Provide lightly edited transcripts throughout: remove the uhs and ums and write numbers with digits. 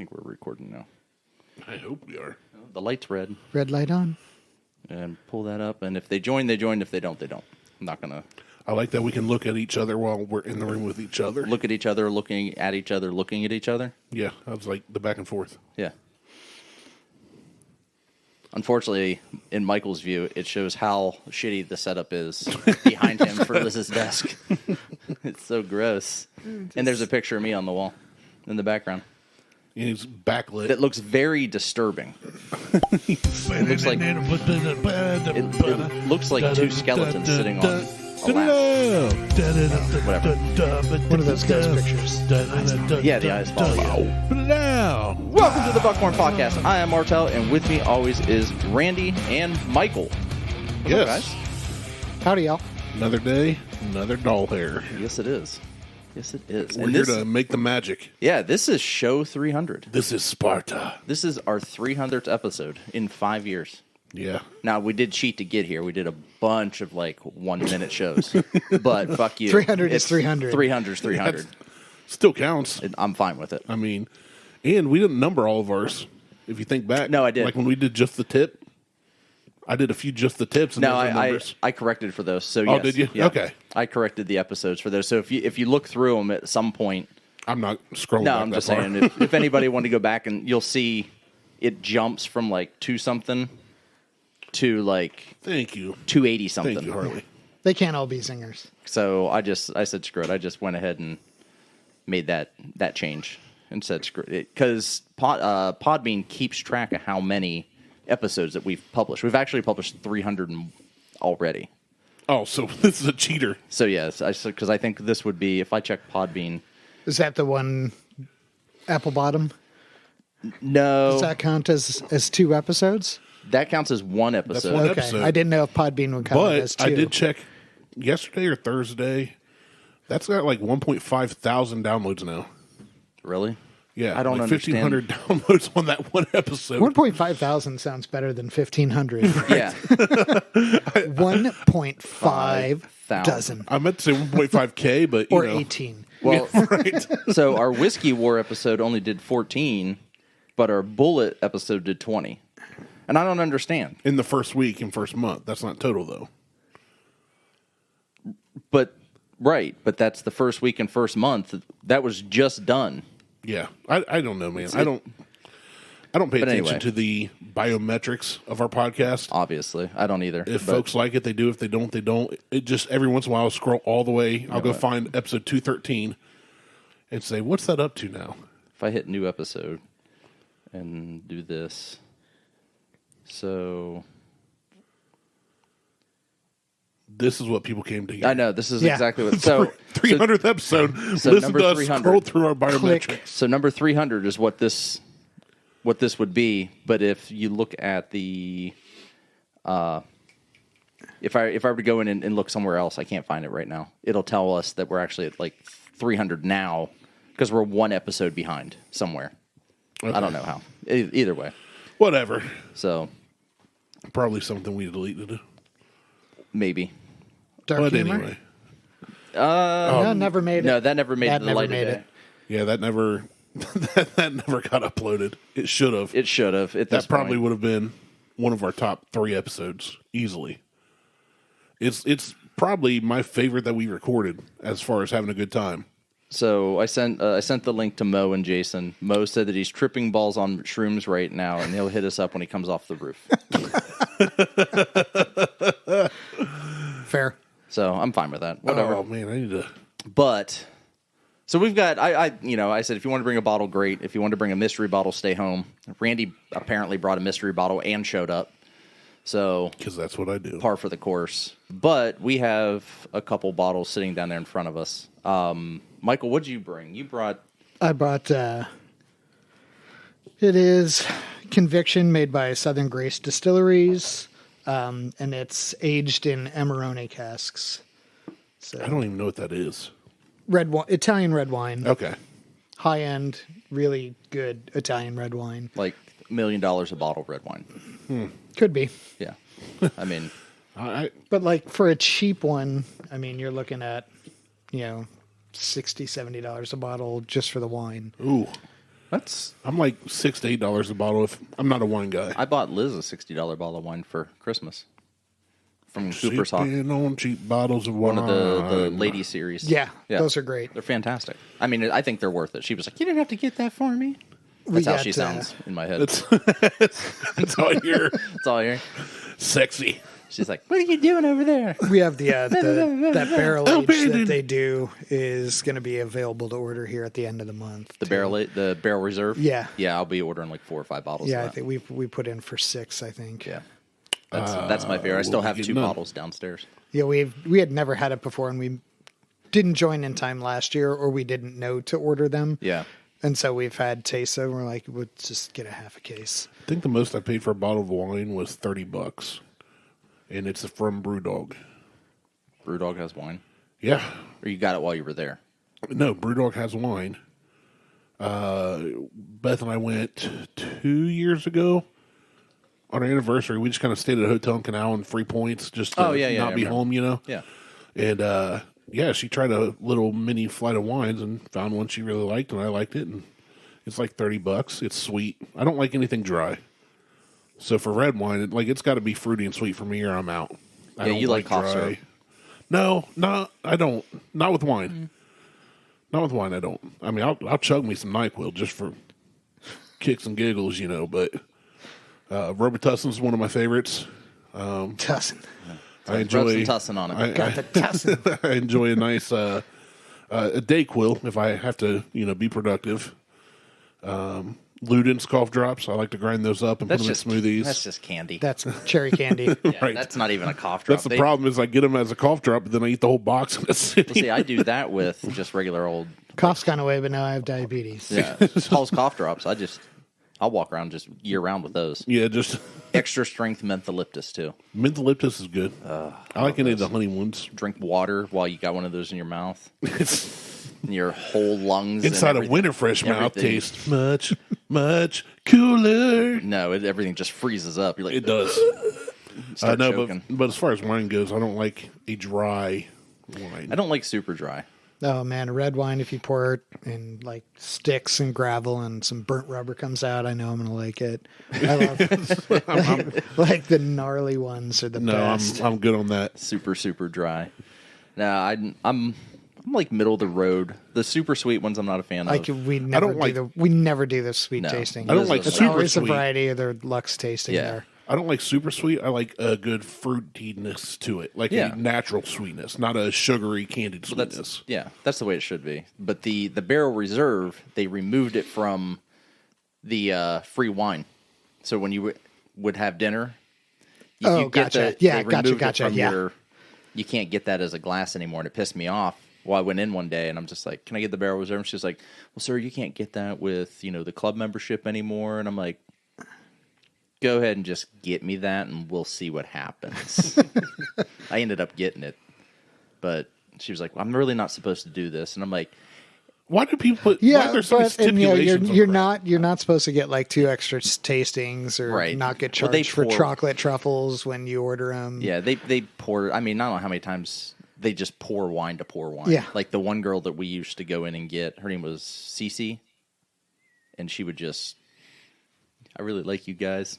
think we're recording now. I hope we are. The light's red. Red light on. And pull that up. And if they join, they join. If they don't, they don't. I'm not going to... I like that we can look at each other while we're in the room with each other. Look at each other, looking at each other, looking at each other. Yeah, I was like the back and forth. Yeah. Unfortunately, in Michael's view, it shows how shitty the setup is behind him for Liz's desk. It's so gross. And there's a picture of me on the wall in the background. And he's backlit. That looks very disturbing. It looks like two skeletons sitting on a lap. Whatever. One of those ghost pictures. Yeah, the eyes fall out. Put it down. Welcome to the Buckhorn Podcast. I am Martel, and with me always is Randy and Michael. What's up, guys? Howdy, y'all. Another day, another doll hair. Yes, it is. Yes, it is. We're here to make the magic. Yeah, this is show 300. This is Sparta. This is our 300th episode in 5 years. Yeah. Now, we did cheat to get here. We did a bunch of, 1-minute shows. But fuck you. 300 is 300. 300 is 300. Still counts. I'm fine with it. I mean, and we didn't number all of ours. If you think back. No, I did. Like when we did just the tip. I did a few just the tips. And no, I corrected for those. So, yes. Oh, did you? Yeah. Okay. I corrected the episodes for those. So if you look through them at some point. I'm not scrolling No, back I'm that just far. saying, if anybody wanted to go back, and you'll see it jumps from 2-something to Thank you. 280 something. Thank you, Harley. They can't all be singers. So I said screw it. I just went ahead and made that change and said screw it, because Podbean keeps track of how many episodes that we've published. We've actually published 300 already. Oh, so this is a cheater. So yes, because I think this would be, if I check Podbean. Is that the one Apple Bottom? No. Does that count as 2 episodes? That counts as one episode. That's one Okay. episode. I didn't know if Podbean would count it as 2. But I did check yesterday or Thursday. That's got 1.5 thousand downloads now. Really? Yeah, I don't understand. 1,500 downloads on that one episode. 1.5 thousand sounds better than 1,500. Yeah. 1.5 dozen. I meant to say 1.5K, but Or 18. Well, right. so our Whiskey War episode only did 14, but our Bullet episode did 20. And I don't understand. In the first week and first month. That's not total, though. But that's the first week and first month. That was just done. Yeah, I don't know, man. I don't pay attention to the biometrics of our podcast. Obviously, I don't either. If folks like it, they do. If they don't, they don't. It just every once in a while I'll scroll all the way. I'll go find episode 213 and say, "What's that up to now?" If I hit new episode and do this, so this is what people came to hear. I know this is exactly what. So 300th episode. So Listen number to us 300. scroll through our biometrics. Click. So number 300 is what this would be. But if you look at the, if I were to go in and look somewhere else, I can't find it right now. It'll tell us that we're actually at 300 now because we're one episode behind somewhere. Okay. I don't know how. Either way. Whatever. So Probably something we deleted. Maybe. Dark But humor? anyway. No, never made it. No, that never made That it to the never light of made day. it. Yeah, that never that never got uploaded. It should have. It should have. That probably would have been one of our top 3 episodes easily. It's probably my favorite that we recorded as far as having a good time. So I sent the link to Mo and Jason. Mo said that he's tripping balls on shrooms right now, and he'll hit us up when he comes off the roof. Fair. So I'm fine with that. Whatever. Oh man, I need to. But so we've got. I said if you want to bring a bottle, great. If you want to bring a mystery bottle, stay home. Randy apparently brought a mystery bottle and showed up. So Because that's what I do. par for the course. But we have a couple bottles sitting down there in front of us. Michael, what'd you bring? You brought. I brought, it is Conviction made by Southern Grace Distilleries, and it's aged in Amarone casks. So I don't even know what that is. Italian red wine. Okay. High-end, really good Italian red wine. Like $1 million a bottle of red wine. Could be. Yeah. I mean, But for a cheap one, I mean, you're looking at, $60, $70 a bottle just for the wine. ooh. I'm like $6 to $8 a bottle if I'm not a wine guy. I bought Liz a $60 bottle of wine for Christmas from Super Sock. Sipping on cheap bottles of wine. One of the lady series. Yeah, those are great. They're fantastic. I mean, I think they're worth it. She was like, "You didn't have to get that for me." We That's how got, she sounds in my head. That's all I hear. That's all I hear. Sexy. She's like, "What are you doing over there?" We have that barrel age that they do is going to be available to order here at the end of the month. The barrel reserve. Yeah. Yeah, I'll be ordering like 4 or 5 bottles. Yeah, of I that. think we put in for 6. I think. Yeah, that's my favorite. I still have 2 none. bottles downstairs. Yeah, we had never had it before, and we didn't join in time last year, or we didn't know to order them. Yeah, And so we've had tastes of, and we're like, we'll just get a half a case. I think the most I paid for a bottle of wine was $30, and it's from BrewDog. BrewDog has wine. Yeah, Or you got it while you were there. no, BrewDog has wine. Beth and I went 2 years ago on our anniversary. We just kind of stayed at a hotel in Canal and free points just to Oh, yeah, not I be remember. home, you know. Yeah. And yeah, she tried a little mini flight of wines and found one she really liked, and I liked it. And it's like $30. It's sweet. I don't like anything dry. So for red wine, it's got to be fruity and sweet for me, or I'm out. I Yeah, don't you like cough syrup. No, I don't. Not with wine. Not with wine. I don't. I mean, I'll chug me some NyQuil just for kicks and giggles, you know. But Robitussin is one of my favorites. Tussin. I enjoy Rub some tussin on it. Got the tussin. I enjoy a nice a Dayquil if I have to, be productive. Luden's cough drops. I like to grind those up and That's put them just in smoothies. That's just candy. That's cherry candy. Yeah, right. That's not even a cough drop. That's the problem is I get them as a cough drop, but then I eat the whole box in a Well, sitting. see, I do that with just regular old. Cough's gone away, but now I have diabetes. Yeah, Paul's cough drops. I'll walk around just year round with those. Yeah, just Extra strength mentholyptus too. mentholyptus is good. I like any of the honey ones. Drink water while you got one of those in your mouth. It's And your whole lungs. and inside a everything- Winterfresh mouth everything. tastes much cooler. No, everything just freezes up. You're like, It does. Start No, choking. but as far as wine goes, I don't like a dry wine. I don't like super dry. Oh man, a red wine, if you pour it in like sticks and gravel and some burnt rubber comes out, I know I'm gonna like it. I love like the gnarly ones are the No, best. I'm good on that. Super dry. No, I'm like middle of the road. The super sweet ones I'm not a fan of. we never like- we never do the sweet No. tasting. I don't like It's super always sweet. a variety of their Lux tasting Yeah. there. I don't like super sweet. I like a good fruitiness to it, like Yeah. a natural sweetness, not a sugary candied sweetness. That's the way it should be. But the barrel reserve, they removed it from the free wine. So when you would have dinner, Oh, you get gotcha. the, Yeah, they removed gotcha, it from yeah. you can't get that as a glass anymore, and it pissed me off. Well, I went in one day and I'm just like, "Can I get the barrel reserve?" And she's like, "Well, sir, you can't get that with the club membership anymore." And I'm like, "Go ahead and just get me that, and we'll see what happens." I ended up getting it, but she was like, "Well, I'm really not supposed to do this," and I'm like, Why do people put? why Yeah, are there so many but and, stipulations on you're that? not supposed to get like 2 extra tastings or Right. not get Well, charged they for pour- chocolate truffles when you order them. "Yeah, they pour." I mean, I don't know how many times they just pour wine to pour wine. Yeah. Like the one girl that we used to go in and get, her name was Cece, and she would just, "I really like you guys.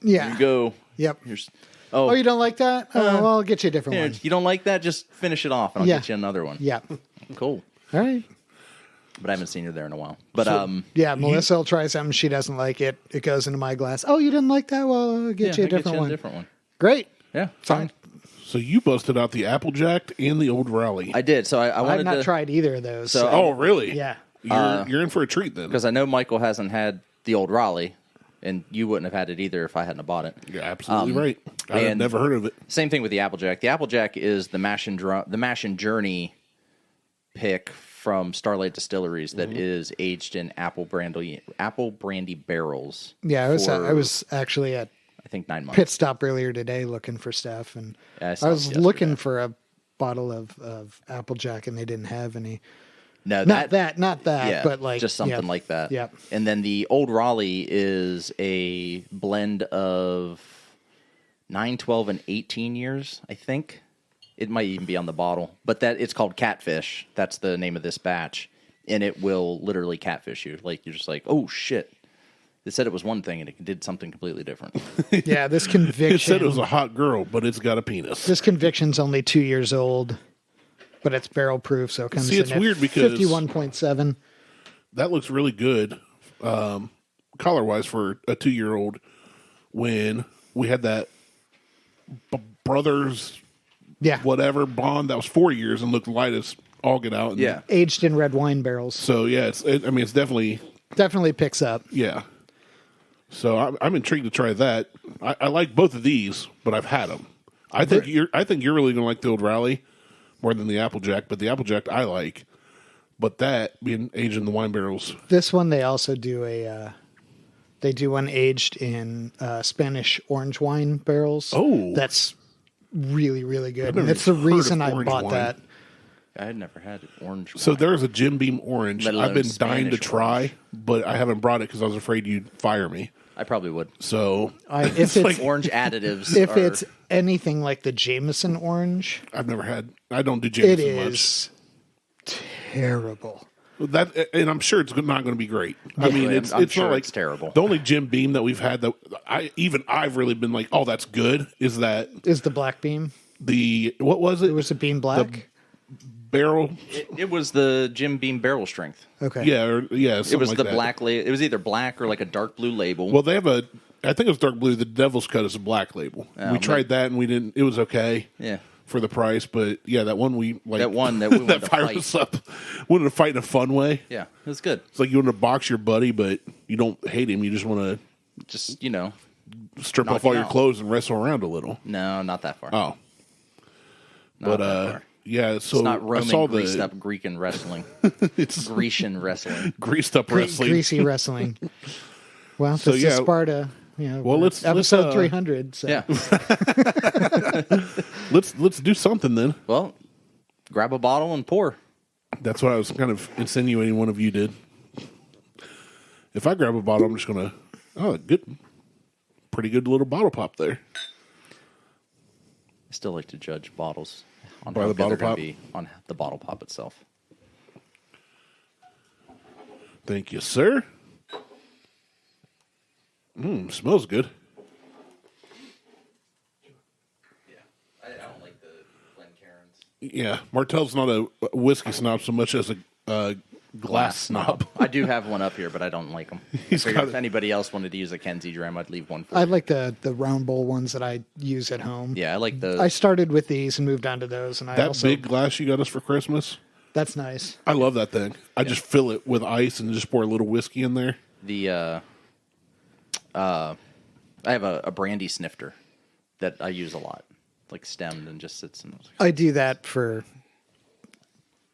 Yeah. Here you go. Yep. Here's Oh, you don't like that? Oh, well, I'll get you a different here, one. you don't like that? Just finish it off, and I'll Yeah. get you another one." Yeah. Cool. All right. But I haven't seen her there in a while. But Yeah, Melissa will try something. She doesn't like it. It goes into my glass. Oh, you didn't like that? Well, I'll get you a different one. different one. Great. Yeah, fine. So you busted out the Applejack and the Old Raleigh. I did. So I I've wanted not to tried either of those. So- Oh, really? yeah. You're in for a treat then. because I know Michael hasn't had the old Raleigh, and you wouldn't have had it either if I hadn't bought it. You're absolutely right. I had and- never heard of it. Same thing with the Applejack. The Applejack is the Mash and Journey pick from Starlight Distilleries that is aged in apple brandy barrels. Yeah, I for, was actually at I think 9 months. pit stop earlier today looking for stuff, and Yeah, I I saw was it looking yesterday. for a bottle of Applejack, and they didn't have any. No, Not that, yeah, but like just something yeah. like that. Yeah. And then the Old Raleigh is a blend of 9, 12, and 18 years, I think. It might even be on the bottle, but it's called Catfish. That's the name of this batch. and it will literally catfish you. Like, you're just like, oh, shit. It said it was one thing, and it did something completely different. Yeah, this conviction. It said it was a hot girl, but it's got a penis. This conviction's only 2 years old, but it's barrel proof, so it comes it's in at weird because 51.7. That looks really good, color-wise, for a 2-year-old. When we had that brothers, whatever blonde that was 4 years and looked light as all get out. And Yeah. Aged in red wine barrels. So yeah, it's definitely picks up. yeah. So I'm intrigued to try that. I like both of these, but I've had them. I think you're really gonna like the old Raleigh more than the Applejack, but the Applejack I like. But that being aged in the wine barrels. This one they also do one aged in Spanish orange wine barrels. Oh, that's really, really good. never And it's the heard of reason I orange bought wine. that. I had never had orange wine. So there's a Jim Beam orange. Let alone I've been dying to Spanish try, orange. but I haven't brought it because I was afraid you'd fire me. I probably would. So If it's Orange additives. if are, it's anything like the Jameson orange, I've never had. I don't do it Jameson much. is terrible. That, and I'm sure it's not going to be great. I mean, it's I'm it's sure not like it's terrible. The only Jim Beam that we've had that I've really been like, oh, that's good. Is that Is the black beam? what was it? It was a beam black. Barrel. It was the Jim Beam barrel strength. Okay. Yeah, It was like the that. black label. It was either black or like a dark blue label. Well, they have I think it was dark blue. The Devil's Cut is a black label. Oh, we tried that and we didn't. It was okay. Yeah. For the price, but yeah, that one we like. That one that we wanted to fired fight. us up. Wanted to fight in a fun way. Yeah, it was good. It's like you want to box your buddy, but you don't hate him. You just want Just, to strip Knock off all him your out. clothes and wrestle around a little. no, not that far. Oh, Not but that far. yeah. So It's not I Roman saw greased up Greekan wrestling. it's Grecian wrestling. greased up wrestling. Greasy wrestling. Well, this So, is yeah. Sparta. Well, let's episode 300. So. Yeah. let's do something then. Well, grab a bottle and pour. That's what I was kind of insinuating. One of you did. If I grab a bottle, I'm just gonna. Oh, good, pretty good little bottle pop there. I still like to judge bottles on By how the good bottle they're going pop? to be on the bottle pop itself. Thank you, sir. Smells good. Yeah, I don't like the Glencairns. Yeah, Martell's not a whiskey snob so much as a glass snob. I do have one up here, but I don't like them. He's got If it. anybody else wanted to use a Kenzie dram, I'd leave one for I you. like the round bowl ones that I use at home. Yeah, I like those. I started with these and moved on to those, and I That also big glass you got us for Christmas, that's nice. I love that thing. I just fill it with ice and just pour a little whiskey in there. I have a brandy snifter that I use a lot, like stemmed and just sits in. I do that for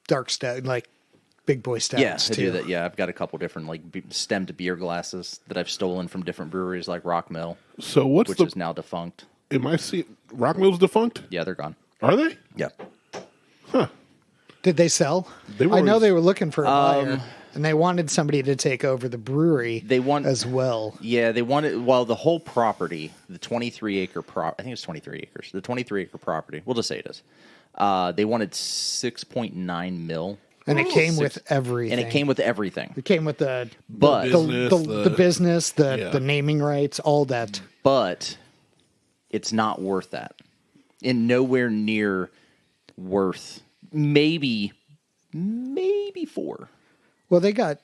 dark stout, like big boy stouts Yeah, I too. do that. Yeah, I've got a couple different like stemmed beer glasses that I've stolen from different breweries, like Rock Mill, So what's which the? is now defunct. Am I seeing Rock Mill's defunct? Yeah, they're gone. Are they? Yeah, Did they sell? They were I know always- they were looking for a buyer, and they wanted somebody to take over the brewery. They want- as well. yeah. They wanted the whole property, the 23-acre I think it's 23 acres. The 23-acre property. We'll just say it is. They wanted 6.9 mil, And it came with everything. and it came with everything. It came with the But the business, Yeah. the naming rights, all that. but it's not worth that. And nowhere near worth maybe 4. Well, they got,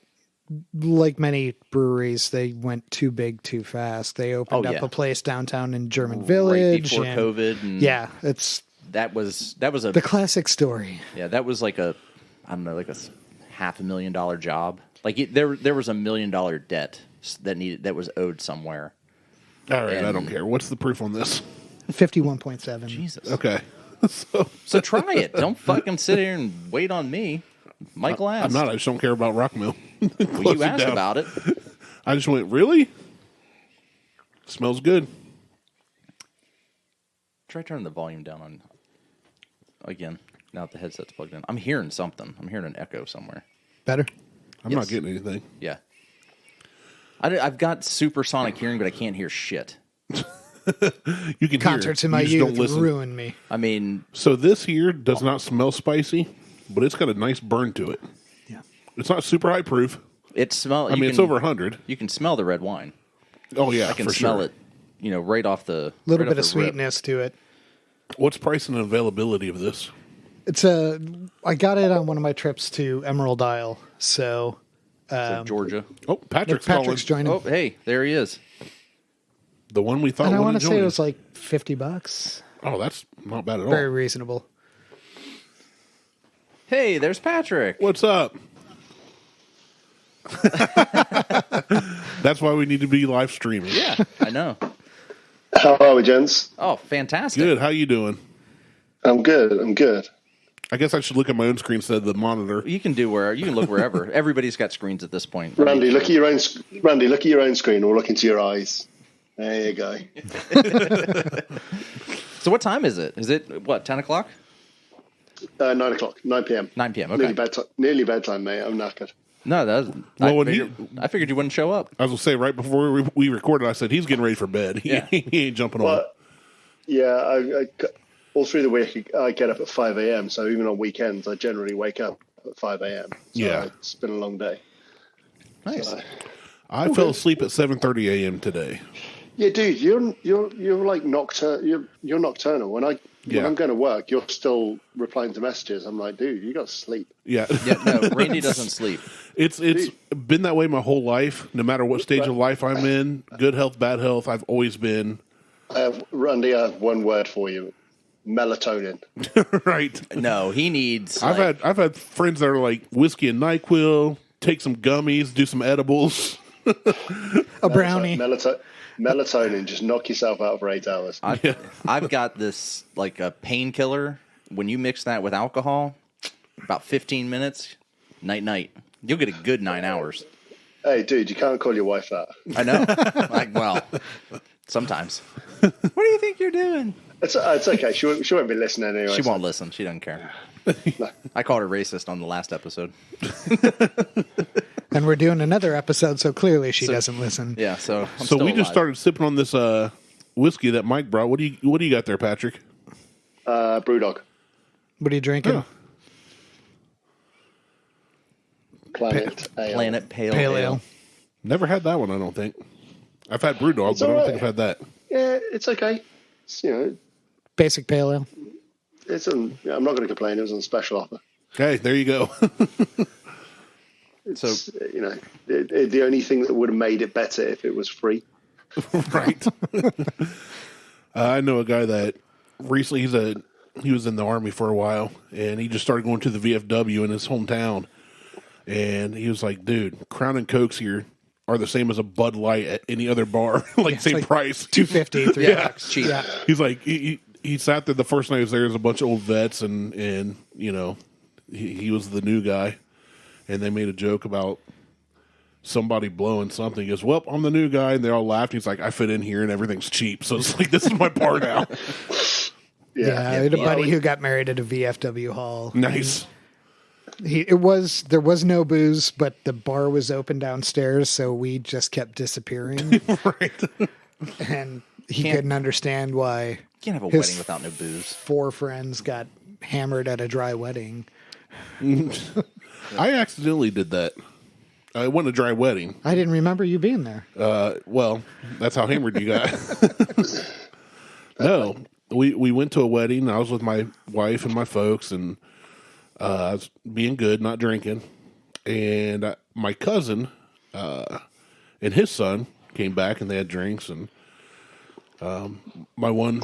like many breweries, they went too big too fast. They opened Oh, up yeah. a place downtown in German Village. right before and- COVID. And Yeah, it's that was a the classic story. yeah, that was like a like a $500,000 job. Like there was $1 million debt that was owed somewhere. All right, I And- don't care. What's the proof on this? 51.7. Jesus. Okay. So try it. Don't fucking sit here and wait on me. Michael asked. I'm not. I just don't care about Rock Mill. Well, Close you it asked down. about it. I just went, really? Smells good. Try turning the volume down on again. Now that the headset's plugged in, I'm hearing something. I'm hearing an echo somewhere. Better? I'm Yes. not getting anything. Yeah. I've got supersonic hearing, but I can't hear shit. You can Concerts hear it. in my You just don't youth listen. ruined me. I mean, So this here does not smell spicy, but it's got a nice burn to it. Yeah. It's not super high proof. It smell. I mean, it's over 100. You can smell the red wine. Oh yeah, I can for smell sure. it. Right off the Little right bit off of the rip. sweetness to it. What's price and availability of this? I got it on one of my trips to Emerald Isle. So, So Georgia. Oh, Patrick's calling. joining. Oh, hey, there he is. The one we thought And I would want have to say it joined. was like $50. Oh, that's not bad at all. Very reasonable. Hey, there's Patrick. What's up? That's why we need to be live streaming. Yeah, I know. How are we, gents? Oh, fantastic. Good. How you doing? I'm good. I guess I should look at my own screen instead of the monitor. You can look wherever. Everybody's got screens at this point. Randy, look at your own. Randy, look at your own screen, or look into your eyes. There you go. So what time is it? Is it, 10 o'clock? 9 o'clock, 9 p.m. 9 p.m., okay. Nearly bedtime, mate. I'm knackered. No, that was... Well, I figured you wouldn't show up. I was going to say, right before we recorded, I said, he's getting ready for bed. Yeah. He ain't jumping on. But yeah, I all through the week I get up at 5 a.m. So even on weekends, I generally wake up at 5 a.m. So Yeah. it's been a long day. Nice. So, I fell asleep at 7:30 a.m. today. yeah, dude, you're like nocturnal. You're nocturnal. When I'm going to work, you're still replying to messages. I'm like, dude, you got to sleep. Yeah. Yeah, no, Randy doesn't sleep. It's been that way my whole life. No matter what stage of life I'm in, good health, bad health, I've always been. Randy, I have one word for you: melatonin. Right. No, he needs... I've had friends that are like whiskey and NyQuil, take some gummies, do some edibles. A brownie. Melatonin, just knock yourself out for 8 hours. I've got this, like a painkiller. When you mix that with alcohol, about 15 minutes, night. You'll get a good 9 hours. Hey, dude, you can't call your wife that. I know. Well, sometimes. What do you think you're doing? It's okay. She won't be listening anyway. She won't listen. She doesn't care. I called her racist on the last episode. And we're doing another episode, so clearly she doesn't listen. Yeah, so I'm So still we just alive. started sipping on this whiskey that Mike brought. What do you got there, Patrick? Brewdog. What are you drinking? Yeah. Planet Ale. Planet Pale, Pale Ale. Ale. Never had that one, I don't think. I've had Brewdog, but I don't all think I've had that. Yeah, it's okay. It's, Basic Pale Ale. I'm not going to complain. It was on special offer. Okay, there you go. It's, the only thing that would have made it better if it was free. Right. I know a guy that recently he was in the Army for a while, and he just started going to the VFW in his hometown. And he was like, dude, Crown and Cokes here are the same as a Bud Light at any other bar. Same like price. $2.50, $3. Yeah. Cheap. Yeah. He's like, he sat there the first night he was there. There's a bunch of old vets, and he was the new guy. And they made a joke about somebody blowing something. He goes, well, I'm the new guy. And they all laughed. He's like, I fit in here and everything's cheap. So it's like, this is my bar now. Yeah, I had a buddy who got married at a VFW hall. Nice. There was no booze, but the bar was open downstairs, so we just kept disappearing. Right. And he couldn't understand why You can't have a his wedding without no booze. 4 friends got hammered at a dry wedding. I accidentally did that. I went to a dry wedding. I didn't remember you being there. Well, that's how hammered you got. No, we went to a wedding. I was with my wife and my folks, and I was being good, not drinking. And my cousin and his son came back, and they had drinks. And my one,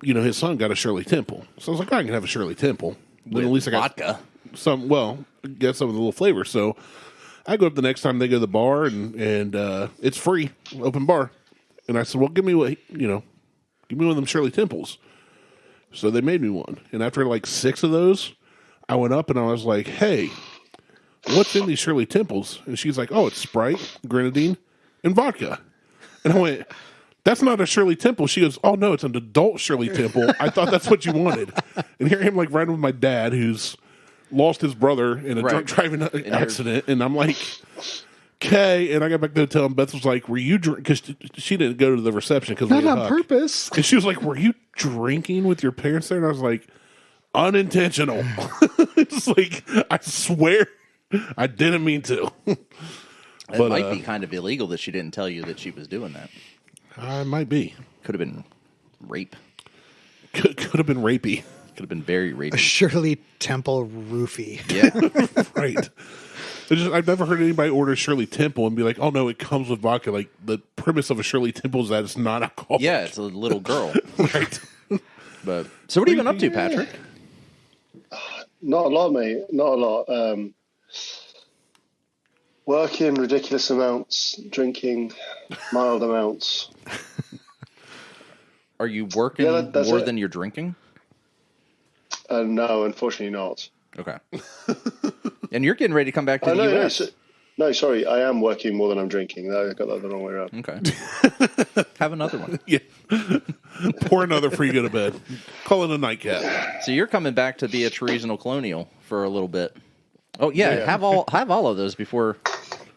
his son got a Shirley Temple. So I was like, I can have a Shirley Temple. Then at least I got vodka. get some of the little flavor. So I go up the next time they go to the bar, and it's free, open bar. And I said, well, give me one of them Shirley Temples. So they made me one. And after like 6 of those, I went up and I was like, hey, what's in these Shirley Temples? And she's like, oh, it's Sprite, grenadine, and vodka. And I went, that's not a Shirley Temple. She goes, oh, no, it's an adult Shirley Temple. I thought that's what you wanted. And here I am like riding with my dad, who's lost his brother in a drunk driving accident. And I'm like, okay. And I got back to the hotel, and Beth was like, were you drinking? Because she didn't go to the reception because Not on purpose. And she was like, were you drinking with your parents there? And I was like, unintentional. It's like, I swear. I didn't mean to. It might be kind of illegal that she didn't tell you that she was doing that. It might be. Could have been rape. Could have been rapey. Could have been very rapey. Shirley Temple roofie. Yeah. Right. I've never heard anybody order Shirley Temple and be like, "Oh no, it comes with vodka." Like the premise of a Shirley Temple is that it's not alcoholic. Yeah, it's a little girl. Right. But so, what have you been up to, Patrick? Not a lot, mate. Not a lot. Working ridiculous amounts, drinking mild amounts. Are you working more than you're drinking? No, unfortunately not. Okay. And you're getting ready to come back to the U.S. No, sorry. I am working more than I'm drinking. No, I got that the wrong way around. Okay. Have another one. Yeah. Pour another before you go to bed. Call it a nightcap. So you're coming back to be a Treasonal Colonial for a little bit. Oh, yeah. Have all of those before.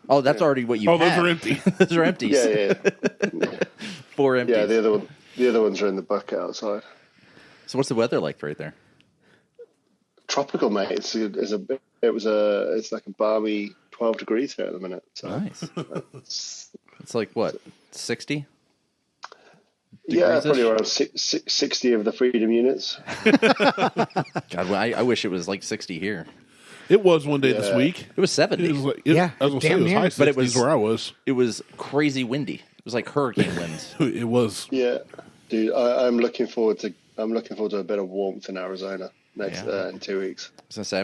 Oh, that's already what you had. Those are empty. Those are empties. Yeah. 4 empties. Yeah, the other ones are in the bucket outside. So what's the weather like right there? Tropical, mate. It's like a balmy 12 degrees here at the minute. So. Nice. It's like what, 60? Yeah, probably around 60 of the freedom units. God, I wish it was like 60 here. It was one day this week. It was 70. It was like, Yeah, I was going to say it was high 60s, but it was where I was. It was crazy windy. It was like hurricane winds. It was. Yeah, dude. I'm looking forward to a bit of warmth in Arizona in 2 weeks. I was gonna say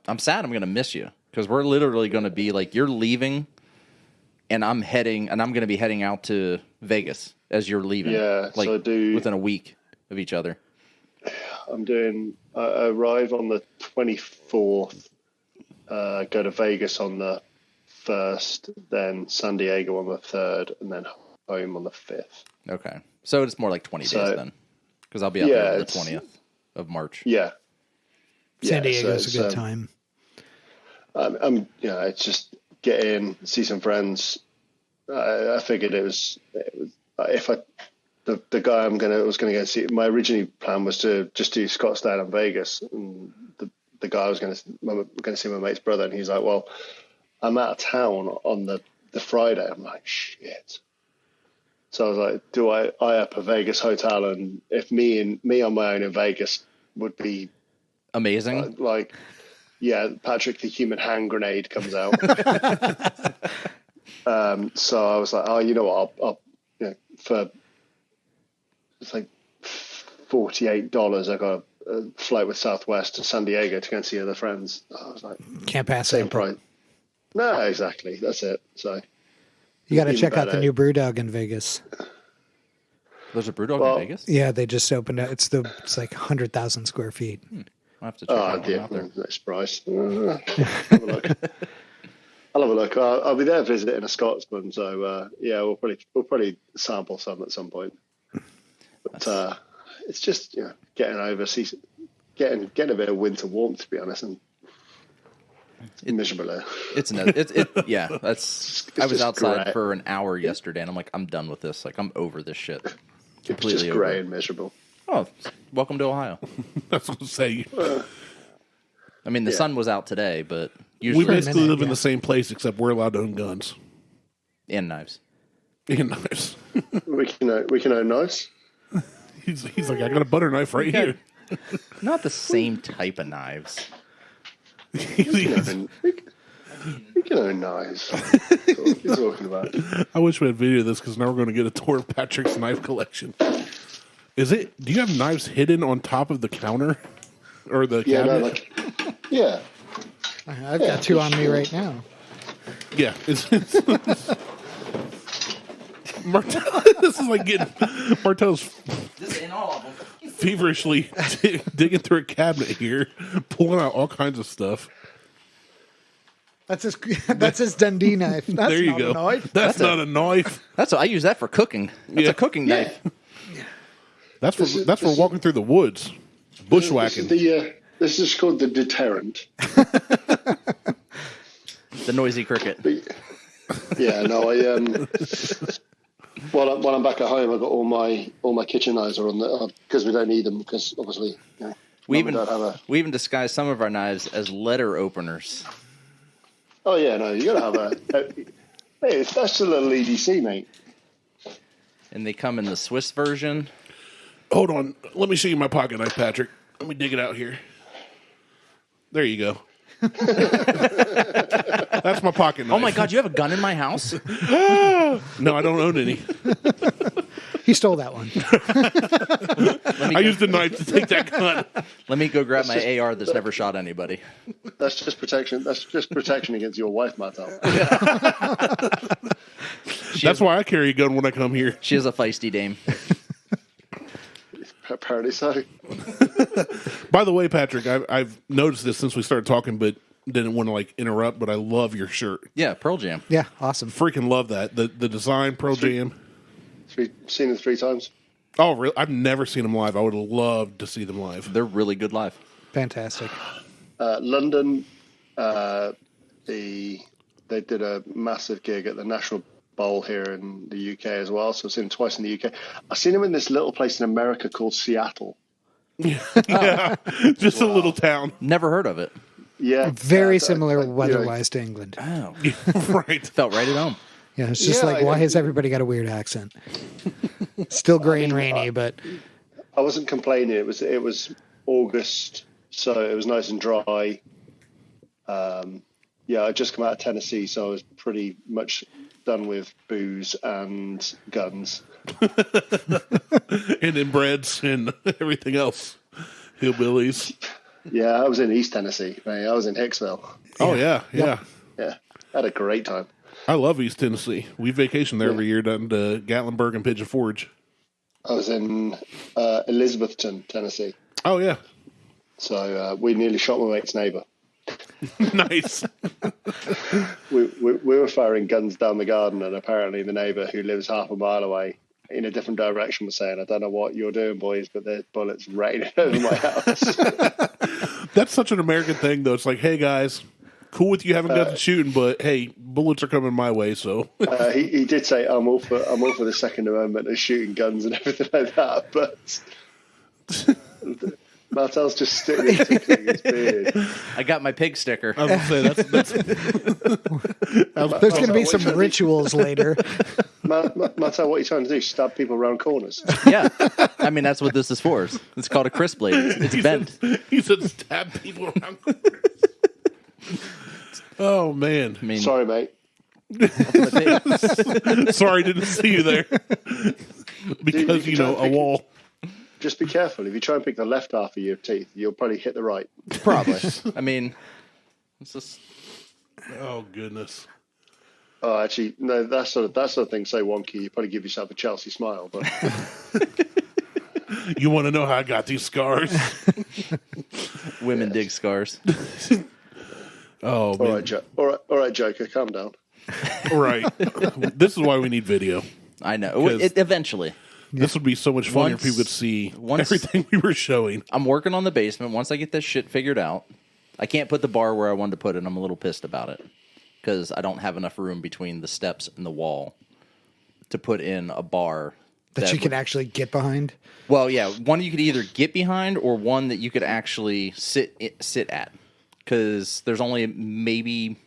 I'm sad. I'm gonna miss you because we're literally gonna be like you're leaving, and I'm gonna be heading out to Vegas as you're leaving. Yeah, like so within a week of each other. I arrive on the 24th. Go to Vegas on the 1st, then San Diego on the 3rd, and then home on the 5th. Okay, so it's more like 20 days then, because I'll be out there on the 20th of March. Yeah, San Diego's a good time. It's just get in, see some friends. I figured it was if the guy was going to go see. My original plan was to just do Scottsdale and Vegas, and the guy was going to see my mate's brother, and he's like, "Well, I'm out of town on the Friday." I'm like, "Shit." So I was like, "Do I up a Vegas hotel, and if me on my own in Vegas would be amazing, Patrick the human hand grenade comes out." So I was like, "Oh, you know what? I'll for it's like $48, I got a flight with Southwest to San Diego to go and see other friends." I was like, can't pass same it. price. No, exactly. That's it. So you got to check out the new Brewdog in Vegas. There's a Brewdog in Vegas? Yeah, they just opened it. It's like 100,000 square feet. I'll have to check it out there. No surprise. I'll have a look. I'll have a look. I'll be there visiting a Scotsman, so we'll probably sample some at some point. But it's just getting over getting a bit of winter warmth, to be honest, and miserable. I was outside for an hour yesterday, and I'm like, I'm done with this. Like, I'm over this shit. Completely it's just over. grey and miserable. Oh, welcome to Ohio. That's what I'm saying. I mean, the sun was out today, but usually we basically live in the same place, except we're allowed to own guns and knives. And knives. we can own knives. He's like, I got a butter knife right here. Not the same type of knives. We can own knives. What are you talking about? I wish we had video of this because now we're going to get a tour of Patrick's knife collection. Do you have knives hidden on top of the counter or the cabinet? I've got two on me right now. Yeah. Martel, this is like getting Martel's This ain't all of them. feverishly digging through a cabinet here, pulling out all kinds of stuff. That's his Dundee knife. That's there you not go. A knife. That's not a knife. I use that for cooking. That's a cooking knife. That's for walking through the woods, bushwhacking. This is called the deterrent. The noisy cricket. While I'm back at home, I've got all my kitchen knives are on there because we don't need them because obviously we even disguise some of our knives as letter openers. Oh yeah, no, you gotta have hey, that's still a little EDC, mate. And they come in the Swiss version. Hold on. Let me show you my pocket knife, Patrick. Let me dig it out here. There you go. That's my pocket knife. Oh my God, you have a gun in my house? No, I don't own any. He stole that one. I used a knife to take that gun. Let me go grab my AR that's never shot anybody. That's just protection. That's just protection against your wife, Martel. That's why I carry a gun when I come here. She is a feisty dame. Apparently so. By the way, Patrick, I've noticed this since we started talking, but didn't want to interrupt. But I love your shirt. Yeah, Pearl Jam. Yeah, awesome. Freaking love that. The design, Pearl Jam. Seen them 3 times. Oh, really? I've never seen them live. I would have loved to see them live. They're really good live. Fantastic. London, they did a massive gig at the National Bowl here in the UK as well. So I've seen them twice in the UK. I've seen them in this little place in America called Seattle. Yeah, just a little town. Never heard of it. Yeah, Very similar weather-wise to England. Oh. Right. Felt right at home. Yeah, it's just why has everybody got a weird accent? Still gray and rainy, but I wasn't complaining. It was August, so it was nice and dry. Yeah, I'd just come out of Tennessee, so I was pretty much done with booze and guns. And inbreds and everything else. Hillbillies. Yeah, I was in East Tennessee, man. I was in Hicksville. Oh, yeah. Yeah, had a great time. I love East Tennessee. We vacation there every year down to Gatlinburg and Pigeon Forge. I was in Elizabethton, Tennessee. Oh, yeah. So we nearly shot my mate's neighbor. Nice. We were firing guns down the garden, and apparently the neighbor who lives half a mile away in a different direction was saying, I don't know what you're doing, boys, but there's bullets raining over my house. That's such an American thing, though. It's like, hey, guys, cool with you having guns and shooting, but hey, bullets are coming my way, so. He did say, I'm all for the Second Amendment and shooting guns and everything like that, but Martel's just sticking his beard. I got my pig sticker. I was going to say, that's there's going to be some rituals later. Martel, what are you trying to do? Stab people around corners? Yeah. I mean, that's what this is for. It's called a crisp blade. It's bent. He said stab people around corners. Oh, man. I mean, Sorry, mate. Sorry, didn't see you there. Because, a wall. Just be careful. If you try and pick the left half of your teeth, you'll probably hit the right. Probably. I mean, it's just. Oh, goodness. Oh, actually, no. That sort of thing so wonky. You probably give yourself a Chelsea smile. But you want to know how I got these scars? Women dig scars. Oh, all man. right, all right, Joker, calm down. Right. This is why we need video. I know. Eventually. This would be so much fun if people could see everything we were showing. I'm working on the basement. Once I get this shit figured out, I can't put the bar where I wanted to put it. I'm a little pissed about it because I don't have enough room between the steps and the wall to put in a bar that you can actually get behind. Well, yeah, one you could either get behind or one that you could actually sit at, because there's only maybe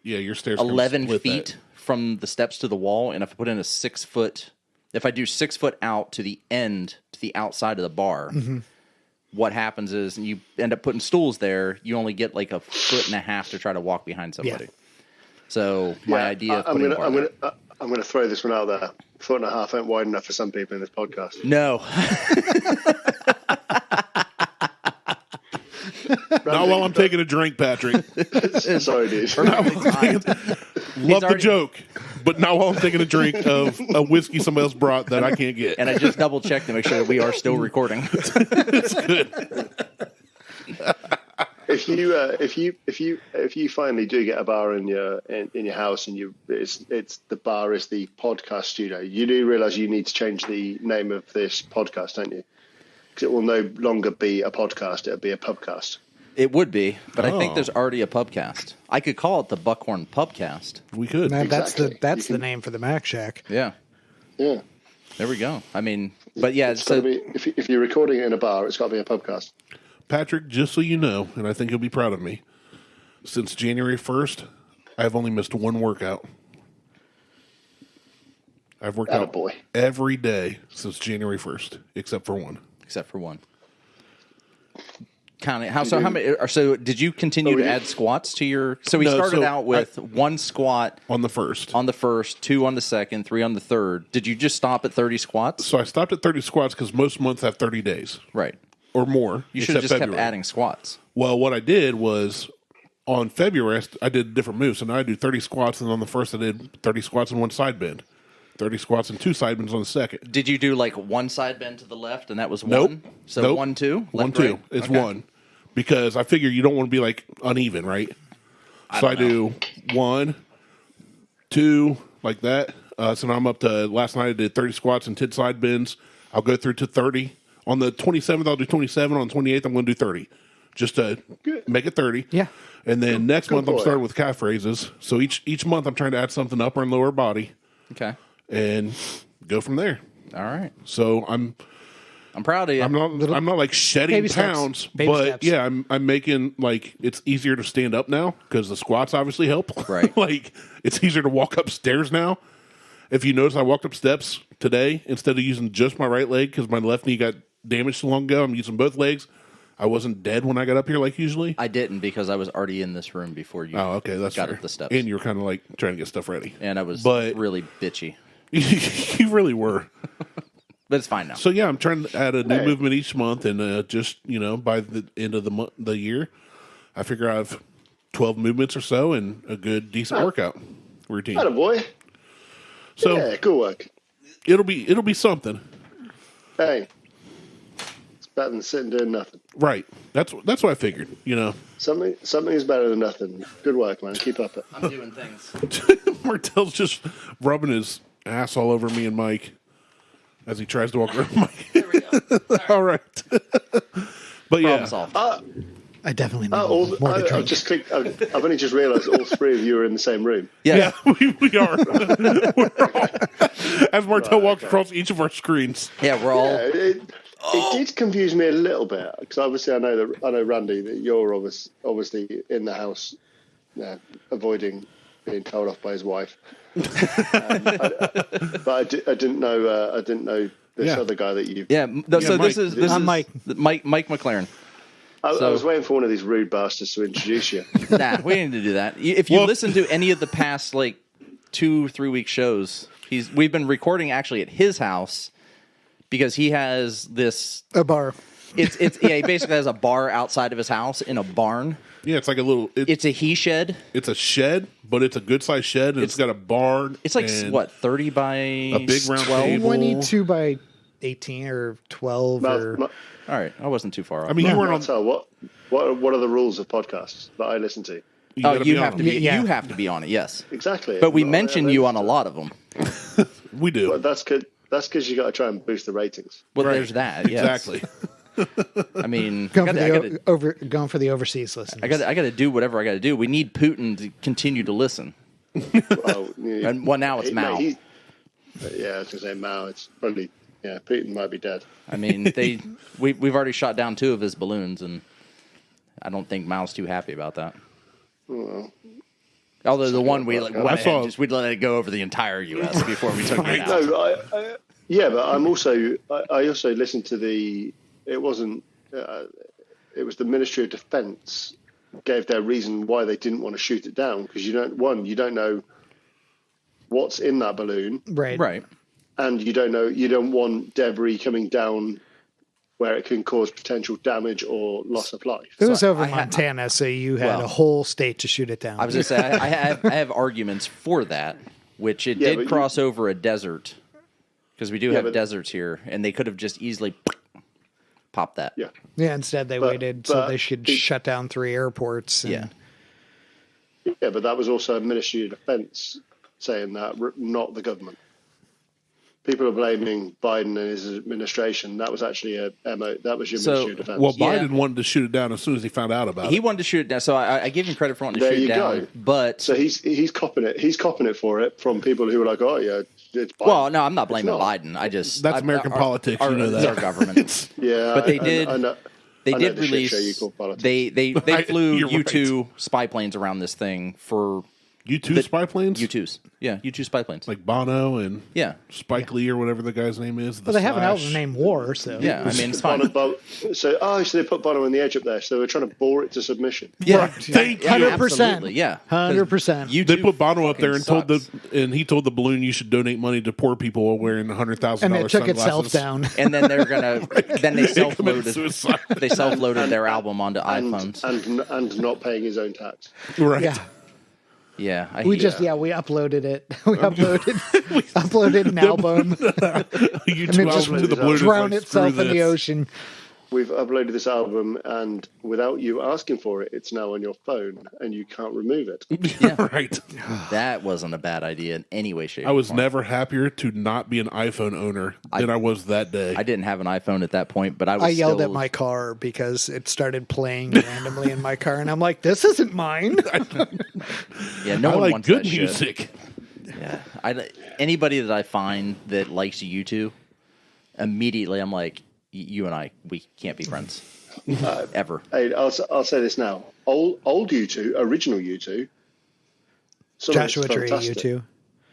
your stairs 11 feet from the steps to the wall, and if I put in a 6 foot. If I do 6 foot out to the end, to the outside of the bar, what happens is you end up putting stools there. You only get like a foot and a half to try to walk behind somebody. Yeah. So my idea of putting I'm going to throw this one out there. 1.5 ain't wide enough for some people in this podcast. No. Not while I'm taking a drink, Patrick. Sorry, dude. Love the joke, but not while I'm taking a drink of a whiskey somebody else brought that I can't get. And I just double checked to make sure that we are still recording. It's good. If you finally do get a bar in your house and it's the bar is the podcast studio, you do realize you need to change the name of this podcast, don't you? Because it will no longer be a podcast; it'll be a pubcast. It would be, but I think there's already a pubcast. I could call it the Buckhorn Pubcast. We could. Man, Exactly. That's the name for the Mac Shack. Yeah. Yeah. There we go. I mean, but yeah. It's got to be, if you're recording it in a bar, it's got to be a pubcast. Patrick, just so you know, and I think you'll be proud of me, since January 1st, I've only missed one workout. I've worked out Attaboy. every day since January 1st, except for one. Except for one. Counting how many? So did you continue to add squats to your? So we started out with one squat on the first, 2 on the second, 3 on the third. Did you just stop at 30 squats? So I stopped at 30 squats because most months have 30 days, Right. or more. You should have just kept adding squats. Well, what I did was on February I did a different move. So now I do 30 squats, and on the first I did 30 squats and one side bend, 30 squats and 2 side bends on the second. Did you do like one side bend to the left, and that was Nope. one? So Nope. 1, 2, One, left, two. right? It's Okay. one. Because I figure you don't want to be like uneven, right? So I do 1, 2, like that. So now I'm up to, last night I did 30 squats and 10 side bends. I'll go through to 30. On the 27th, I'll do 27. On the 28th, I'm going to do 30. Just to make it 30. Yeah. And then next month, I'm boy. starting with calf raises. So each month, I'm trying to add something upper and lower body Okay. and go from there. All right. So I'm proud of you. I'm not like shedding Baby steps. pounds, Baby but steps. yeah, I'm making like it's easier to stand up now because the squats obviously help. Right. Like it's easier to walk upstairs now. If you notice, I walked up steps today instead of using just my right leg because my left knee got damaged so long ago. I'm using both legs. I wasn't dead when I got up here like usually. I didn't because I was already in this room before you. Oh, okay, that's got fair. up the steps, And you were kind of like trying to get stuff ready. and I was but really bitchy. you really were. But it's fine now. So yeah, I'm trying to add a new movement each month, and just by the end of the year, I figure I have 12 movements or so and a good decent workout routine. Attaboy. So Yeah, good work. it'll be something, Hey, it's better than sitting doing nothing. right? That's what I figured. Something is better than nothing. Good work, man. Keep up it. I'm doing things. Martel's just rubbing his ass all over me and Mike as he tries to walk around Mike. There we go. All right, but yeah, Problem solved. I definitely need more to I've drink. just clicked. I've only just realised all three of you are in the same room. Yeah. we are. We're all, as Martel walks across each of our screens. Yeah, we're all. It did confuse me a little bit because obviously I know Randy that you're obviously in the house, avoiding being told off by his wife. But I didn't know this other guy that you. Yeah. So Mike. this is Mike. Mike McLaren. I was waiting for one of these rude bastards to introduce you. Nah, we didn't need to do that. If you listen to any of the past 2-3 week shows, we've been recording actually at his house because he has this. A bar. It's he basically has a bar outside of his house in a barn. Yeah, it's like a little. It's a he shed. It's a shed, but it's a good sized shed, and it's got a barn. It's like and 30 by a big round 12? table. 22 by 18 or 12 or... All right, I wasn't too far off. I mean, you weren't on. Martel, what are the rules of podcasts that I listen to? You have to be. Yeah. You have to be on it. Yes, Exactly. but we Well, mention you on a lot of them. We do. But that's because you got to try and boost the ratings. Well, Right. there's that. Yes. Exactly. I mean, Going I for the overseas listeners. got to do whatever I got to do. We need Putin to continue to listen. Well, And now it's Mao. Yeah, I was going to say Mao. It's probably Putin might be dead. I mean, we've already shot down 2 of his balloons, and I don't think Mao's too happy about that. Well, Although the one we went ahead saw- and we'd let it go over the entire U.S. before we took it out. no, but I'm also I also listened to it was the Ministry of Defence gave their reason why they didn't want to shoot it down because you don't know what's in that balloon, Right. and you don't want debris coming down where it can cause potential damage or loss of life. It was over I ha- Montana, so you had Well, a whole state to shoot it down. I was going to say, I have arguments for that, which it Yeah, did but cross over a desert, because we do have but- deserts here, and they could have just easily popped that. Yeah. Yeah, instead they waited so but they should shut down 3 airports. And Yeah. Yeah, but that was also a Ministry of Defence saying that, not the government. People are blaming Biden and his administration. That was actually that was your So- Ministry of Defence. Well, Yeah. Biden wanted to shoot it down as soon as he found out about He it. wanted to shoot it down, so I give him credit for wanting to There shoot it you down. go. But So he's copping it. He's copping it for it from people who were like, "Oh yeah, it's Biden." well, no, I'm not blaming not. Biden. That's American politics, you know that. Our government. yeah, but they I- did- I know- They I know did the shit release. show you call politics. They Right, flew you're right. U-2 spy planes around this thing for U2 spy planes? U2s. Yeah, U2 spy planes. Like Bono and Yeah. Spike Lee or whatever the guy's name is. Well, they have an album named War, so Yeah, I mean, it's fine. So they put Bono on the edge up there, so they're trying to bore it to submission. Yeah, Thank you. 100%. absolutely, yeah. 100%. U2 They put Bono up there and fucking he told the balloon you should donate money to poor people while wearing $100,000 And it took sunglasses. itself down. and then they're gonna then they committed suicide. self-loaded their album onto iPhones. And not paying his own tax. Right. Yeah. Yeah, We uploaded it. We uploaded an album. You And it just to the balloon drowned like, itself screw in the this. ocean. We've uploaded this album, and without you asking for it, it's now on your phone, and you can't remove it. Yeah. Right. that wasn't a bad idea in any way, shape, I was or form. never happier to not be an iPhone owner than I was that day. I didn't have an iPhone at that point, but I was I yelled still, at my car because it started playing randomly in my car, and I'm like, "This isn't mine." Yeah, no I one like wants good that shit. music. Yeah, anybody that I find that likes U2, immediately I'm like, you and I, we can't be friends ever. Hey, I'll say this now: old U2, original U2, some of it's Joshua Tree, fantastic. U2.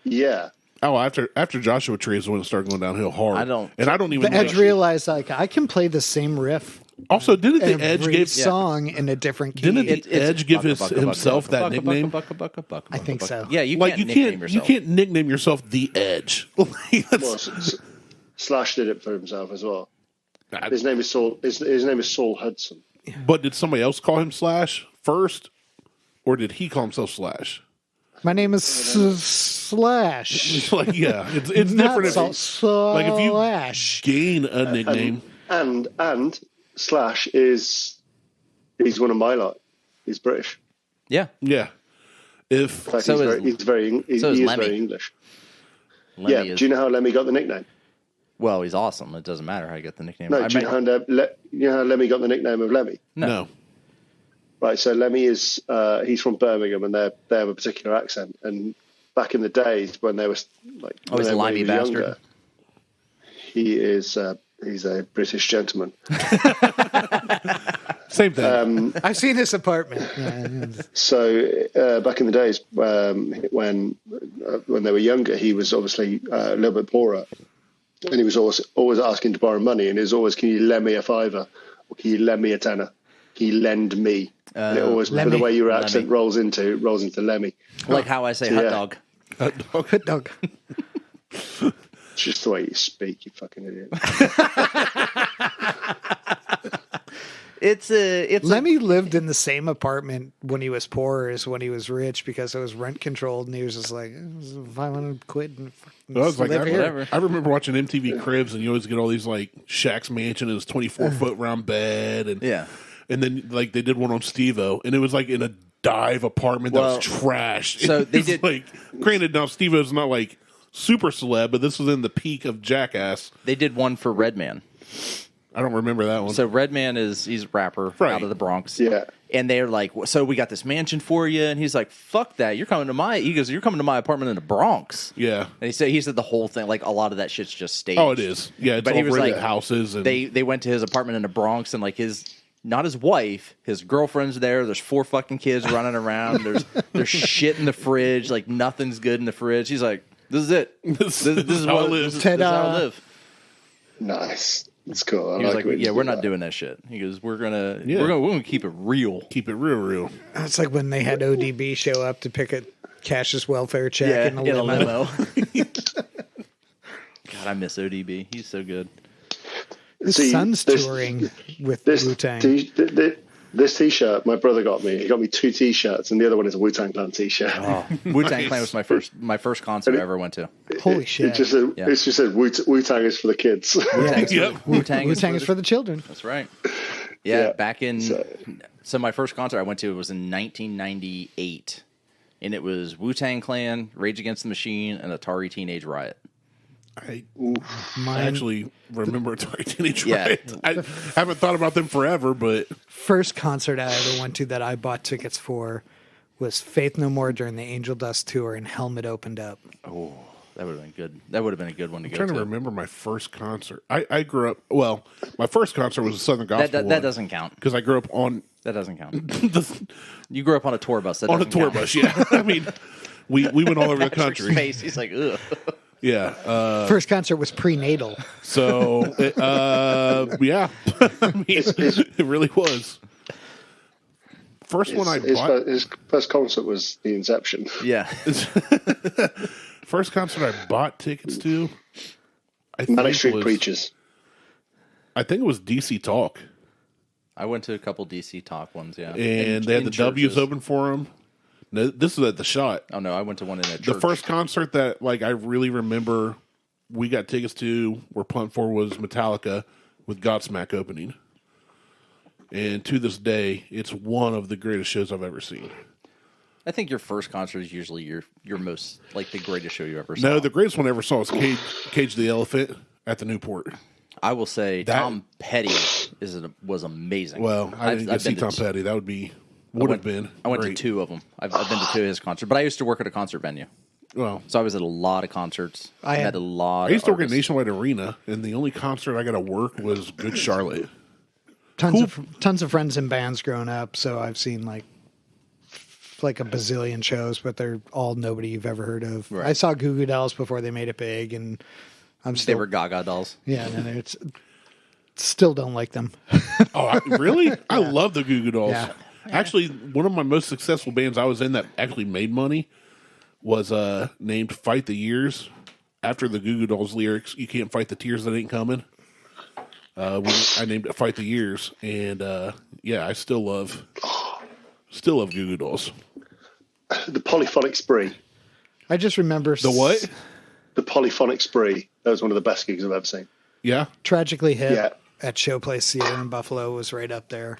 Yeah, Oh, after Joshua Tree is when it started going downhill hard. I don't even The Edge think- realized like I can play the same riff Also, didn't the Edge every give song in a different key. Didn't the Edge give himself that nickname? I think so. Yeah, you Like can't you nickname can't yourself. you can't nickname yourself the Edge. well, Slash did it for himself as well. His name is Saul. His name is Saul Hudson. But did somebody else call him Slash first, or did he call himself Slash? My name is Slash. Like, yeah, it's Not different. Like if you Slash. gain a nickname, And Slash he's one of my lot. He's British. Yeah, yeah. If In fact, So he's is very Lemmy. English. Lemmy Yeah. is, Do you know how Lemmy got the nickname? well, he's awesome. It doesn't matter how you get the nickname. No. Do you know how Lemmy got the nickname of Lemmy? no. Right, so Lemmy is he's from Birmingham, and they have a particular accent. And back in the days when they were like, he's a limey bastard. He's a British gentleman. Same thing. I've seen this apartment. Yeah. So back in the days when they were younger, he was obviously a little bit poorer, and he was always asking to borrow money, and it was always, "Can you lend me a fiver? Or can you lend me a tenner? Can you lend me?" And it always, Lemmy. the way your accent Lemmy. rolls into Lemmy. like how I say So, hot yeah. dog. Hot dog. It's just the way you speak, you fucking idiot. It's Lemmy lived in the same apartment when he was poor as when he was rich because it was rent controlled, and he was just like, £500 and I was like, live here. whatever. I remember watching MTV Cribs, and you always get all these like Shaq's mansion and his 24-foot round bed, and Yeah. and then like they did one on Steve-O, and it was like in a dive apartment that Well, was trashed. so they It's did- like, granted, now Steve-O's not like super celeb, but this was in the peak of Jackass. They did one for Redman. I don't remember that one. So Redman he's a rapper Right. out of the Bronx. Yeah. And they're like, so we got this mansion for you, and he's like, fuck that, you're coming to my apartment in the Bronx. yeah. And he said the whole thing, like a lot of that shit's just staged. Oh, it is. Yeah, it's But all he was rented like, houses, and They went to his apartment in the Bronx, and like not his wife, his girlfriend's there. There's 4 fucking kids running around. There's shit in the fridge. Like nothing's good in the fridge. He's like, this is it. This is how what I live. This is how I live. Nice. That's cool. He was like, it when you yeah, do we're not that. doing that shit. He goes, we're gonna keep it real. keep it real. It's like when they had ODB show up to pick a Cash's welfare check in a limo. God, I miss ODB. He's so good. His See, son's this- touring with This Wu-Tang. this T-shirt, my brother got me. He got me 2 T-shirts, and the other one is a Wu-Tang Clan T-shirt. Oh, Wu-Tang Clan was my first concert I ever went to. Holy It shit. just said, Yeah. It's just said Wu-Tang is for the kids. Yep. Wu-Tang Wu-Tang is for the children. That's right. Yeah, Yeah, back in so- my first concert I went to was in 1998, and it was Wu-Tang Clan, Rage Against the Machine, and Atari Teenage Riot. I Mine, actually remember Atari Teenage Yeah. Riot. I haven't thought about them forever, but first concert I ever went to that I bought tickets for was Faith No More during the Angel Dust tour, and Helmet opened up. Oh, that would have been good. That would have been a good one to I'm go trying to remember my first concert. I grew up, well, my first concert was a Southern Gospel That doesn't count. because I grew up on That doesn't count. the, You grew up on a tour bus. That on a doesn't tour count. bus. Yeah, I mean, We went all over the Patrick's country. face, he's like, ugh. Yeah. First concert was prenatal. So, yeah. I mean, it really was. First one I bought. His first concert was The Inception. Yeah. First concert I bought tickets to. Manic Street Preachers. I think it was DC Talk. I went to a couple DC Talk ones, yeah. And they had the W's open for them. No, this is at the Shot. Oh, no, I went to one in a church. The first concert that I really remember we got tickets to, were pumped for, was Metallica with Godsmack opening. And to this day, it's one of the greatest shows I've ever seen. I think your first concert is usually your most, the greatest show you ever saw. No, the greatest one I ever saw was Cage the Elephant at the Newport. I will say Tom Petty was amazing. Well, I didn't get to see Tom Petty. That would have been. I went great. to two of them. I've been to two of his concerts, but I used to work at a concert venue. Well, So I was at a lot of concerts. I had a lot. I used to work at artists. Nationwide Arena, and the only concert I got to work was Good Charlotte. Tons of friends in bands growing up, so I've seen like a bazillion shows, but they're all nobody you've ever heard of. Right. I saw Goo Goo Dolls before they made it big, and They were Gaga dolls. yeah, and it's still don't like them. Oh, really? I love the Goo Goo Dolls. Yeah. Actually, one of my most successful bands I was in that actually made money was named Fight the Years. After the Goo Goo Dolls lyrics, "You can't fight the tears that ain't coming." I named it Fight the Years, and I still love Goo Goo Dolls. The Polyphonic Spree. I just remember The what? The Polyphonic Spree. That was one of the best gigs I've ever seen. Yeah. Tragically Hip Yeah. at Showplace Theater in Buffalo was right up there.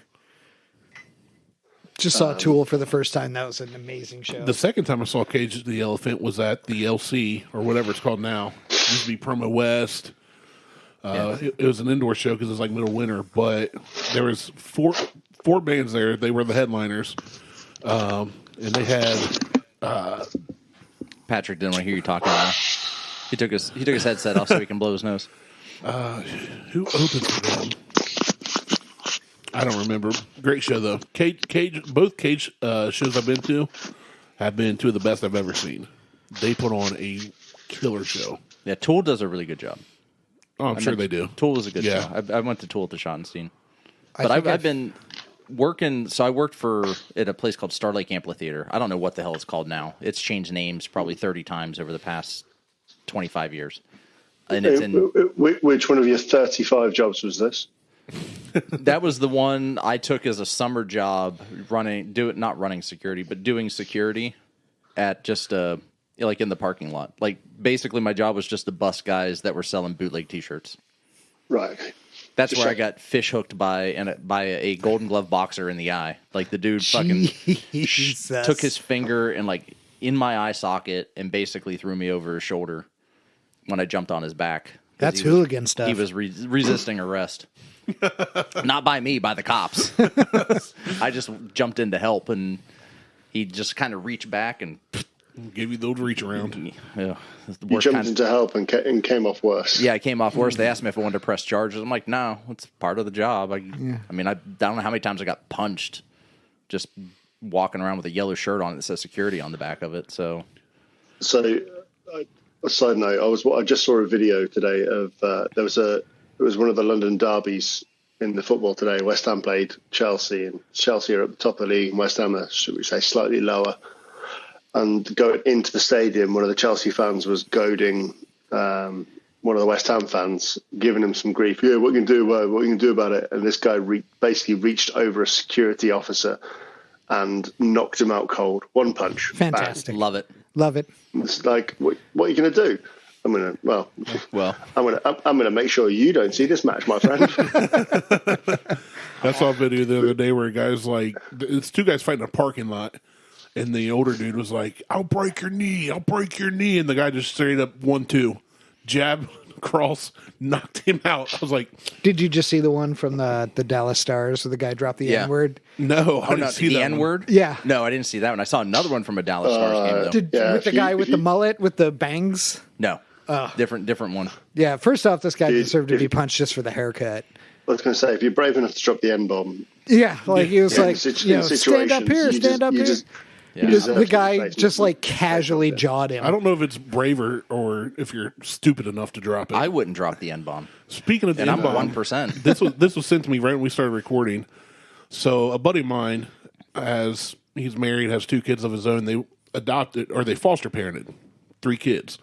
Just saw Tool for the first time. That was an amazing show. The second time I saw Cage the Elephant was at the LC, or whatever it's called now. It used to be Promo West. It was an indoor show because it was like middle winter, but there was four bands there. They were the headliners, and they had Patrick didn't want to hear you talking now. He took his headset off so he can blow his nose. who opened for them? I don't remember. Great show though. Both Cage shows I've been to have been two of the best I've ever seen. They put on a killer show. Yeah, Tool does a really good job. Oh, I'm sure they do. Tool was a good Yeah. show. I went to Tool at the Schottenstein. But I've been working, so I worked at a place called Star Lake Amphitheater. I don't know what the hell it's called now. It's changed names probably 30 times over the past 25 years. And it's in... Which one of your 35 jobs was this? That was the one I took as a summer job, not running security, but doing security at just like in the parking lot. Like basically my job was just to bust guys that were selling bootleg t-shirts. Right. That's where I got fish hooked by a Golden Glove boxer in the eye. Like the dude fucking Jesus. took his finger and like in my eye socket and basically threw me over his shoulder when I jumped on his back. That's hooligan stuff. He was resisting arrest. Not by me, by the cops. I just jumped in to help, and he just kind of reached back and Give you the old reach around. yeah, You jumped into help and came off worse. Yeah, I came off worse. They asked me if I wanted to press charges. I'm like, no, it's part of the job. I mean, I don't know how many times I got punched just walking around with a yellow shirt on that says security on the back of it. So a side note, I just saw a video today of it was one of the London derbies in the football today. West Ham played Chelsea, and Chelsea are at the top of the league, and West Ham are, should we say, slightly lower. And going into the stadium, one of the Chelsea fans was goading one of the West Ham fans, giving him some grief. Yeah, what can you do about it? And this guy basically reached over a security officer and knocked him out cold. One punch. Fantastic. love it. Love it. It's like, what are you going to do? I'm gonna make sure you don't see this match, my friend. I saw a video the other day where a guy's like, it's two guys fighting in a parking lot, and the older dude was like, I'll break your knee, and the guy just straight up 1-2, jab, cross, knocked him out. I was like, Did you just see the one from the Dallas Stars where the guy dropped the Yeah. N-word? no, I didn't see the that N one. word? Yeah. No, I didn't see that one. I saw another one from a Dallas Stars game, though. With the guy with the mullet with the bangs? No. Different one. Yeah, first off, this guy Dude, deserved to be punched just for the haircut. I was going to say, if you're brave enough to drop the N-bomb, Yeah, like he was like, in stand up here, situations, stand up here. Yeah. He deserves The to guy face just it. like casually jawed him. I don't know if it's braver or if you're stupid enough to drop it. I wouldn't drop the N-bomb. Speaking of the And I'm N-bomb, 1%. this was sent to me right when we started recording. So a buddy of mine he's married, has 2 kids of his own. They adopted or they foster parented 3 kids.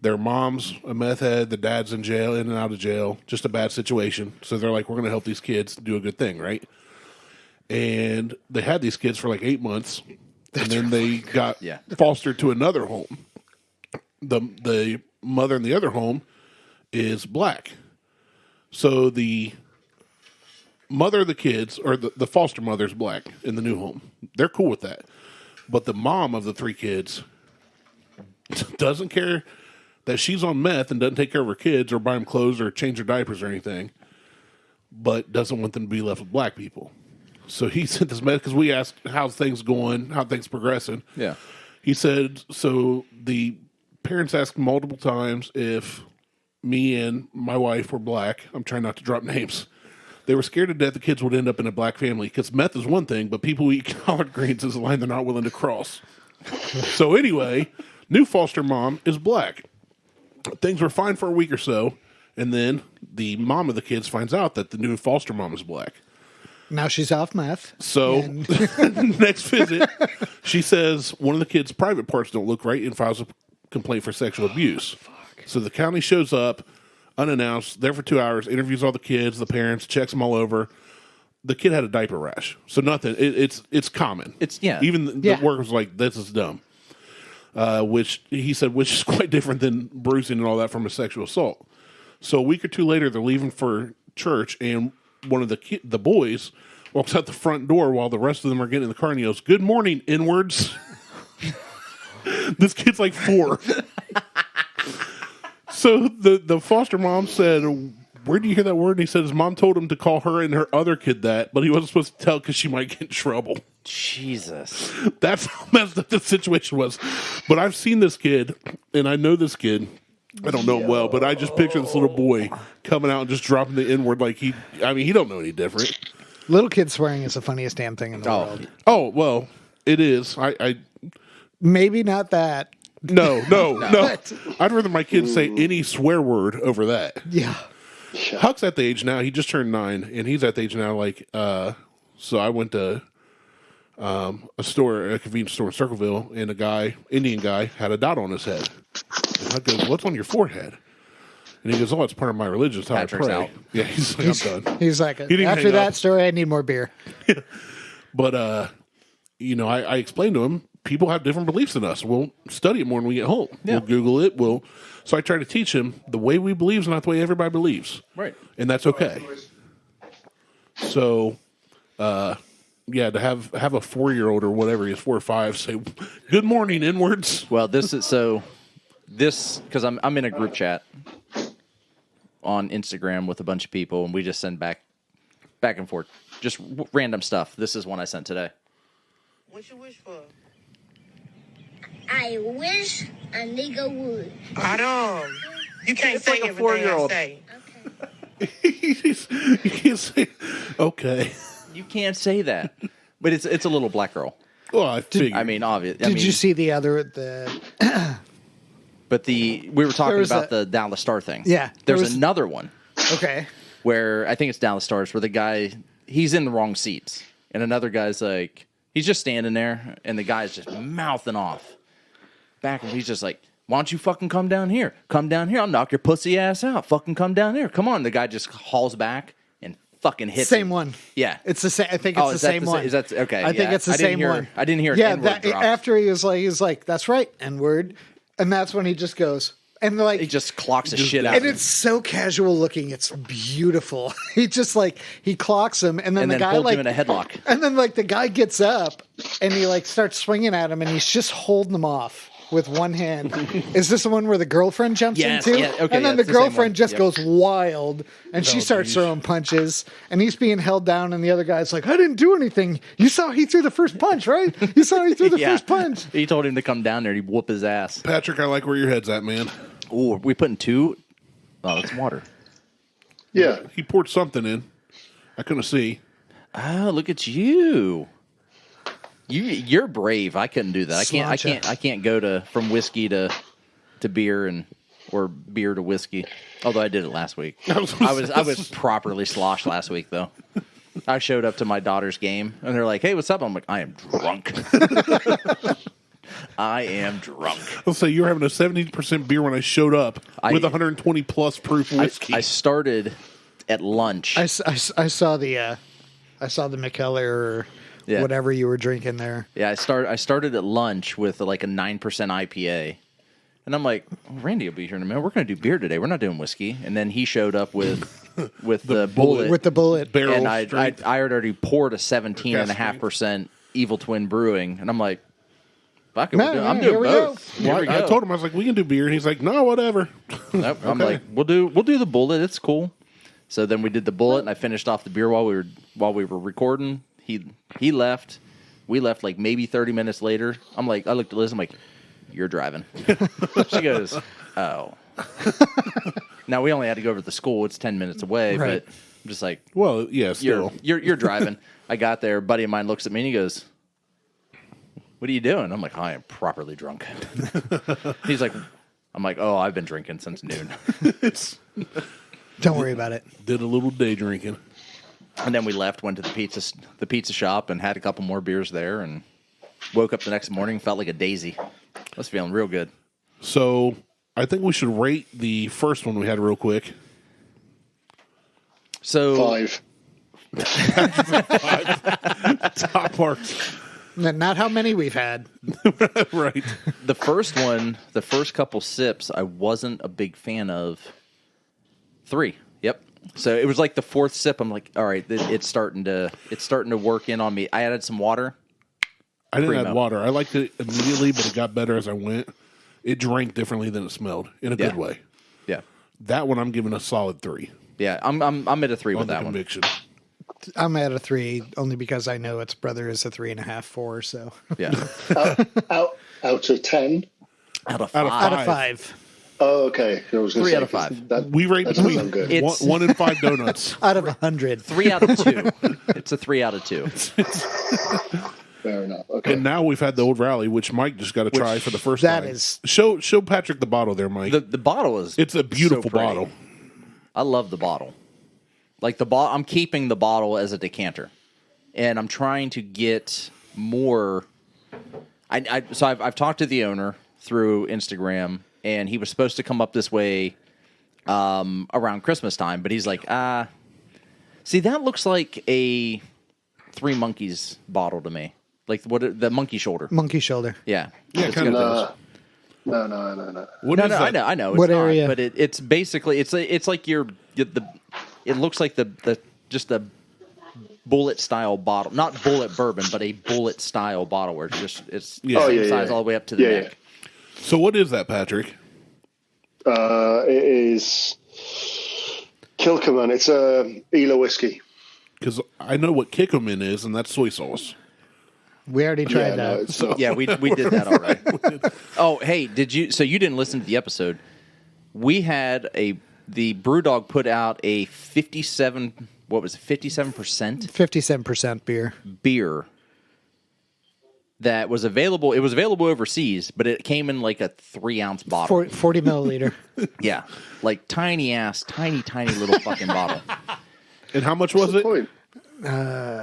Their mom's a meth head, the dad's in jail, in and out of jail, just a bad situation. So they're like, we're going to help these kids do a good thing, right? And they had these kids for like 8 months, and then they got fostered to another home. The mother in the other home is black. So the mother of the kids, or the foster mother, is black in the new home. They're cool with that. But the mom of the 3 kids doesn't care that she's on meth and doesn't take care of her kids or buy them clothes or change their diapers or anything, but doesn't want them to be left with black people. So he sent this message because we asked how's things going, how things progressing. Yeah. He said, so the parents asked multiple times if me and my wife were black. I'm trying not to drop names. They were scared to death the kids would end up in a black family because meth is one thing, but people who eat collard greens is a line they're not willing to cross. So anyway, new foster mom is black. Things were fine for a week or so, and then the mom of the kids finds out that the new foster mom is black. Now she's off meth. So next visit, she says one of the kids' private parts don't look right and files a complaint for sexual abuse. So the county shows up, unannounced, there for 2 hours, interviews all the kids, the parents, checks them all over. The kid had a diaper rash, so nothing. It's common. Even the workers were like, this is dumb. Which he said, which is quite different than bruising and all that from a sexual assault. So a week or 2 later, they're leaving for church, and one of the boys walks out the front door while the rest of them are getting in the car, and he goes, "Good morning, inwards." This kid's like 4. So the foster mom said, "Where do you hear that word?" And he said his mom told him to call her and her other kid that, but he wasn't supposed to tell because she might get in trouble. Jesus. That's how messed up the situation was. But I've seen this kid, and I know this kid. I don't know him well, but I just picture this little boy coming out and just dropping the N-word like he don't know any different. Little kid swearing is the funniest damn thing in the world. Oh, well, it is. I Maybe not that. No. I'd rather my kids say any swear word over that. Yeah. Huck's at the age now, he just turned 9, and he's at the age now, like, so I went to a convenience store in Circleville, and Indian guy, had a dot on his head. And Huck goes, "What's on your forehead?" And he goes, "Oh, it's part of my religion. It's how Patrick's I pray." out. Yeah, he's like, "I'm done." He's like, didn't after hang that up. story, I need more beer. But, I explained to him, people have different beliefs than us. We'll study it more when we get home. Yeah. We'll Google it. So I try to teach him the way we believe is not the way everybody believes. Right. And that's okay. So, to have a 4-year-old or whatever he is, 4 or 5, say, "Good morning, inwards." Well, because I'm in a group chat on Instagram with a bunch of people, and we just send back and forth, just random stuff. This is one I sent today. What you wish for? I wish a nigga would. Adam, you can't It's say like a everything 4-year-old. I say. Okay. You can't say, okay. You can't say that, but it's a little black girl. Well, I figured. I mean, obvious. Did you see the other? But we were talking was about the Dallas Star thing. Yeah, there There's was- another one Okay. where I think it's Dallas Stars, where the guy, he's in the wrong seats, and another guy's like, he's just standing there, and the guy's just mouthing off back, and he's just like, "Why don't you fucking come down here? Come down here. I'll knock your pussy ass out. Fucking come down here. Come on." The guy just hauls back and fucking hits Same him. one. Yeah. It's the same. I think it's Oh, the is that same the one. is that okay? I think yeah. it's the I didn't same hear- one. I didn't hear. Yeah, N-word drop. after he was like, "That's right, N-word," and that's when he just goes and like He just clocks the shit out. and of him. it's so casual looking. It's beautiful. He just like he clocks him, and then And the then guy holds like him in a headlock. and then like the guy gets up and he like starts swinging at him, and he's just holding him off with one hand. Is this the one where the girlfriend jumps Yes, into? yeah, okay, and then yeah, the it's the same one. girlfriend just Yep. goes wild, and she starts geez. throwing punches, and he's being held down, and the other guy's like, "I didn't do anything. You saw he threw the first punch, right? You saw he threw the Yeah. first punch." He told him to come down there. He'd whoop his ass. Patrick, I like where your head's at, man. Oh, we putting 2? Oh, it's water. Yeah. He poured something in. I couldn't see. Oh, look at you. You're brave. I couldn't do that. I can't go from whiskey to beer or beer to whiskey. Although I did it last week. I was properly sloshed last week though. I showed up to my daughter's game and they're like, "Hey, what's up?" I'm like, "I am drunk." I am drunk. I'll say you were having a 70% beer when I showed up with 120 plus proof whiskey. I started at lunch. I saw the McKellar or whatever you were drinking there. Yeah, I started at lunch with like a 9% IPA. And I'm like, Randy will be here in a minute. We're going to do beer today. We're not doing whiskey. And then he showed up with the bullet. With the bullet. Barrel and I strength. had already poured a 17.5% Evil Twin Brewing. And I'm like, fuck it, I'm doing both. Here we I go. told him, I was like, we can do beer. And he's like, no, whatever. Nope. I'm like, we'll do the bullet. It's cool. So then we did the bullet, and I finished off the beer while we were recording. He left. We left like maybe 30 minutes later. I'm like, I looked at Liz. I'm like, you're driving. She goes, oh. Now we only had to go over to the school. It's 10 minutes away, Right. but I'm just like, Well, yeah, still. you're driving. I got there. A buddy of mine looks at me and he goes, what are you doing? I'm like, I am properly drunk. He's like, I'm like, oh, I've been drinking since noon. Don't worry about it. Did a little day drinking. And then we left, went to the pizza shop, and had a couple more beers there, and woke up the next morning, felt like a daisy. I was feeling real good. So I think we should rate the first one we had real quick. So 5. Top marks. Not how many we've had. Right. the first one, the first couple sips, I wasn't a big fan of. 3. Yep. So it was like the fourth sip. I'm like, all right, it's starting to work in on me. I added some water. I didn't Primo. add water. I liked it immediately, but it got better as I went. It drank differently than it smelled in a good way. Yeah. That one I'm giving a solid 3. Yeah. I'm at a 3 On with the that one. conviction. I'm at a 3 only because I know its brother is a 3.5, 4. So Yeah. Out of 10. Out of 5. out of 5. Oh, okay. I was gonna 3 say, out of 5. We rate that doesn't between sound good. It's- 1 and 5 donuts. Out of 100. 3 out of 2. It's a 3 out of 2. Fair enough. Okay. And now we've had the old rally, which Mike just got to try for the first That time. is- show Patrick the bottle there, Mike. The bottle is It's a beautiful so pretty. bottle. I love the bottle. Like I'm keeping the bottle as a decanter, and I'm trying to get more. So I've talked to the owner through Instagram, and he was supposed to come up this way around Christmas time, but he's like, see, that looks like a Three Monkeys bottle to me, like the monkey shoulder. Monkey shoulder. Yeah, Yeah, It's kind of got- does. No. What No, is that? I know. It's What not, area? But it's basically it's like it looks like the just a bullet style bottle, not bullet bourbon, but a bullet style bottle where it's Yeah. the Oh, same yeah, size yeah. all the way up to the Yeah, neck. So what is that, Patrick? It is Kilkerman. It's a Ela whiskey. Because I know what Kikkoman is, and that's soy sauce. We already tried Yeah, no, that. it's Yeah, we did that already. Oh, hey, did you? So you didn't listen to the episode? We had the BrewDog put out a 57. What was it? 57% 57% beer. beer that was available. It was available overseas, but it came in like a 3-ounce bottle. 40 milliliter. Yeah, like tiny little fucking bottle. And how much was it? Point. $40?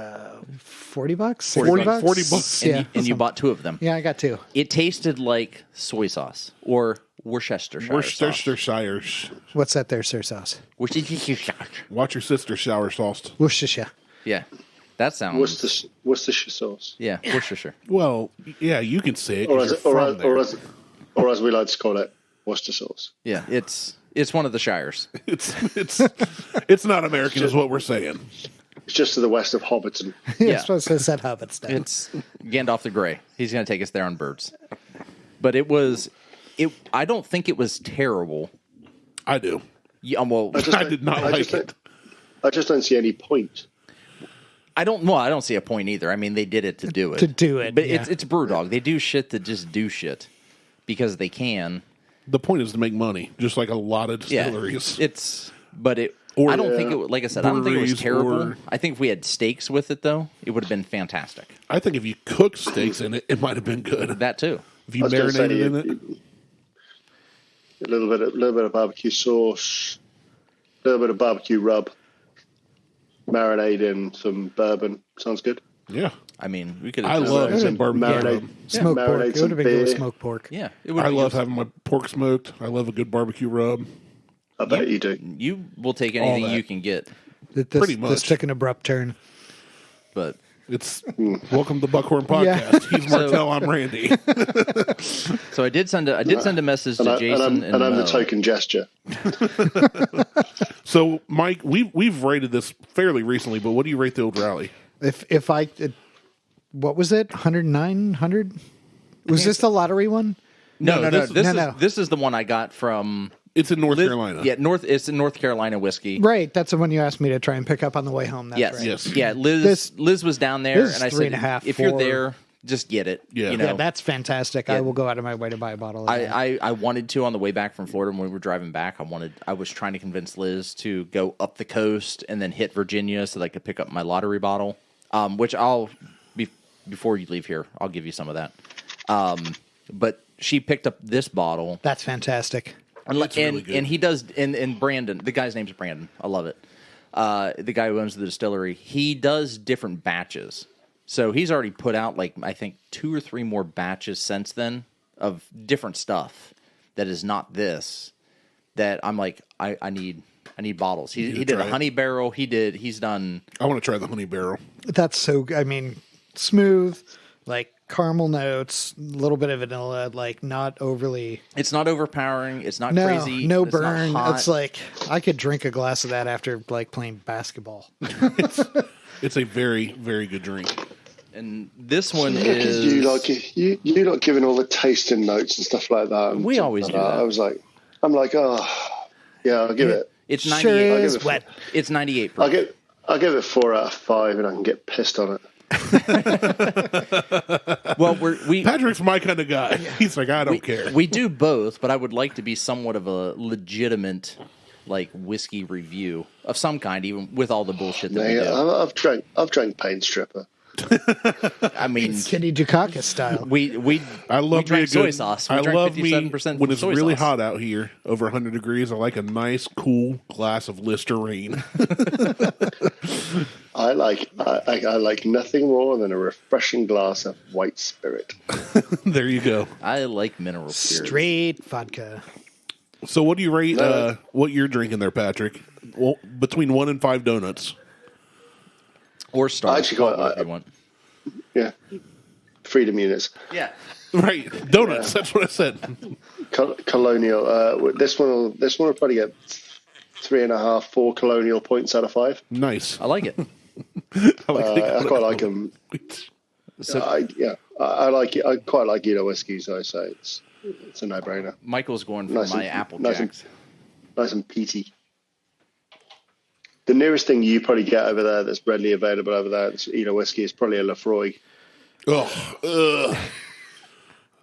$40 40 bucks? 40 bucks. And, and you bought 2 of them. Yeah, I got 2. It tasted like soy sauce or Worcestershire sauce. Worcestershire. What's that there, sir sauce? Worcestershire. Watch your sister shower sauce. Worcestershire. Yeah, that sounds. Worcestershire sauce. Yeah, Worcestershire. Well, yeah, you can say it. Or 'cause as, you're or, from as, there. or as we like to call it, Worcester sauce. Yeah, it's one of the shires. It's not American, is what we're saying. It's just to the west of Hobbiton. Yeah, Yeah. I suppose I said hobbits down. It's Gandalf the Grey. He's going to take us there on birds. But it was. I don't think it was terrible. I do. Yeah, well, I did not like it. I just don't see any point. I don't see a point either. I mean, they did it to do it. To do it, But yeah. it's BrewDog. They do shit to just do shit because they can. The point is to make money, just like a lot of Yeah, distilleries. it's But I don't think it. Like I said, I don't think it was terrible. I think if we had steaks with it, though, it would have been fantastic. I think if you cooked steaks in it, it might have been good. That too. If you marinated in it, a little bit of barbecue sauce, a little bit of barbecue rub, marinade in some bourbon. Sounds good. Yeah. I mean, we could. I love some barbecue. Smoked pork. It would have been good with smoked pork. Yeah, I love having my pork smoked. I love a good barbecue rub. I bet you do. You will take anything you can get. Pretty much. This took an abrupt turn. But it's welcome to the Buckhorn podcast. He's Martel. I'm Randy. So I did send a message to Jason, and I'm the token gesture. So Mike, we've rated this fairly recently, but what do you rate the old rally? What was it? 109, 100? Was this the lottery one? No. This is the one I got from. It's in North Carolina. Yeah, It's in North Carolina whiskey. Right. That's the one you asked me to try and pick up on the way home. That's right. Yes. Yeah, Liz was down there, and I said, if 4. you're there, just get it. Yeah. Yeah, that's fantastic. Yeah. I will go out of my way to buy a bottle of that. I wanted to on the way back from Florida when we were driving back. I was trying to convince Liz to go up the coast and then hit Virginia so that I could pick up my lottery bottle, which before you leave here, I'll give you some of that. But she picked up this bottle. That's fantastic. And he does, and Brandon, the guy's name's Brandon. I love it. The guy who owns the distillery, he does different batches. So he's already put out, I think 2 or 3 more batches since then of different stuff that is not this. That I'm like, I need bottles. He did a honey barrel. He's done. I want to try the honey barrel. That's so. I mean, smooth, caramel notes, a little bit of vanilla, not overly. It's not overpowering. It's not crazy. No it's burn. Not hot. It's I could drink a glass of that after playing basketball. It's a very, very good drink. And this one is you like giving all the tasting notes and stuff like that. We always do that. I'm like, oh yeah, I'll give it. It's 98. Sure is wet. It's 98. I'll give it 4 out of 5, and I can get pissed on it. Well, Patrick's my kind of guy. He's like, I don't care. We do both, but I would like to be somewhat of a legitimate whiskey review of some kind, even with all the bullshit that we do. I've drank Pain Stripper. I mean, Kenny Dukakis style. I love drank soy soy sauce. I love me 57% when it's soy really sauce. hot out here, over 100 degrees. I like a nice, cool glass of Listerine. I like nothing more than a refreshing glass of white spirit. There you go. I like mineral spirits. Straight vodka. So, what do you rate what you're drinking there, Patrick? Well, between 1 and 5 donuts. Or Star. I actually got if you want. Yeah, freedom units. Yeah. Right, donuts. That's what I said. Colonial. This one will probably get 3.5, 4 colonial points out of 5. Nice. I like it. I quite like them. So, I like it. I quite like whiskey, so I say it's a no-brainer. Michael's going for my Apple Jacks. Nice and peaty. The nearest thing you probably get over there that's readily available over there, that's whiskey, is probably a Lafroig. Ugh.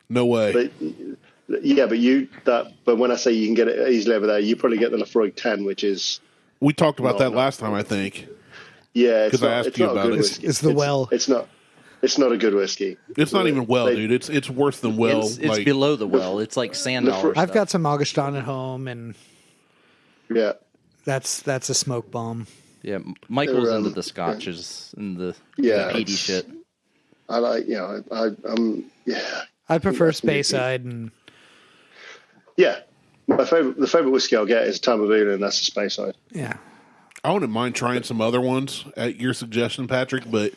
No way. But when I say you can get it easily over there, you probably get the Lafroig 10, which is. We talked about that last time, I think. Yeah, because I asked you about it. It's the well. It's not a good whiskey. It's not even well, dude. It's worse than well. It's below the well. It's like sand. I've got some Augustin at home, and yeah, that's a smoke bomb. Yeah, Michael's into the scotches and the peaty shit. I like, I prefer Speyside and. Yeah, the favorite whiskey I'll get is Tamavula, and that's a Speyside. Yeah. I wouldn't mind trying some other ones at your suggestion, Patrick, but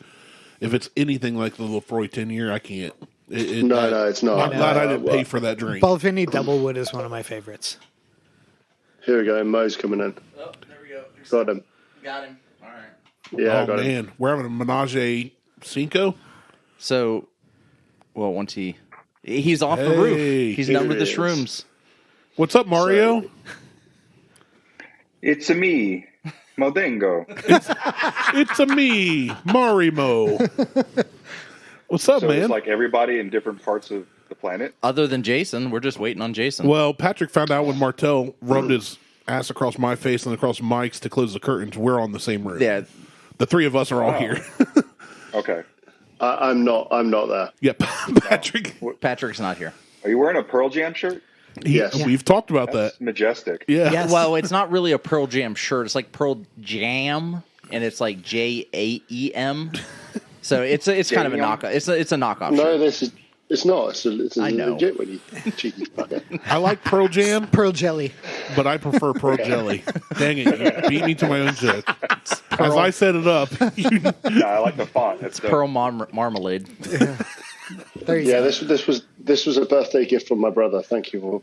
if it's anything like the Lafroy 10-year, I can't. No, it's not. I'm glad I didn't pay for that drink. Balvenie Doublewood is one of my favorites. Here we go. Mo's coming in. Oh, there we go. Got him. Got him. All right. Yeah, oh, man. Him. We're having a menage a cinco? So, well, once he's off the roof. He's done with the shrooms. What's up, Mario? It's a me, Modengo. It's a me, Marimo. What's up, man? It's like everybody in different parts of the planet. Other than Jason, we're just waiting on Jason. Well, Patrick found out when Martel rubbed his ass across my face and across Mike's to close the curtains, we're on the same room. Yeah. The three of us are all Wow. here. Okay. I'm not there. Yep. Patrick. Patrick's not here. Are you wearing a Pearl Jam shirt? Yes. We've talked about That's that. majestic. Yeah. Yes. Well, it's not really a Pearl Jam shirt. It's like Pearl Jam, and it's like JAEM. So it's kind of a Jam? knockoff. It's a knockoff No, shirt. it's not. It's a I know. legit one, you cheeky fucker. I like Pearl Jam, Pearl jelly. but I prefer Pearl Jelly. Dang it. You beat me to my own joke. As I set it up, No, I like the font. It's Pearl Marmalade. There you Yeah, go. this was a birthday gift from my brother. Thank you all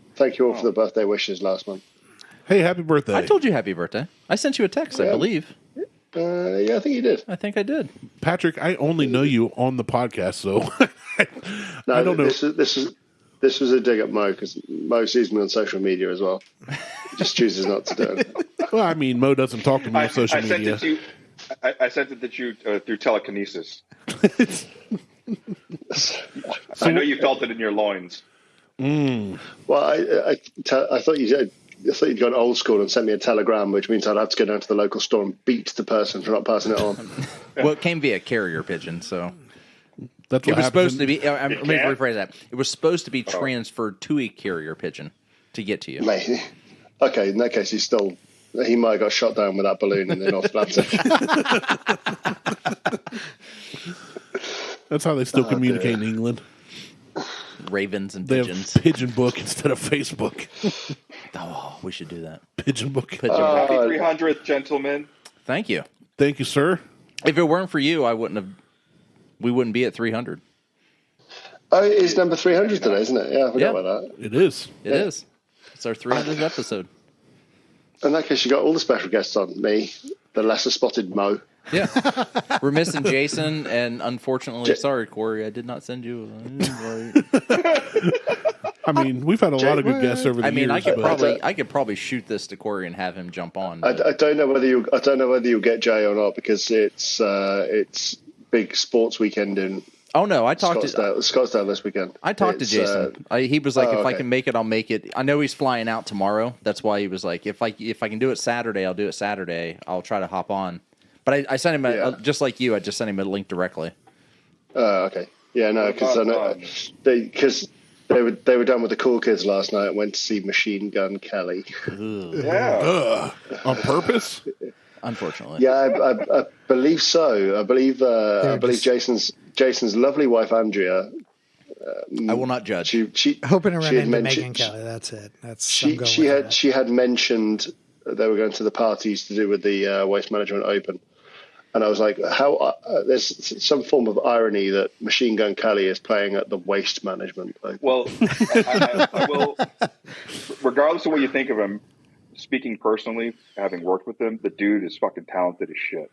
for the birthday wishes last month. hey, happy birthday. I told you happy birthday. I sent you a text, I Yeah. believe. Yeah, I think you did. I think I did. Patrick, I only know you on the podcast, so No, I don't know. This was a dig at Mo because Mo sees me on social media as well. He just chooses not to do it. Well, I mean, Mo doesn't talk to me on social sent media. it to you. I sent it to you through telekinesis. I know you felt it in your loins. Well, I thought you'd gone old school and sent me a telegram, which means I'd have to go down to the local store and beat the person for not passing it on. Well, it came via carrier pigeon, so That's it what was happens. supposed to be. Let me can't? rephrase that. It was supposed to be transferred to a carrier pigeon to get to you. Mate, okay, in that case, he might have got shot down with that balloon in the North Atlantic. That's how they still communicate in England. Ravens and They pigeons. have Pigeon Book instead of Facebook. Oh, we should do that. Pigeon Book. Pigeon. Happy 300th, gentlemen. Thank you. Thank you, sir. If it weren't for you, we wouldn't be at 300. Oh, it is number 300 today, isn't it? Yeah, I forgot Yeah. about that. It is. It is. It's our 300th episode. In that case, you got all the special guests on. Me, the lesser spotted Mo. Yeah. We're missing Jason, and unfortunately, sorry, Corey, I did not send you an invite. I mean, we've had a lot of good guests over the I mean, years. I could probably shoot this to Corey and have him jump on. I don't know whether you'll get Jay or not because it's big sports weekend in Oh no, I talked to Scottsdale this weekend. I talked to Jason. He was like, if I okay. can make it, I'll make it. I know he's flying out tomorrow. That's why he was like, if I can do it Saturday, I'll do it Saturday. I'll try to hop on. But I sent him just like you. I just sent him a link directly. Okay. Yeah, no, because they were done with the cool kids last night and went to see Machine Gun Kelly. Yeah. on purpose? Unfortunately, Yeah, I believe so. I believe Jason's lovely wife Andrea. I will not judge. She Hoping to run she had into mentioned- Megan Kelly. That's it. That's she had mentioned they were going to the parties to do with the Waste Management Open, and I was like, "How?" There's some form of irony that Machine Gun Kelly is playing at the Waste Management Open. Well, I will. Regardless of what you think of him, speaking personally, having worked with him, the dude is fucking talented as shit.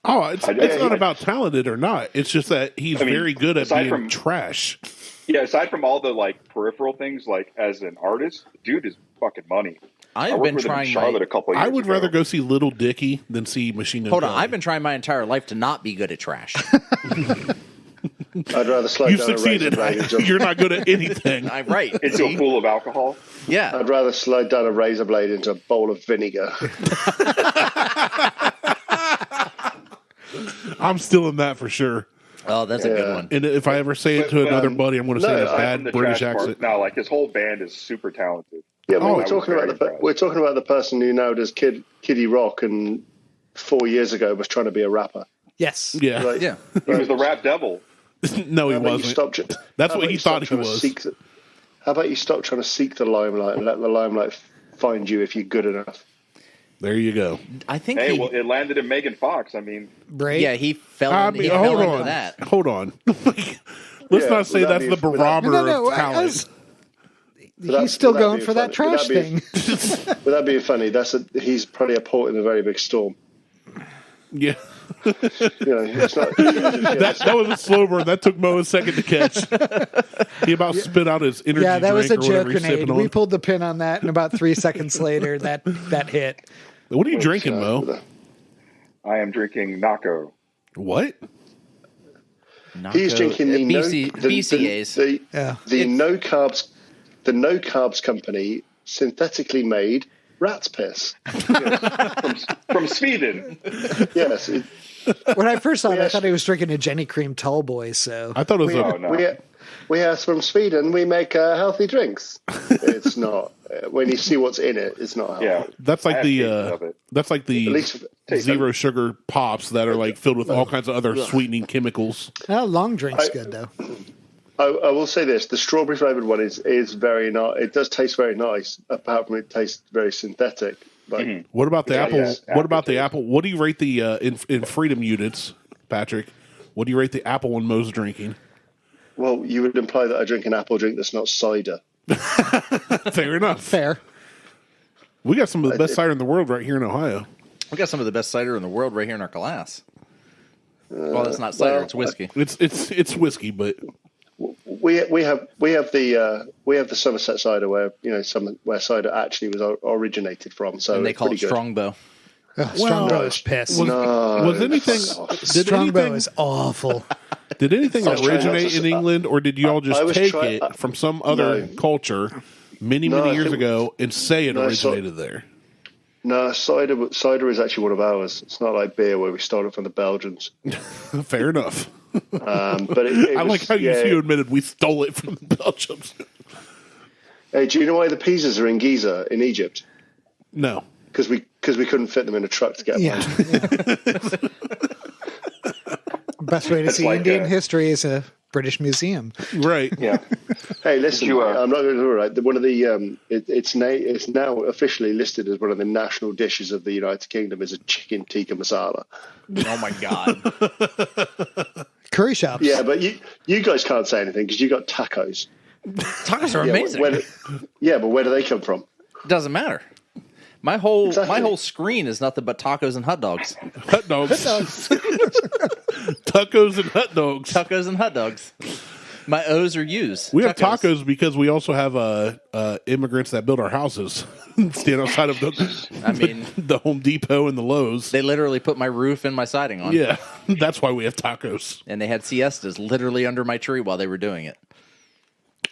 Oh, it's not about talented or not. It's just that he's very good at aside being from- trash. Yeah, aside from all the like peripheral things, like as an artist, the dude is fucking money. I I've worked been with him in trying. Charlotte a couple of years I would ago. rather go see Little Dicky than see Machine Gun Hold on, Kelly. I've been trying my entire life to not be good at trash. I'd rather slide You've down succeeded. a razor blade into You're not good at anything. I'm right. into a pool of alcohol. Yeah. I'd rather slide down a razor blade into a bowl of vinegar. I'm still in that for sure. Oh, that's a good one. And if I ever say it to another buddy, I'm going to say it in a Aside bad from the British trash part, accent. no, like his whole band is super talented. Yeah, but Oh, we're talking about the person who now does Kiddie Rock and 4 years ago was trying to be a rapper. Yes. Yeah. Like, Yeah. He was the rap devil. No, he how about you wasn't. stop That's how what about he you stop thought he trying to was. how about you stop trying to seek the limelight and let the limelight find you if you're good enough? There you go. I think Hey, well, it landed in Megan Fox. I mean, Right? yeah, he fell, I in, mean, he hold fell into on. that. Hold on. Let's Yeah, not say would that that's be- the would that- barometer No, of talent. He's still would that going be for that funny? trash Would that thing. Without being funny, he's probably a port in a very big storm. Yeah. You know, it's not. That was a slow burn. That took Mo a second to catch. He about spit out his energy Yeah, that drink was a or whatever joke he's grenade. sipping We on. pulled the pin on that, and about 3 seconds later, that hit. What are you drinking, Mo? I am drinking Nako. What? He's drinking the BCAs. the no carbs company synthetically made rat's piss. From Sweden. Yes. When I first saw it, I thought he was drinking a Jenny Cream Tall Boy. So I thought it was Oh, no. We are from Sweden. We make healthy drinks. It's not. When you see what's in it, it's not healthy. Yeah. that's like I have cases of it. that's like At the least zero sugar pops that are like filled with all kinds of other sweetening chemicals. long drink's good though. I will say this: the strawberry flavored one is very nice. It does taste very nice, apart from it tastes very synthetic. Like What about the apple? yes, What about the aftertaste. apple? What do you rate the in freedom units, Patrick? What do you rate the apple one Mo's drinking? well, you would imply that I drink an apple drink that's not cider. Fair enough. Fair. We got some of the best cider in the world right here in Ohio. We got some of the best cider in the world right here in our glass. Well, it's not cider; well, it's whiskey. It's whiskey, but We have the Somerset cider where where cider actually was originated from. So And they it's call it pretty good. Strongbow. Strongbow is piss. was anything Strongbow is awful. did anything I was trying originate not to in say- England, or did you all I just was take try- it from some other No. culture many No, I years think- ago and say it No, originated there? No, cider is actually one of ours. It's not like beer where we stole it from the Belgians. Fair enough. But it I was, like how you admitted we stole it from the Belgians. Hey, do you know why the pizzas are in Giza in Egypt? No. Because we couldn't fit them in a truck to get them. Yeah. Best way to see like Indian a- history is a British museum. Right. Yeah. Hey, listen, You, I'm not going to do it. One of the it's now officially listed as one of the national dishes of the United Kingdom is a chicken tikka masala. Oh my god! Curry shops. Yeah, but you guys can't say anything because you got tacos. Tacos are Yeah, amazing. but where do they come from? Doesn't matter. My whole Exactly. screen is nothing but tacos and hot dogs. Hot dogs. Tacos and hot dogs. Tacos and hot dogs. My O's are U's. We have tacos because we also have immigrants that build our houses. Stand outside of I mean, the Home Depot and the Lowe's. they literally put my roof and my siding on. Yeah, that's why we have tacos. And they had siestas literally under my tree while they were doing it.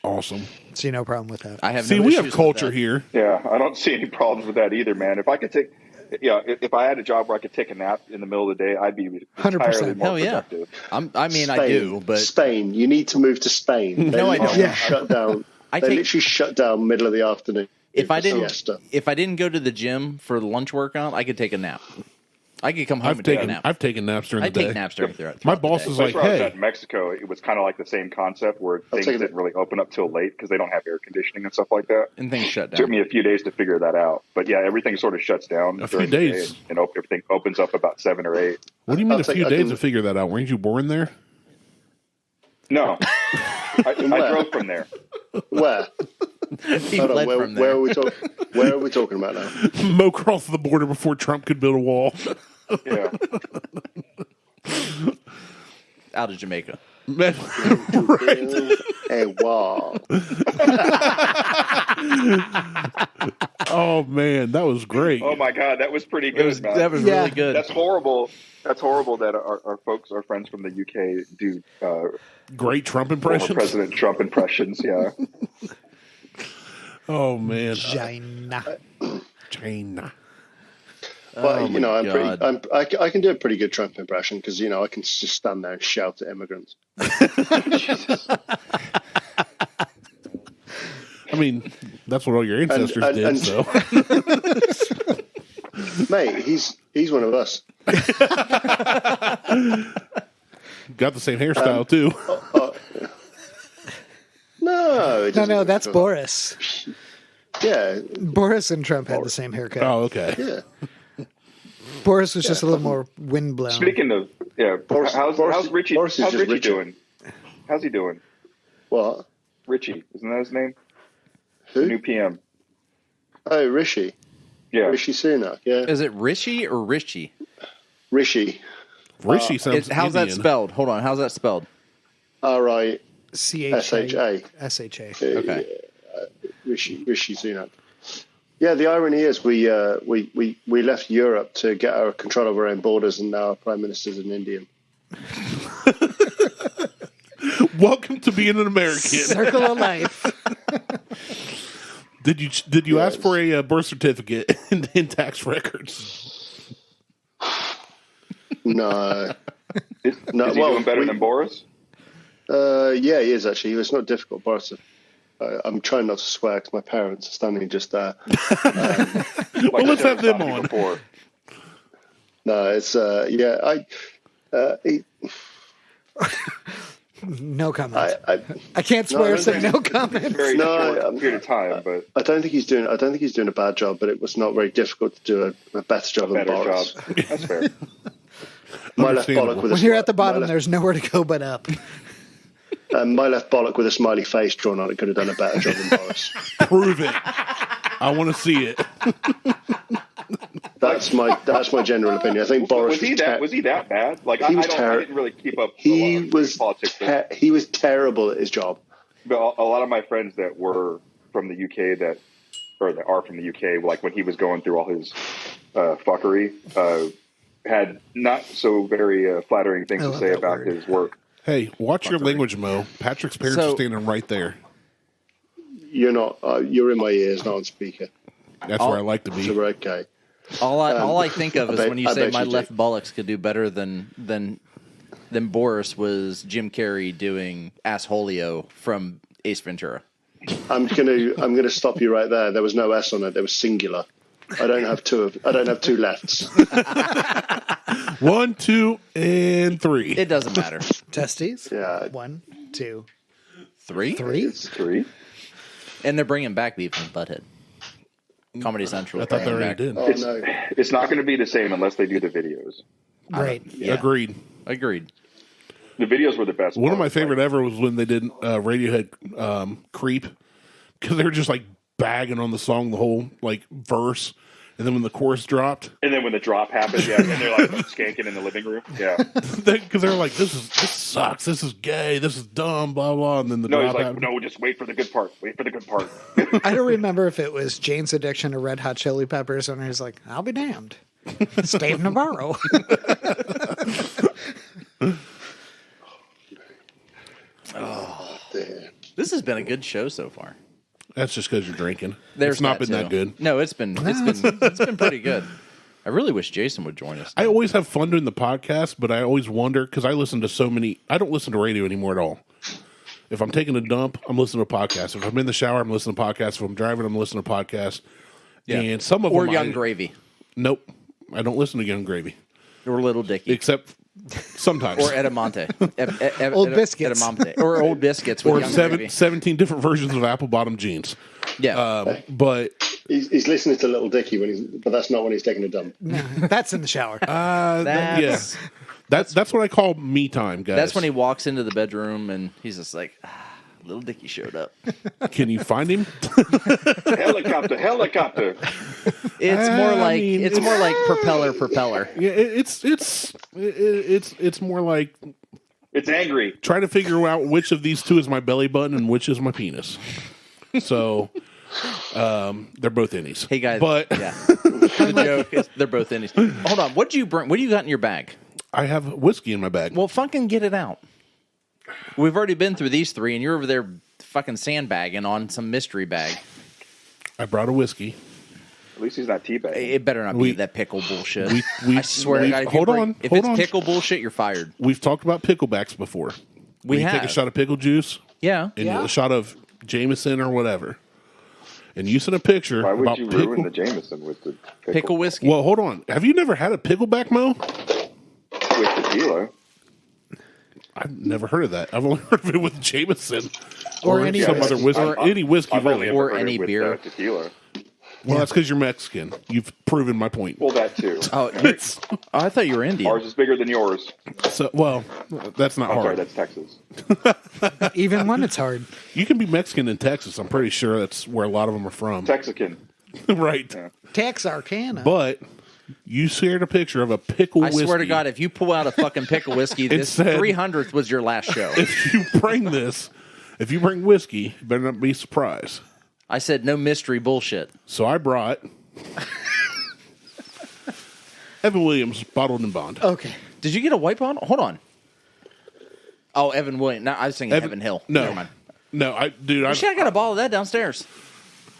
Awesome. See no problem with that. I have See, no we issues have with culture that. here. Yeah, I don't see any problems with that either, man. If I could take, if I had a job where I could take a nap in the middle of the day, I'd be 100%. entirely more Hell yeah. productive. I mean, Spain, I do, but Spain. You need to move to Spain. They No, I don't. literally Yeah. shut down. I They take- literally shut down middle of the afternoon. if I for didn't siesta. if I didn't go to the gym for the lunch workout, I could take a nap. I could come home and take a nap. I've taken naps during I the day. take naps during the My boss is That's like, where I was hey, at in Mexico. It was kind of like the same concept where things take it. didn't really open up till late because they don't have air conditioning and stuff like that. and things shut It took down. me a few days to figure that out. But yeah, everything sort of shuts down A few during the day days. and everything opens up about 7 or 8. what do you mean I'll a few take- I days can- to figure that out? Weren't you born there? No, I drove from there. Where? He Hold on, fled where, from where there. are we talking? Where are we talking about now? Mo crossed the border before Trump could build a wall. Yeah. Out of Jamaica. Man, Hey, wow. oh man, that was great. Oh my God, that was pretty good, man. That was Yeah. really good. That's horrible. That's horrible that our friends from the UK do Great Trump former impressions. President Trump impressions. Yeah. Oh man, China. China. But Oh, you know, my God. I can do a pretty good Trump impression because I can just stand there and shout at immigrants. I mean, that's what all your ancestors and- did. and- So Mate, he's one of us. got the same hairstyle too. No, it No, doesn't- that's Boris. Yeah, Boris and Trump had the same haircut. Oh, okay. yeah. Boris was just a little more windblown. Speaking of, Boris- how's Richie? Boris is How's just Richie Richie. doing? How's he doing? What? Richie, isn't that his name? Who? New PM. Oh, Rishi. Yeah. Rishi Sunak. Yeah, Is it Rishi or Richie? Rishi. Rishi sounds. How's that Indian. spelled? Hold on. How's that spelled? R-I-S-H-A. CHA. SHA. Okay. Rishi Sunak. Yeah, the irony is we left Europe to get our control over our own borders, and now our prime minister's an Indian. Welcome to being an American. Circle of life. Did you ask for a birth certificate and tax records? No. Is he doing better than Boris? Yeah, he is actually. It's not difficult, Boris. I'm trying not to swear because my parents are standing just there. Well, let's have them on. Before. No, it's No comment. I can't swear, so think- no comment. Very No, short period of time, but I don't think he's doing a bad job, but it was not very difficult to do a better job than better job. Boris. That's fair. My left bollock with a When you're at the my bottom, left- there's nowhere to go but up. my left bollock with a smiley face drawn on it could have done a better job than Boris. Prove it. I want to see it. That's my general opinion. I think Boris Was he that bad? Like He was I didn't really keep up. he a lot was of politics. But he was terrible at his job. a lot of my friends that were from the UK that are from the UK, like when he was going through all his fuckery, had not so very flattering things to say about his work. Hey, watch your language, Mo. Patrick's parents are standing right there. You're not. You're in my ears, not on speaker. That's where I like to be. So we're okay. All I think of is when you I say bet my you do. left bollocks could do better than Boris was Jim Carrey doing Assholio from Ace Ventura. I'm gonna stop you right there. There was no S on it. There was singular. I don't have two lefts. 1, 2, and 3. It doesn't matter. Testes? Yeah. 1, 2, 3? 3. Three. And they're bringing back Beavis and Butthead. Comedy Central. I thought they already did. Oh no. It's not going to be the same unless they do the videos. Great. Yeah. Agreed. The videos were the best. One of my part. favorite ever was when they did Radiohead "Creep" because they were just like bagging on the song the whole like verse, and then when the chorus dropped, And then when the drop happened, yeah, and they're like skanking in the living room. Yeah. because they're like, "This sucks. This is gay. This is dumb." Blah blah. And then the No, he's drop like, happened. no, just wait for the good part. Wait for the good part. I don't remember if it was Jane's addiction to Red Hot Chili Peppers, and he's like, "I'll be damned." Dave Navarro. Dear. This has been a good show so far. That's just because you're drinking. There's it's not that been too. that good. No, it's been pretty good. I really wish Jason would join us. I always have fun doing the podcast, but I always wonder because I listen to so many. I don't listen to radio anymore at all. If I'm taking a dump, I'm listening to a podcast. If I'm in the shower, I'm listening to podcasts. If I'm driving, I'm listening to podcasts. Yeah. And some of or them, Young Gravy, Nope, I don't listen to Young Gravy or Little Dicky, except sometimes. or Edamonte, Old Biscuits. Edamonte. Or Old Biscuits, with or Young Gravy. 17 different versions of apple bottom jeans. Yeah, But He's listening to Little Dicky but that's not when he's taking a dump. No, that's in the shower. that's that's what I call me time, guys. that's when he walks into the bedroom and he's just like, Little Dicky showed up. Can you find him? Helicopter. It's more like mean, it's more like propeller. Yeah, it's more like It's angry. trying to figure out which of these two is my belly button and which is my penis. So they're both innies. Hey guys, but yeah, the joke is they're both innies. Hold on, what'd you bring? What do you got in your bag? I have whiskey in my bag. Well, fucking get it out. We've already been through these three, and you're over there fucking sandbagging on some mystery bag. I brought a whiskey. At least he's not teabagging. It better not We- be that pickle bullshit. we- I swear to we- God, if, hold you bring, on, if hold it's on. pickle bullshit, you're fired. We've talked about picklebacks before. We you have. take a shot of pickle juice Yeah. and a shot of Jameson or whatever. And you sent a picture Why would about you pickle. ruin the Jameson with the Pickle whiskey. Well, hold on. Have you never had a pickleback, Mo? with tequila? I've never heard of that. I've only heard of it with Jameson Or any some whiskey. other whiskey. Or any whiskey, I've only really. ever Or heard any it with, beer. tequila. Well, that's because you're Mexican. You've proven my point. Well, that too. Oh, I thought you were Indian. Ours is bigger than yours. So, well, that's not I'm sorry, hard. that's Texas. Even when it's hard. You can be Mexican in Texas. I'm pretty sure that's where a lot of them are from. Texican. Right. Yeah. Texarkana. But you shared a picture of a pickle I whiskey. swear to God, if you pull out a fucking pickle whiskey, this said- 300th was your last show. If you bring whiskey, you better not be surprised. I said no mystery bullshit. So I brought Evan Williams bottled and bond. Okay. Did you get a white bottle? Hold on. Oh, Evan Williams. No, I was thinking Evan Hill. No, Never mind. no, I Shit, I got a bottle of that downstairs.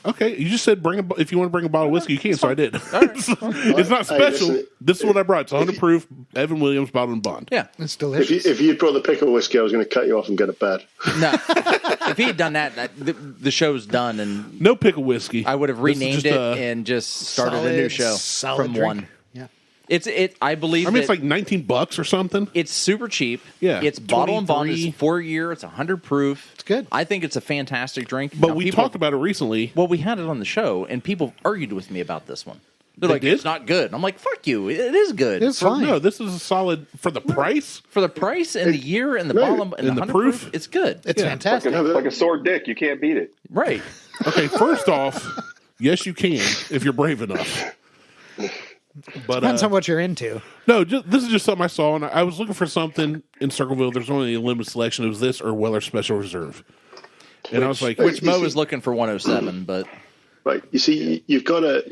Okay, you just said if you want to bring a bottle of whiskey, you can. So I did. It's not special. listen, This is what I brought. It's 100 proof. Evan Williams bottled and bond. Yeah. It's delicious. If you brought the pickle whiskey, I was going to cut you off and go to bed. No. If he had done that, the show's done, and No pickle whiskey. I would have This is renamed just, it and just started a new show solid from drink. one. Yeah. I believe. I mean, that it's like $19 or something. it's super cheap. Yeah. It's bottle and bond. 23. It's 4 year. It's 100 proof. It's good. I think it's a fantastic drink. But Now, we people- talked about it recently. Well, we had it on the show, and people argued with me about this one. They're They like, did? "It's not good." And I'm like, "Fuck you! It is good It's fine. No, this is a solid for the price. for the price and the year and the Right. bottle and And the the 100 proof. It's good. It's fantastic. Like a sore dick. You can't beat it. Right. Okay, first off, yes, you can if you're brave enough. But Depends on what you're into. no, this is just something I saw, and I was looking for something in Circleville. There's only a limited selection. It was this or Weller Special Reserve, and I was like, Which you Mo see- is looking for 107, but Right. You see, you've got to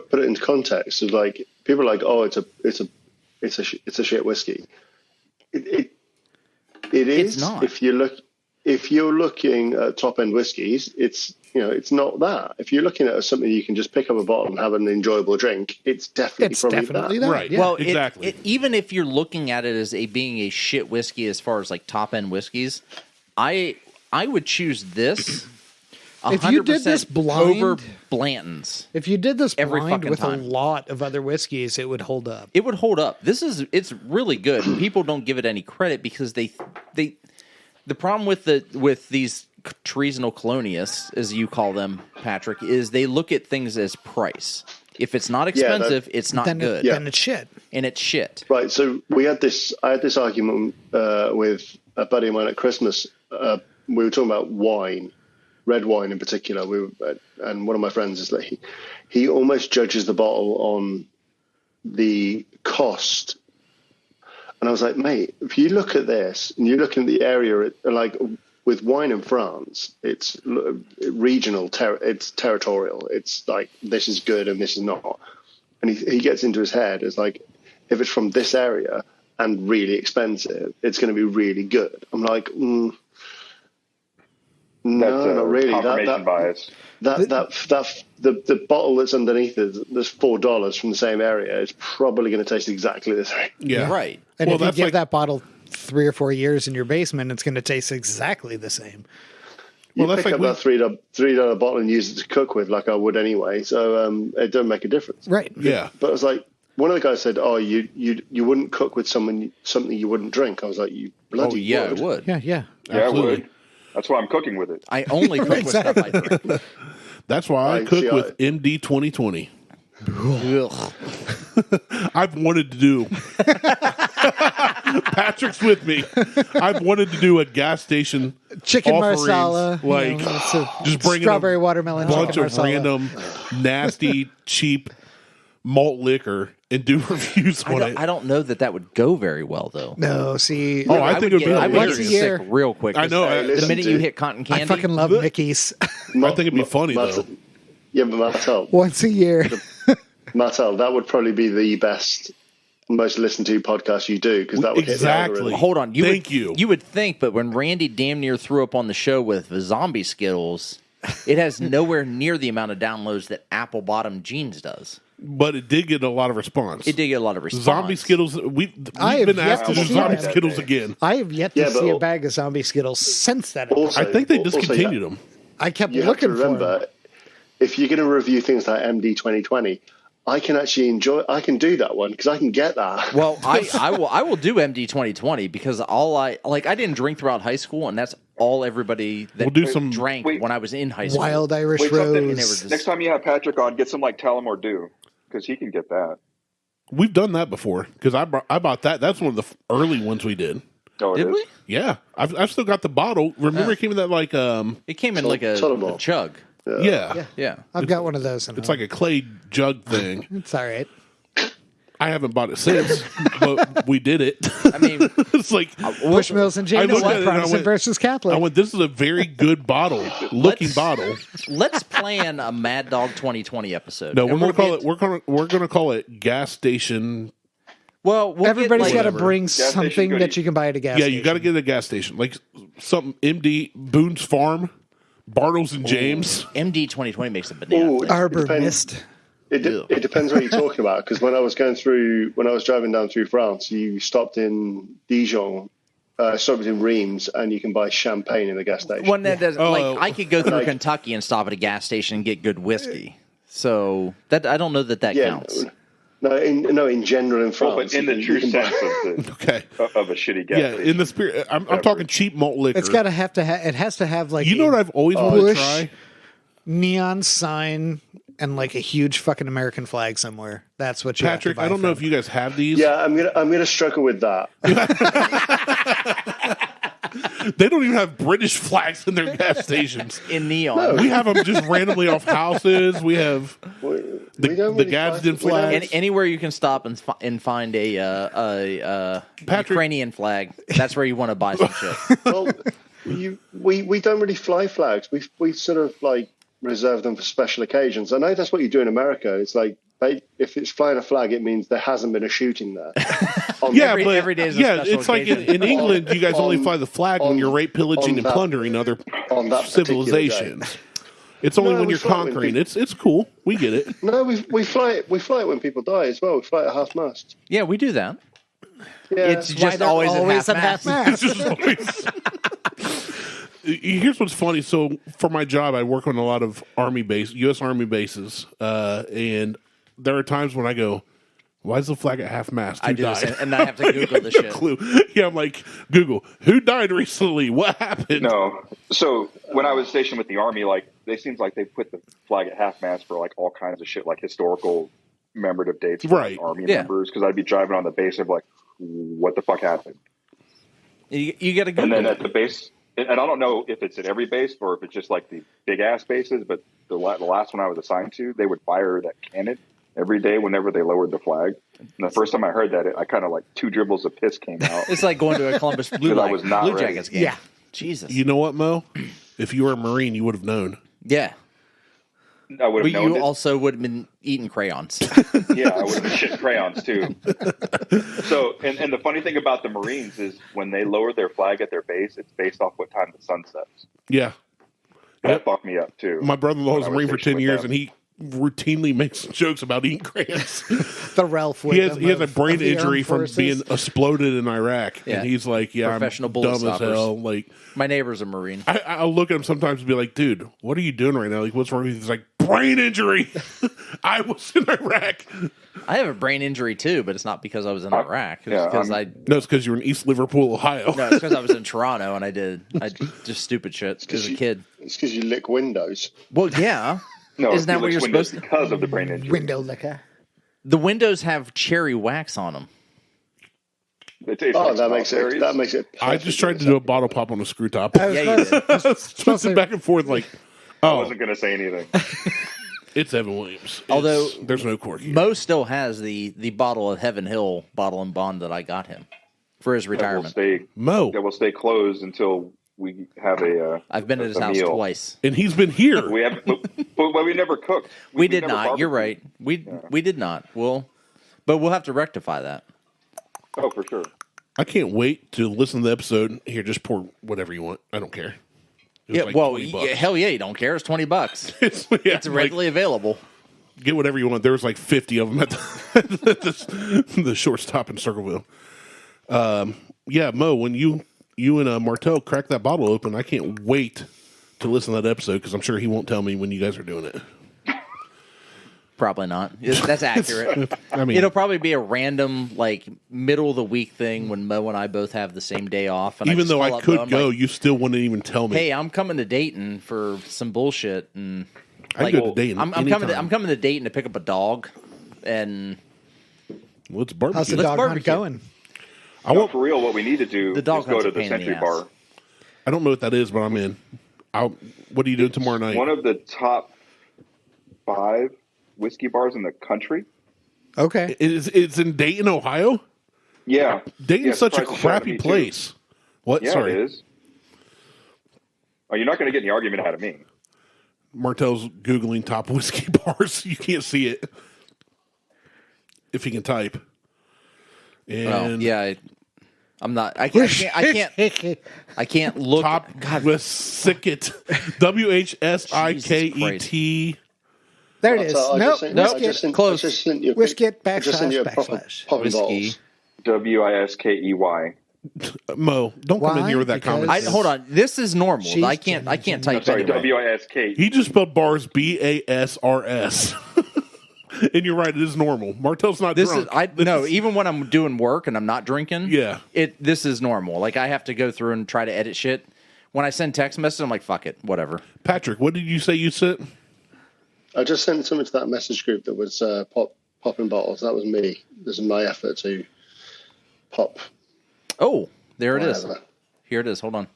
put it into context. Of like people are like, oh, it's a shit whiskey. It is. It's not. If you're looking at top end whiskeys, it's not that. If you're looking at something you can just pick up a bottle and have an enjoyable drink, it's definitely It's probably definitely that. that. Right. Yeah. well, exactly. Even if you're looking at it as being a shit whiskey as far as like top end whiskeys, I would choose this. If you did 100% this blind- over Blanton's, If you did this Every blind fucking with time. a lot of other whiskeys, it would hold up. it would hold up. It's really good. People don't give it any credit because the problem with these treasonal colonialists, as you call them, Patrick, is they look at things as price. If it's not expensive, it's not then good, then it's shit. and it's shit. Right. So I had this argument with a buddy of mine at Christmas. We were talking about wine, red wine in particular. And one of my friends is that he almost judges the bottle on the cost. And I was like, mate, if you look at this and you're looking at the area, like with wine in France, it's regional, it's territorial. It's like, this is good and this is not. And he gets into his head, it's like, if it's from this area and really expensive, it's going to be really good. I'm like, no, That's not really. confirmation bias. The bottle that's underneath it, that's $4 from the same area, is probably going to taste exactly the same. yeah, Right. And Well, if you that's give like- that bottle 3 or 4 years in your basement, it's going to taste exactly the same. You Well, that's pick like up that $3 bottle and use it to cook with, like I would anyway. So it doesn't make a difference. Right. yeah. But it was like one of the guys said, "Oh, you wouldn't cook with something you wouldn't drink." I was like, "You bloody Oh yeah, would." it would. Yeah, yeah. Yeah, I Absolutely. would. That's why I'm cooking with it. I only cook with stuff I drink. That's why I Right, cook see, with MD 2020. Ugh. I've wanted to do. Patrick's with me. I've wanted to do a gas station Chicken offerings, marsala. like just bringing strawberry a watermelon bunch chicken of marsala. random, nasty, cheap malt liquor and do reviews on it. I don't know that would go very well though. No, see, Oh, I think it would be I would get Once a hilarious. year. sick real quick. I know. The listen minute to- you hit cotton candy, I fucking love Mickey's. I think it'd be funny though. Yeah, but Martel, Once a year. that would probably be the best, most listened to podcast you do, because that would hit the Exactly. algorithm. hold on. Thank you. You would think, but when Randy damn near threw up on the show with the zombie Skittles, it has nowhere near the amount of downloads that Apple Bottom Jeans does. But it did get a lot of response. It did get a lot of response. Zombie Skittles. We've I have been yet asked to to do see zombie that. Skittles again. I have yet to Yeah, but see a al- bag of zombie Skittles since that. Also- I think they also, discontinued yeah, them. I kept You have to looking for remember, them. if you're going to review things like MD 2020, I can actually I can do that one because I can get that. Well, I will do MD 2020 because I didn't drink throughout high school, and that's all everybody that We'll do some- drank Wait. when I was in high school. Wild Irish Wait, something- And they were Rose. just- Next time you have Patrick on, get some like Tell 'em or Do, because he can get that. We've done that before because I bought that. That's one of the early ones we did. Oh, it Did is? we? Yeah, I've still got the bottle. Remember, it came in that like It came in like a Total. chug. yeah. Yeah. I've got one of those. It's like a clay jug thing. It's all right. I haven't bought it since, but we did it. I mean, It's like Bushmills and I James, looked at it and I Protestant went- versus Catholic. I went. This is a very good bottle, looking Let's- bottle. let's plan a Mad Dog 2020 episode. No, And we're gonna call get- it. We're gonna call it gas station. Well, we'll Everybody's get, got to whatever. bring station something goodie. that you can buy at a gas Yeah, station. you got to get a gas station, like something MD Boone's Farm, Bartles and James. MD 2020 makes a banana. Ooh, flavor. Arbor depends. Mist. It depends what you're talking about. Because when I was driving down through France, you stopped in Dijon, stopped in Reims, and you can buy champagne in the gas station. When that does, like, Oh. I could go through Like- Kentucky and stop at a gas station and get good whiskey. So that I don't know that counts. In general in France. Well, but in the you true can buy- sense of the Okay. of a shitty gas Yeah, station. in the spirit, I'm talking cheap malt liquor. It's got to have it has to have like You know a what I've always wanted to bush, try? neon sign and like a huge fucking American flag somewhere. That's what you Patrick, have to buy I don't know from. if you guys have these. Yeah, I'm gonna struggle with that. They don't even have British flags in their gas stations. In neon. We have them just randomly off houses. We have We the don't really Gadsden we don't- flag. Anywhere you can stop and find a Patrick- Ukrainian flag, that's where you want to buy some shit. Well, we don't really fly flags. We sort of like reserve them for special occasions. I know that's what you do in America. It's like if it's flying a flag, it means there hasn't been a shooting there. Yeah, Every- but every day is a special it's like occasion. in England, you guys only On- fly the flag when on- you're rape, pillaging, on and that- plundering other on that particular civilizations. It's only No, when we you're fly when conquering. people- It's cool. We get it. No, we fly it when people die as well. We fly at half mast. Yeah, we do that. Yeah. It's just always at half mast. It's just always. Here's what's funny. So for my job, I work on a lot of U.S. Army bases, and there are times when I go, "Why is the flag at half mast? Who I do the died?" same, and I have to Google the No shit. clue. Yeah, I'm like, Google, who died recently? What happened? No. So when I was stationed with the Army, like they seems like they put the flag at half mast for like all kinds of shit, like historical commemorative dates for Right. Army Yeah. members. Because I'd be driving on the base and be like, what the fuck happened? You got to Google And then it. at the base, and I don't know if it's at every base or if it's just like the big ass bases, but the last one I was assigned to, they would fire that cannon every day whenever they lowered the flag. And the first time I heard that, I kind of like 2 dribbles of piss came out. It's like going to a Columbus Blue, Because I was not ready. Jackets game. Yeah. Jesus. You know what, Mo? If you were a Marine, you would have known. Yeah. I would But have known you it. also would have been eating crayons. Yeah, I would have been shitting crayons too. So, and the funny thing about the Marines is when they lower their flag at their base, it's based off what time the sun sets. Yeah. That fucked me up too. My brother-in-law was a When I was Marine for stationed 10 with years, them. and he routinely makes jokes about eating crayons. The Ralph. he has a of brain the injury armed from forces. being exploded in Iraq. Yeah. And he's like, yeah, Professional I'm bullet dumb stoppers. as hell. Like, My neighbor's a Marine. I'll look at him sometimes and be like, dude, what are you doing right now? Like, what's wrong with you? He's like, brain injury. I was in Iraq. I have a brain injury too, but it's not because I was in Iraq. It's yeah, because No, it's because you're in East Liverpool, Ohio. No, it's because I was in Toronto and I just stupid shit as a kid. It's because you lick windows. Well, yeah. No, Isn't that he what you're licks windows supposed to? because of the brain injury. window liquor. The windows have cherry wax on them. It tastes Oh, like that makes it. strawberries. That makes it. I just tried to do a bottle pop on a screw top. I was Yeah, you supposed- did. Twisted back and forth like, I oh, wasn't going to say anything. it's Evan Williams. Although- there's no cork here. Mo still has the bottle of Heaven Hill bottle and bond that I got him for his That will retirement. stay closed until we have a. I've been at his a house meal. twice. And he's been here. We have, but we never cooked. We did never not. You're barbecued. right. We did not. But we'll have to rectify that. Oh, for sure. I can't wait to listen to the episode. Here, just pour whatever you want. I don't care. It was Yeah, like well, $20. hell yeah, you don't care. It's $20. It's It's readily available. get whatever you want. There was like 50 of them at the shortstop in Circleville. Yeah, Mo, when you and Martel crack that bottle open, I can't wait to listen to that episode because I'm sure he won't tell me when you guys are doing it. Probably not. That's accurate. I mean, It'll probably be a random, like, middle of the week thing when Mo and I both have the same day off. And even just though call I up could Mo, I'm go, like, you still wouldn't even tell me. hey, I'm coming to Dayton for some bullshit, and I go to Dayton. I'm coming to Dayton to pick up a dog, and Well, it's How's barbecue. the Let's dog hunt barbecue. going? I No, won't. for real, what we need to do The dog is go hunt's to a the pain in the Century ass. Bar. I don't know what that is, but I'm in. What are you doing tomorrow night? One of the top 5 whiskey bars in the country. Okay. It's in Dayton, Ohio. Yeah, Dayton's Yeah, such a surprised it's happened to crappy me, too. place. What? Yeah, Sorry, it is. Oh, you're not going to get any argument out of me. Martel's googling top whiskey bars. You can't see it if he can type. well, And yeah, I'm not. I can't. I can't look. Top Wisicket. WHSIKET. There it is. Nope. Close. Whisket I just sent you a backslash. popping Whiskey. balls. WISKEY. Mo, don't come in Why? here with that Because- comment. Hold on. This is normal. She's I can't Jenny. type Sorry, anyway. WISK. He just spelled bars BASRS. And you're right, it is normal. Martell's not This drunk. is even when I'm doing work and I'm not drinking. Yeah. This is normal. Like I have to go through and try to edit shit. When I send text messages, I'm like, fuck it, whatever. Patrick, what did you say you sent? I just sent something to that message group that was popping bottles. That was me. This is my effort to pop. Oh, there it is. whatever. Here it is. Hold on.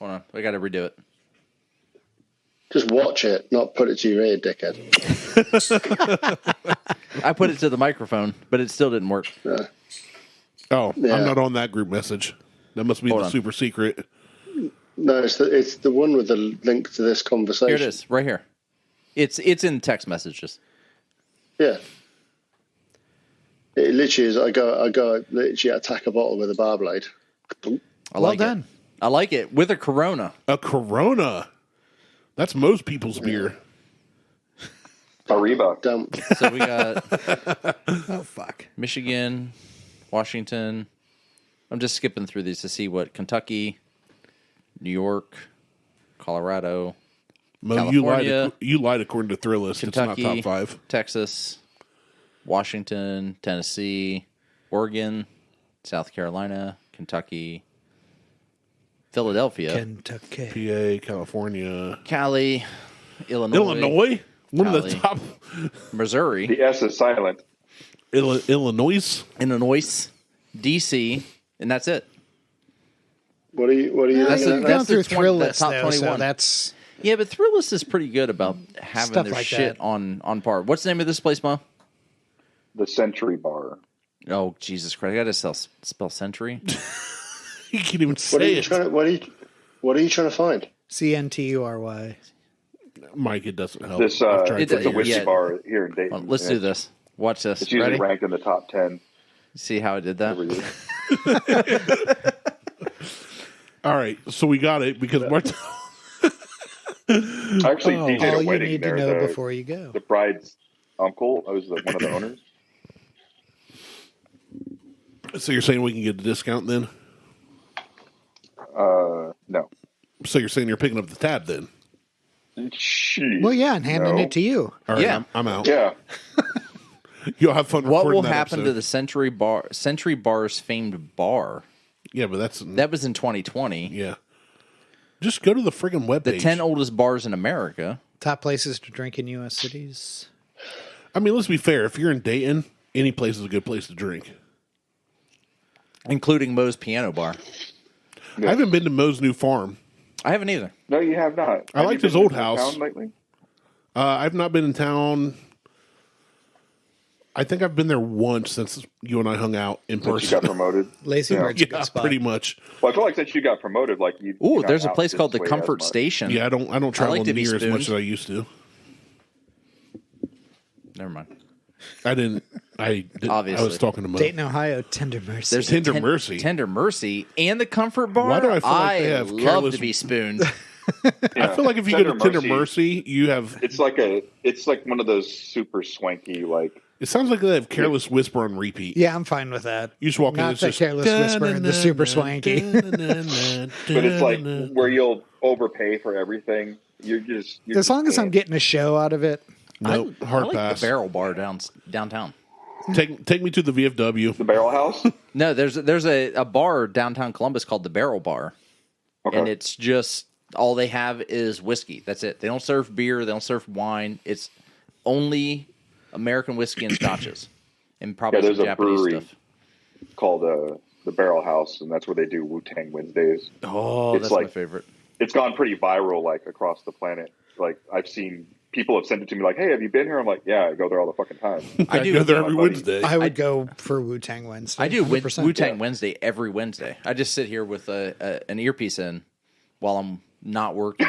I got to redo it. Just watch it, not put it to your ear, dickhead. I put it to the microphone, but it still didn't work. Oh, Yeah. I'm not on that group message. That must be Hold the on. super secret. No, it's the one with the link to this conversation. Here it is, right here. It's in text messages. Yeah. It literally is. I go literally attack a bottle with a bar blade. I Well like done. it. I like it with a Corona. A Corona. That's most people's beer. Arriba. Damn. So we got Oh, fuck. Michigan, Washington. I'm just skipping through these to see what Kentucky, New York, Colorado, Mo, California, you lied according to Thrillist. Kentucky, It's not top 5. Texas, Washington, Tennessee, Oregon, South Carolina, Kentucky, Philadelphia, Kentucky. PA, California. Cali, Illinois, Illinois? One of the Cali. top. Missouri, The S is silent. Illinois? DC, and that's it. What are you That's looking a- at? Going that's through the Thrill the List, top though, 21. so that's... Yeah, but Thrillist is pretty good about having Stuff their like shit that. on par. What's the name of this place, Mo? The Century Bar. Oh, Jesus Christ. I got to spell Century. You can't even What are say you it. trying to? What are you trying to find? CNTURY. Mike, it doesn't help. This I've tried it- it's for a whiskey yeah. bar here in Dayton. Well, let's do this. Watch this. It's usually Ready? ranked in the top 10 See how I did that? every year. All right, so we got it because Martell. I actually DJ'd All a you wedding need to there. know The, before you go. the bride's uncle, I was one of the owners. So you're saying we can get a discount then? No. So you're saying you're picking up the tab then? Jeez, Well, yeah, and handing no. it to you. All right, Yeah. I'm out. Yeah. You'll have fun. What recording will that happen to episode. the Century Bar's famed bar? Yeah, but that's That was in 2020. yeah. Just go to the friggin' webpage. The 10 oldest bars in America. Top places to drink in U.S. cities. I mean, let's be fair. If you're in Dayton, any place is a good place to drink. Including Moe's Piano Bar. I haven't been to Moe's new farm. I haven't either. No, you have not. I Have liked you his been old to house. town lately? I've not been in town. I think I've been there once since you and I hung out in Since you person. got promoted. Lazy Yeah. Bird's a Yeah, good spot. pretty much. Well, I feel like since you got promoted, like you. Ooh, you're not there's a out place called the this way as Comfort much. Station. Yeah, I don't travel like to be near as much spooned. as I used to. Never mind. I didn't. I Obviously. was talking to Mo. Dayton, Ohio, Tender Mercy. There's Tender Ten- Mercy. Tender Mercy, and the Comfort Bar. Why do I feel like they have love careless- to be spooned. I feel like if you go to Tender Mercy, you have. It's like one of those super swanky like. It sounds like they have Careless Whisper on repeat. Yeah, I'm fine with that. You just walk in, Not it's the just Careless Whisper and the super swanky. But it's like where you'll overpay for everything. You're As long as I'm getting a show out of it. Nope, I hard like pass. the Barrel Bar downtown. Take me to the VFW. the Barrel House. No, there's a bar downtown Columbus called the Barrel Bar, Okay. and it's just all they have is whiskey. That's it. They don't serve beer. They don't serve wine. It's only American whiskey and scotches, and probably there's some a Japanese brewery stuff. called the Barrel House, and that's where they do Wu-Tang Wednesdays. Oh, It's that's my like- favorite. It's gone pretty viral, like across the planet. Like I've seen people have sent it to me, like, "Hey, have you been here?" I'm like, "Yeah, I go there all the fucking time." I do go there every my buddy. Wednesday. I would go for Wu Tang Wednesday. I do 100%. Wu-Tang Wednesday every Wednesday. I just sit here with an earpiece in while I'm not working.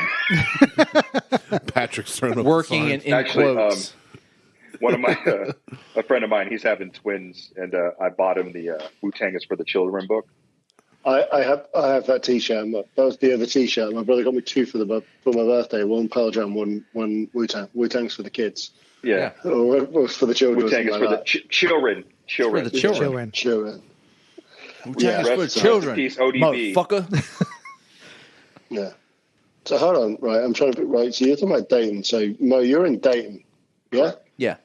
Patrick's throwing up Working signs. in Actually, quotes. One of my a friend of mine, he's having twins, and I bought him the Wu-Tang is for the Children book. I have that T-shirt. That was the other T-shirt. My brother got me two for my birthday. One Pearl Jam, one Wu-Tang. Wu-Tang's for the kids. Yeah. Or for the children. Wu-Tang is for the children. For the children. Children. Wu-Tang is for the children. Peace, ODB. Motherfucker. Yeah. So hold on, right? I'm trying to right. So you're talking about Dayton. So Mo, you're in Dayton, yeah? Yeah.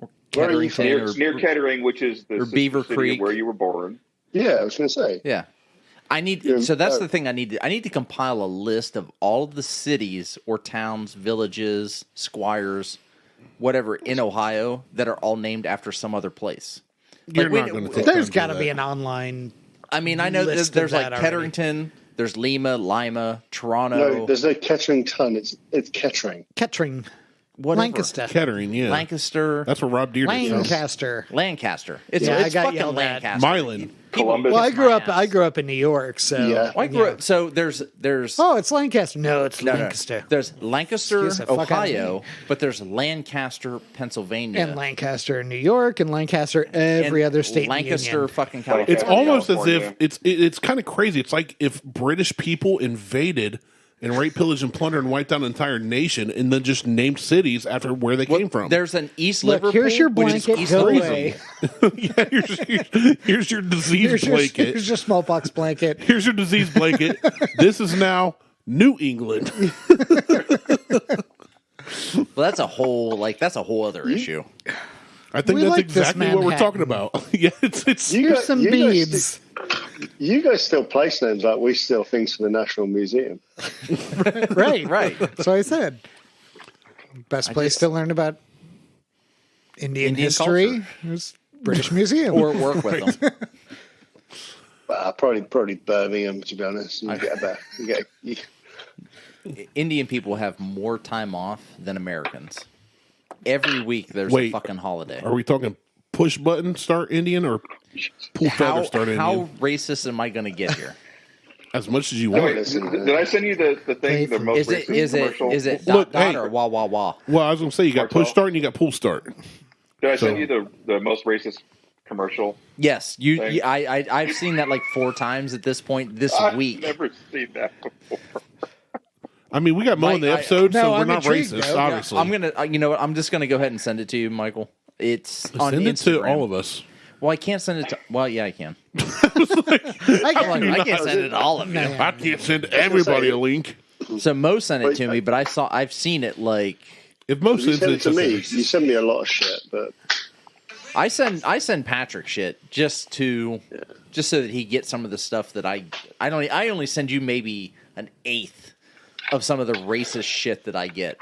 Or Where are you Kettering, Near Kettering, which is the Beaver city Creek, where you were born. Yeah, I was going to say. Yeah. So that's the thing I need to compile a list of all of the cities or towns, villages, squires, whatever in Ohio that are all named after some other place. You're not going to take There's got got to be an online. I mean, I know list there's of like that Ketterington, there's Lima, Toronto. No, there's no Ketterington. It's Kettering. Kettering, whatever. Lancaster, Kettering, yeah. Lancaster. That's where Rob Deere did. Lancaster. It's, Yeah, I it's got fucking yelled at. Lancaster. Milan. Columbus. Well, I grew up. my ass. I grew up in New York, so Yeah. I grew up. So there's Oh, it's Lancaster. No, it's no, Lancaster. There's Lancaster, Excuse the fuck out of Ohio, me. but there's Lancaster, Pennsylvania, And Lancaster, New York, and Lancaster, every and other state. in the Lancaster, Union. fucking California. It's almost as if California. it's kind of crazy. It's like if British people invaded and raped, pillaged, and plundered and wiped out an entire nation, and then just named cities after where they came from. There's an East Look, Liverpool. here's your which is blanket. East Go Liverpool. away. Yeah, here's your disease blanket. Here's your smallpox blanket. Here's your disease blanket. This is now New England. Well, that's a whole other issue. I think We that's like this exactly what we're Manhattan. talking about. Yeah, it's Here's some you guys beads. You guys still place names like we steal things from the National Museum. Right. That's what I said. Best place to learn about Indian history is British Museum. Or work with them. Probably Birmingham, to be honest. You get about Indian people have more time off than Americans. Every week there's a fucking holiday. Are we talking push button start Indian or pull feather start Indian? How racist am I going to get here? As much as you Wait, want. did I send you the thing? The most Is it dot Look, dot hey. or wah wah wah? Well, I was going to say you got push start and you got pull start. Did I send you the most racist commercial? Yes, Thanks. I've seen that like 4 times at this point this I've week. never seen that before. I mean, we got Mo in the episode, No, so we're I'm not intrigued, racist, though. obviously. I'm gonna, you know what? I'm just gonna go ahead and send it to you, Michael. It's on Send it to Instagram. all of us. Well, I can't send it to. Well, yeah, I can. I I can't send it to all of you. I can't send everybody a link. So Mo sent it to me, but I've seen it like If Mo You sends send it it to me. You send me a lot of shit, but I send Patrick shit just so that he gets some of the stuff that I only send you maybe an eighth of some of the racist shit that I get.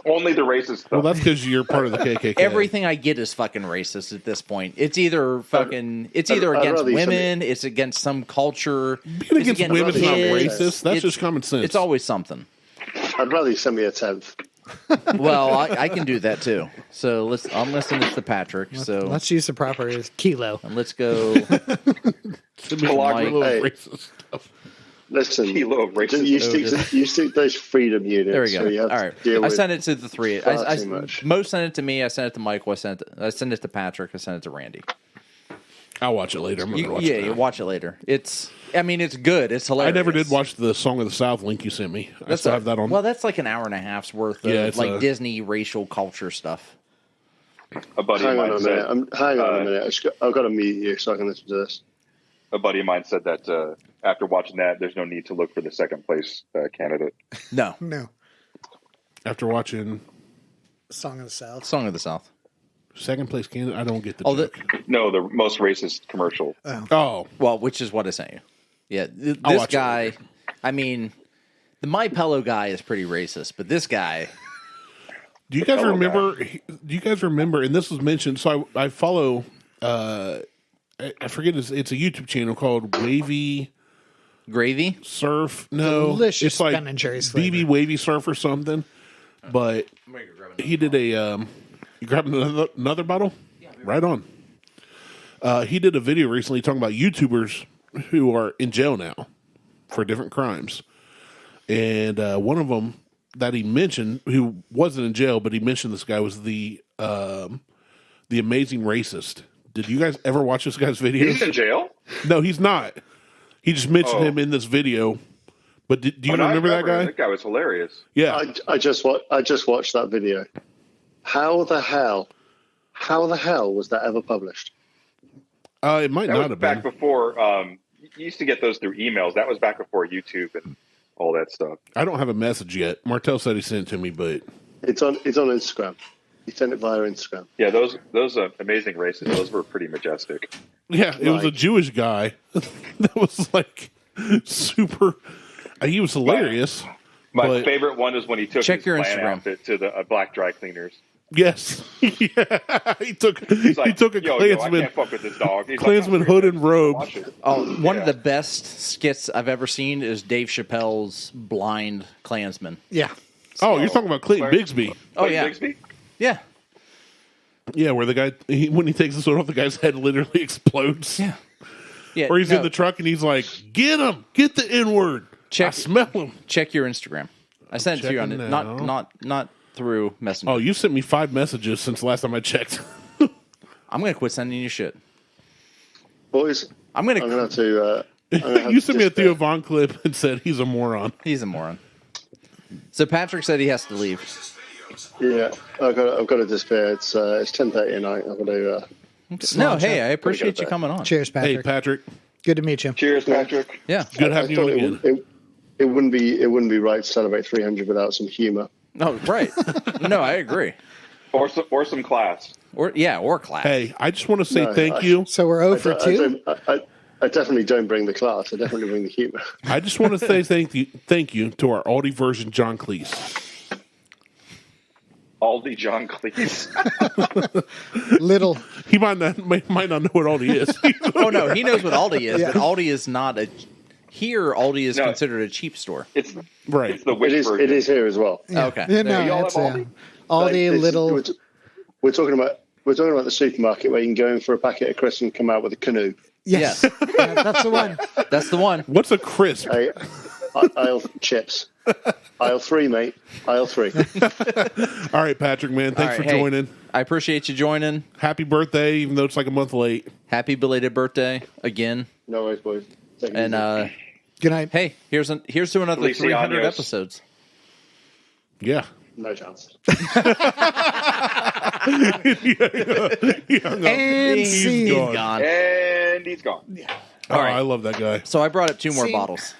Only the racist stuff. well, that's because you're part of the KKK. Everything I get is fucking racist at this point. It's either fucking it's either I'd against rather you send women, it's against some culture. Being it's against women's not kids. racist. That's just common sense. It's always something. I'd rather you send me a 10th. Well, I can do that too. So I'm gonna send it to Patrick. So Let's use the proper kilo. and let's go. Kilogram Little Hey. racist stuff. Listen, Kilo of racism. you stick those freedom units. There we go. So you have All to right, deal I with sent it to the three. far too much. Mo sent it to me. I sent it to Michael. I sent it to Patrick. I sent it to Randy. I'll watch it later. I'm going to watch Yeah, it now. you watch it later. It's good. It's I hilarious. never did watch the Song of the South link you sent me. I That's still have that on. Well, that's like an hour and a half's worth of Yeah, it's like a- Disney racial culture stuff. A buddy of Hang on mine a said. minute. Hang on a minute. I've got to mute you so I can listen to this. A buddy of mine said that after watching that, there's no need to look for the second place candidate. No, No. After watching Song of the South. Song of the South. second place candidate, I don't get the Oh, joke. No, the most racist commercial. Oh, Well, which is what I sent you. Yeah, I'll this watch it guy. later. I mean, the My Pillow guy is pretty racist, but this guy. do you guys fellow remember? Do you guys remember? And this was mentioned. So I follow. I forget. It's a YouTube channel called Wavy Gravy? Surf. No, Delicious it's like Ben and Jerry's BB flavor. Wavy Surf or something. But he did a. You grabbed another bottle. Right on. He did a video recently talking about YouTubers who are in jail now for different crimes, and one of them that he mentioned, who wasn't in jail, but he mentioned this guy was the The Amazing Racist. Did you guys ever watch this guy's videos? He's in jail? No, he's not. He just mentioned him in this video. But do you remember that guy? That guy was hilarious. Yeah. I just watched that video. How the hell was that ever published? It might That not was have back been. before. You used to get those through emails. That was back before YouTube and all that stuff. I don't have a message yet. Martel said he sent it to me, but It's on Instagram. He sent it via Instagram. Yeah, those Amazing Races. Those were pretty majestic. yeah, it was a Right. Jewish guy that was like super. He was hilarious. My But- favorite one is when he took Check his your clan Instagram. outfit to the black dry cleaners. Yes, yeah. He took He's like, he took a yo, I Klansman can't fuck with this dog. He's Klansman like, hood and robe. watch it. Oh, one of Yeah. the best skits I've ever seen is Dave Chappelle's Blind Klansman. Yeah. Oh, you're talking about Clayton Sorry. Bigsby. Oh, Clayton yeah. Bigsby? Yeah. Yeah, where the guy when he takes his hood off, the guy's head literally explodes. Yeah. Yeah. Or he's no, in the truck and he's like, "Get him! Get the N word! Check- I smell him." Check your Instagram. I sent it to you on Checking it. now. Not through Messenger. Oh, you sent me 5 messages since the last time I checked. I'm gonna quit sending you shit. Boys, I'm gonna. I'm gonna have to. I'm gonna have You to sent me a despair. Theo Von clip and said he's a moron. He's a moron. So Patrick said he has to leave. Yeah, I've got to despair. It's 10:30 at night. I've got to. No, hey, I Gotta appreciate go you back. coming on. Cheers, Hey, Patrick. Patrick. Good to meet you. Cheers, Patrick. Yeah. Good I having you thought on again. it wouldn't be right to celebrate 300 without some humor. No, right. No, I agree. Or some class. Or class. Hey, I just want to say No, thank you. So we're 0 for 2. I definitely don't bring the class. I definitely bring the humor. I just want to say thank you to our Aldi version John Cleese. Aldi John Cleese. Little. He might not know what Aldi is. Oh no, he knows what Aldi is, Yeah. but Aldi is not a. Here, Aldi is No. considered a cheap store. It's Right. It's the witch version. It is here as well. Okay. Yeah, There no, you all it's have Aldi? Aldi, Like, Little. We're talking about the supermarket where you can go in for a packet of crisps and come out with a canoe. Yes. Yeah, that's the one. That's the one. What's a crisp? Hey, aisle chips. Aisle 3, mate. Aisle 3. All right, Patrick, man. Thanks All for right, hey, joining. I appreciate you joining. Happy birthday, even though it's like a month late. Happy belated birthday again. No worries, boys. Take it And easy. Good night. hey, here's to another Feliz 300 años. episodes. Yeah. No chance. And He's scene. gone. Gone. And he's gone. Oh, right. I love that guy. So I brought up 2 more See? bottles.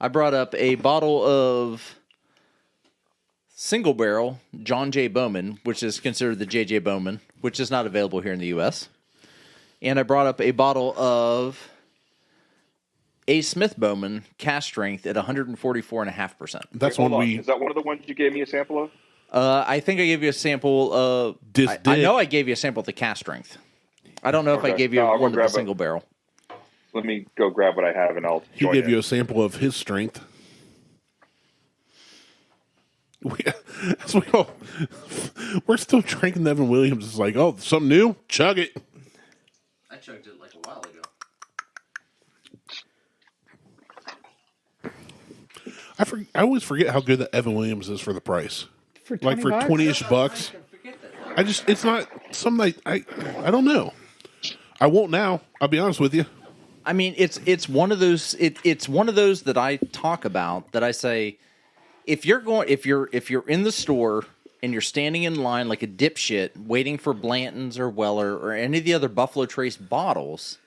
I brought up a bottle of single barrel John J. Bowman, which is considered the J.J. Bowman, which is not available here in the U.S. And I brought up a bottle of A. Smith Bowman cast strength at 144.5%. That's Hold one on. we Is that one of the ones you gave me a sample of? I think I gave you a sample of. This I dick. know I gave you a sample of the cast strength. I don't know if I Okay. gave you No, I'll go one of the grab it. single barrel. Let me go grab what I have and I'll he join gave in. you a sample of his strength. We're still drinking Evan Williams. It's like, oh, something new? Chug it. I chugged it like a while ago. I always forget how good that Evan Williams is for the price. For Like for 20 bucks? 20-ish bucks. It's not something I don't know. I won't now. I'll be honest with you. I mean, it's one of those it's one of those that I talk about that I say if you're in the store and you're standing in line like a dipshit waiting for Blanton's or Weller or any of the other Buffalo Trace bottles,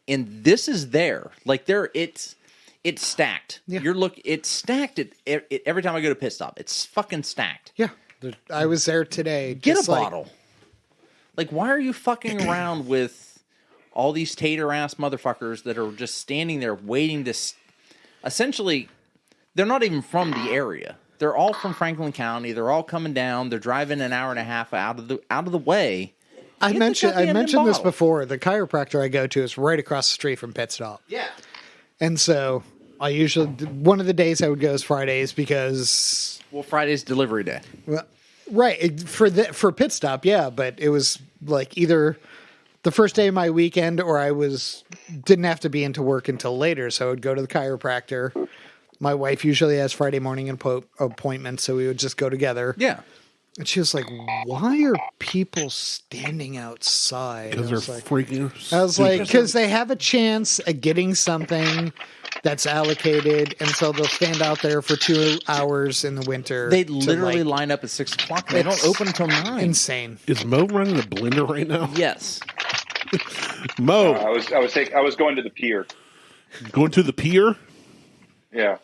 and this is there, like it's stacked. Yeah. It's stacked. Every time I go to pit stop, it's fucking stacked. Yeah. I was there today. Get just a like- bottle. Like, why are you fucking around with all these tater ass motherfuckers that are just standing there waiting to? Essentially, they're not even from the area. They're all from Franklin County. They're all coming down. They're driving an hour and a half out of the way. I Get the mentioned goddamn this bottle. before. The chiropractor I go to is right across the street from Pit Stop. Yeah. And so I usually, one of the days I would go is Fridays because, Well, Friday's delivery day. well, right, for Pit Stop, yeah, but it was like either the first day of my weekend or I didn't have to be into work until later, so I would go to the chiropractor. My wife usually has Friday morning appointments, so we would just go together. Yeah. And she was like, "Why are people standing outside?" Because I they're was like, freaking. I was like, because they have a chance at getting something that's allocated, and so they'll stand out there for 2 hours in the winter. They to, literally like, line up at 6 o'clock. And they don't It's open until 9. insane. Is Mo running a blender right now? Yes. Mo, I was going to the pier. going to the pier? Yeah.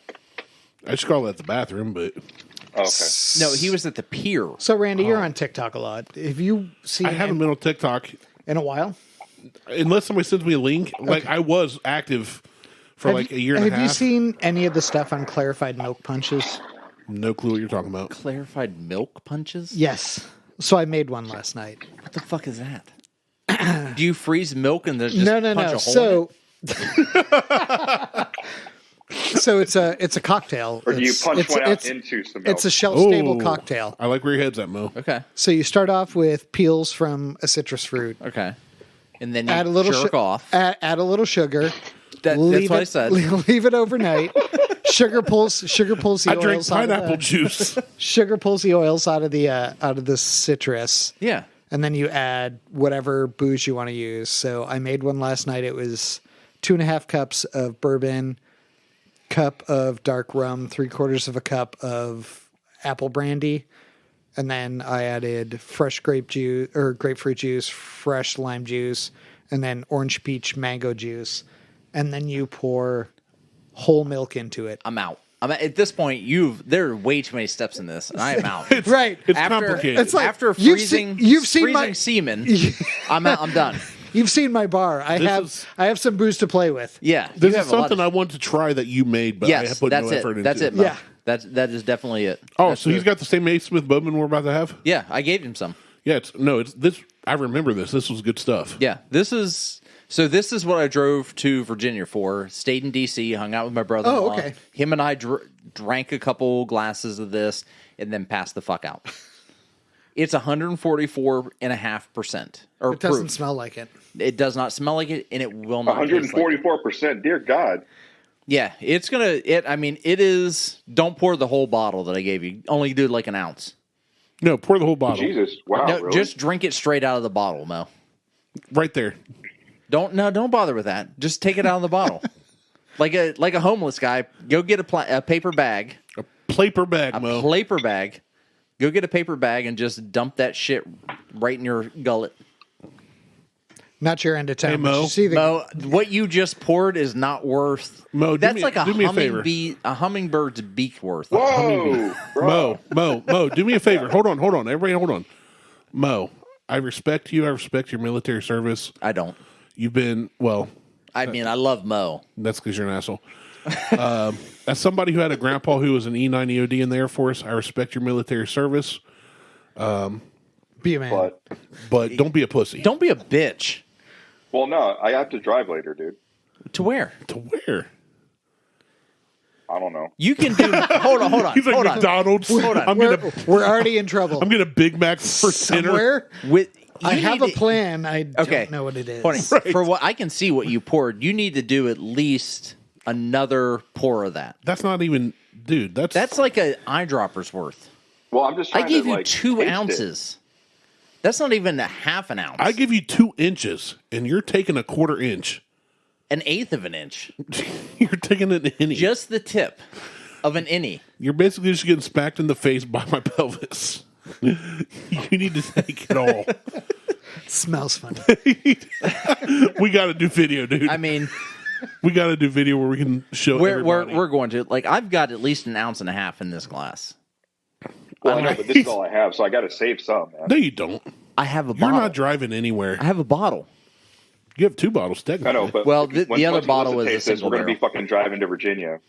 I just call that the bathroom, but Oh, okay. No, he was at the pier. So, Randy, you're on TikTok a lot. Have you seen I haven't been on TikTok in a while? unless somebody sends me a link. Like I was active for like a year and a half. Have you seen any of the stuff on clarified milk punches? No clue what you're talking about. Clarified milk punches? Yes. So I made one last night. What the fuck is that? Do you freeze milk and then just No. punch a hole in it? So it's a cocktail. Or do you It's- punch it's- one out it's- into some milk? It's a shelf-stable Oh, cocktail. I like where your head's at, Mo. Okay. So you start off with peels from a citrus fruit. Okay. And then you Add a little jerk off. Add a little sugar. That's what I said. Leave it overnight. Sugar pulls the I drink oils out of pineapple the, juice. sugar pulls the oils out of the citrus. Yeah. And then you add whatever booze you want to use. So I made one last night. It was 2.5 cups of bourbon, cup of dark rum, 3/4 of a cup of apple brandy, and then I added fresh grape juice or grapefruit juice, fresh lime juice, and then orange peach mango juice. And then you pour whole milk into it. I'm out. At this point, there are way too many steps in this, and I am out. Right. It's after, complicated. It's like, after you've freezing, you've seen freezing my semen, I'm out, I'm done. You've seen my bar. I have some booze to play with. Yeah, you This have is a lot something of- I want to try that you made, but I Yes, have put that's no it. effort into. That's it. Mo. Yeah. That is definitely it. Oh, That's so he's it. got the same A. Smith Bowman we're about to have? Yeah, I gave him some. Yeah, it's this. I remember this. This was good stuff. Yeah, this is what I drove to Virginia for. Stayed in D.C., hung out with my brother-in-law. Oh, okay. Him and I drank a couple glasses of this, and then passed the fuck out. It's 144.5%. Or It doesn't proof. smell like it. It does not smell like it, and it will not. taste like it. 144%. Dear God. Yeah, it's gonna. It is. Don't pour the whole bottle that I gave you. Only do like an ounce. No, pour the whole bottle. Jesus. Wow. No, really? just drink it straight out of the bottle, Mo. Right there. Don't bother with that. Just take it out of the bottle, like a homeless guy. Go get a paper bag, A paper bag, Mo. paper bag. Go get a paper bag and just dump that shit right in your gullet. Not your end of town. Hey, but Mo. you see the Mo, what you just poured is not worth. Mo, do that's me- like a do me a favor. a hummingbird's beak worth. Whoa. bro. Mo, do me a favor. Hold on. Everybody, hold on. Mo, I respect you. I respect your military service. I don't. You've been, well, I mean, I love Mo. that's because you're an asshole. As somebody who had a grandpa who was an E9 EOD in the Air Force, I respect your military service, be a man. but don't be a pussy. Don't be a bitch. Well, no, I have to drive later, dude. To where? To where? I don't know. You can do. Hold on. He's like hold on. McDonald's. Hold on. We're already in trouble. I'm getting a Big Mac for dinner. Somewhere. With I you have need a plan. I Okay. don't know what it is. Hold on. For what I can see, what you poured, you need to do at least another pour of that. That's not even, dude. That's like an eyedropper's worth. Well, I'm just I trying gave to, you like, 2 taste it. ounces. That's not even a half an ounce. I give you 2 inches, and you're taking a 1/4 inch. an eighth of an inch. You're taking an innie. Just the tip of an innie. You're basically just getting smacked in the face by my pelvis. You need to take it all. Smells funny. We got to do video, dude. I mean, We got to do video where we can show everybody. we're going to. Like, I've got at least 1.5 ounces in this glass. Well, I know, but this is all I have, so I got to save some, man. No, you don't. I have a You're bottle. not driving anywhere. I have a bottle. You have 2 bottles, technically. I know, but Well, the other once bottle Melissa was a tastes this, single we're going to be barrel. fucking driving to Virginia.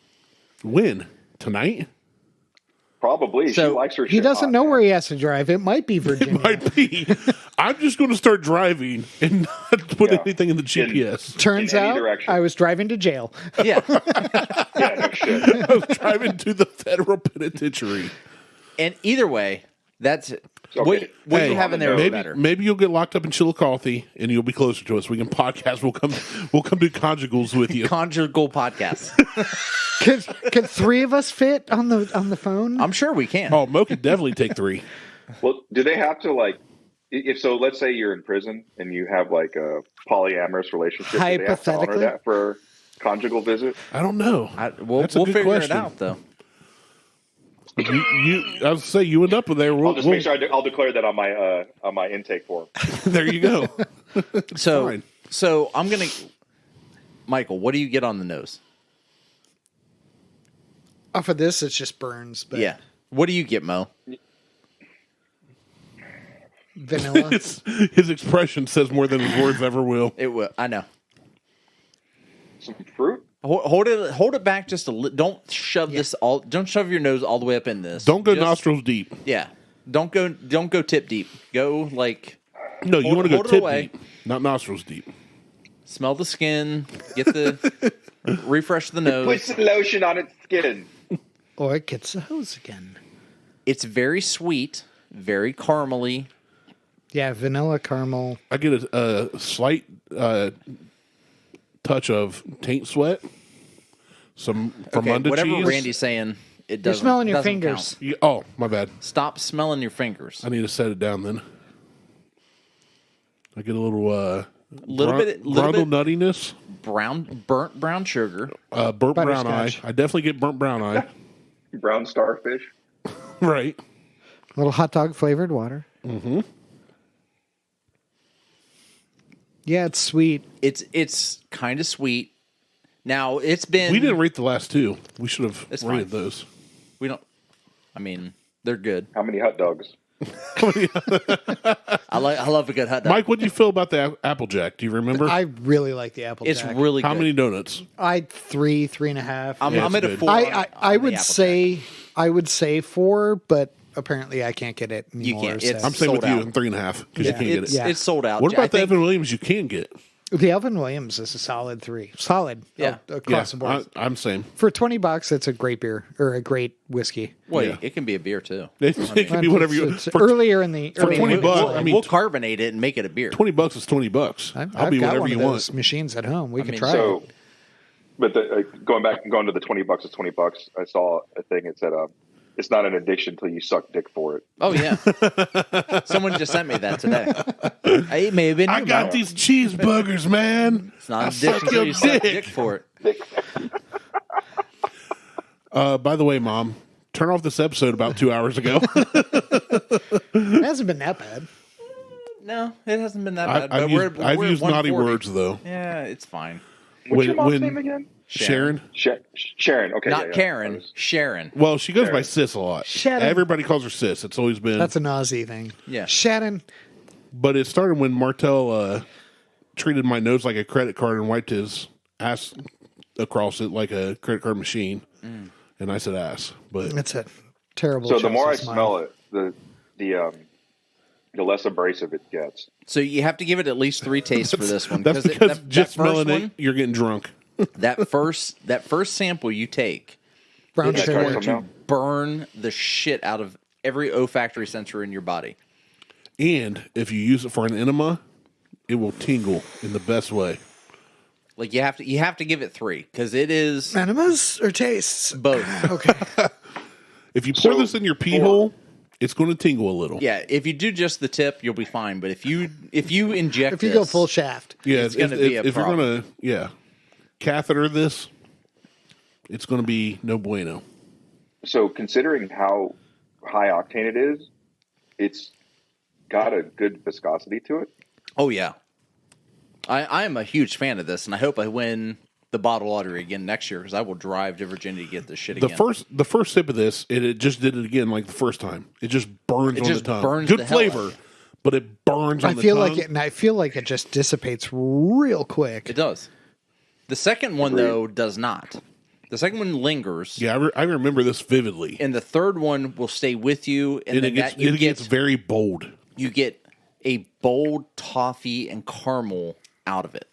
When? Tonight? Probably. She So, likes her shit He doesn't hot, know man. where he has to drive. It might be Virginia. Might be. I'm just going to start driving and not put Yeah. anything in the GPS. Turns in any out direction. I was driving to jail. Yeah. Yeah, no shit. I was driving to the federal penitentiary. And either way, that's Okay. what Hey, you have in there is maybe, better. maybe you'll get locked up in Chillicothe and you'll be closer to us. We can podcast. We'll come do conjugals with you. Conjugal podcast. Could 3 of us fit on the phone? I'm sure we can. Oh, Mo could definitely take 3. Well, do they have to like? If so, let's say you're in prison and you have like a polyamorous relationship. Do they have to honor Hypothetically? that for conjugal visit? I don't know. We'll That's a good figure question. it out though. I was say you end up with there. I'll just make sure I'll declare that on my intake form. There you go. So Fine. so I'm gonna, Michael. What do you get on the nose? Off of this, it's just burns. But Yeah. What do you get, Mo? vanilla. His expression says more than his words ever will. It will. I know. Some fruit. Hold it back just a little. Don't shove this all. Don't shove your nose all the way up in this. Don't go Just- nostrils deep. Yeah. Don't go tip deep. Go like No, you Hold- want to go hold it tip away. deep, not nostrils deep. smell the skin. Get the refresh the Put nose. some lotion on its skin. Or it gets the hose again. It's very sweet, very caramely. Yeah, vanilla caramel. I get a slight touch of taint sweat, some Okay, Fermunda whatever cheese. Randy's saying, it You're doesn't. smelling your doesn't fingers. count. Oh, my bad. Stop smelling your fingers. I need to set it down then. I get a little Little bit nuttiness. burnt brown sugar. Burnt brown eye. Butterscotch. I definitely get burnt brown eye. Brown starfish. Right. A little hot dog flavored water. Mm-hmm. Yeah, it's sweet. It's kind of sweet. Now it's been. We didn't rate the last two. We should have It's rated fine. those. We don't. I mean, they're good. How many hot dogs? I love a good hot dog. Mike, what do you feel about the Applejack? Do you remember? I really like the apple it's jack. really How good. many donuts? I 3.5. I'm Yeah, at it's a good. 4. I on would the Apple say Jack. I would say 4, but apparently I can't get it anymore. can't. so- It's- I'm saying with sold you out. in 3.5 because Yeah. you can't get it. It's, Yeah. it's sold out. What I about the think- Evan Williams you can get? The Elvin Williams is a solid 3. Solid. Yeah. Across the board. I'm same. For $20, it's a great beer or a great whiskey. Wait, Yeah. it can be a beer too. It can be whatever you. It's For earlier in the for early 20 in the- bucks, We'll, I mean, we'll carbonate it and make it a beer. $20 is $20. I've I'll be got whatever one you of those want. machines at home. We could mean, try So, it. but going to the $20 is $20. I saw a thing that said, "It's not an addiction until you suck dick for it." Oh yeah, someone just sent me that today. It may have been. I you, got Mo. these cheeseburgers, man. It's not I a dick suck until your you suck dick. dick for it. By the way, Mom, turn off this episode about 2 hours ago. It hasn't been that bad. No, it hasn't been that bad. I've but used, I've we're at used naughty 140. words, though. Yeah, it's fine. What's your mom's When- name again? Sharon? Sharon. Okay, Not yeah. Karen, Sharon. Well, she goes by Sharon. sis a lot. Shannon. Everybody calls her sis. It's always been. That's an Aussie thing. Yeah. Shannon. But it started when Martel treated my nose like a credit card and wiped his ass across it like a credit card machine. And I said ass. But That's a terrible So the more I choice of smell mine. it, the less abrasive it gets. So you have to give it at least 3 tastes for this one. that's it- because that just first smelling one, it, you're getting drunk. that first sample you take, Brown it's try sugar. going some to now? burn the shit out of every olfactory sensor in your body. And if you use it for an enema, it will tingle in the best way. Like you have to give it 3 because it is Enemas or tastes? both. Okay. If you pour So, this in your pee for- hole, it's going to tingle a little. Yeah, if you do just the tip, you'll be fine. But if you inject, If you go this, full shaft. Yeah, It's gonna be a if you're problem. going to catheter this, it's going to be no bueno. So considering how high octane it is, it's got a good viscosity to it. Oh yeah, I am a huge fan of this, and I hope I win the bottle lottery again next year because I will drive to Virginia to get this shit The again. first sip of this, it just did it again like the first time. It just burns It on just the tongue. burns Good the hell out of flavor, it. but it burns on I the feel tongue. like it, and I feel like it just dissipates real quick. It does. The second one though does not. The second one lingers. Yeah, I remember this vividly. And the third one will stay with you, and And then it gets very bold. you get a bold toffee and caramel out of it.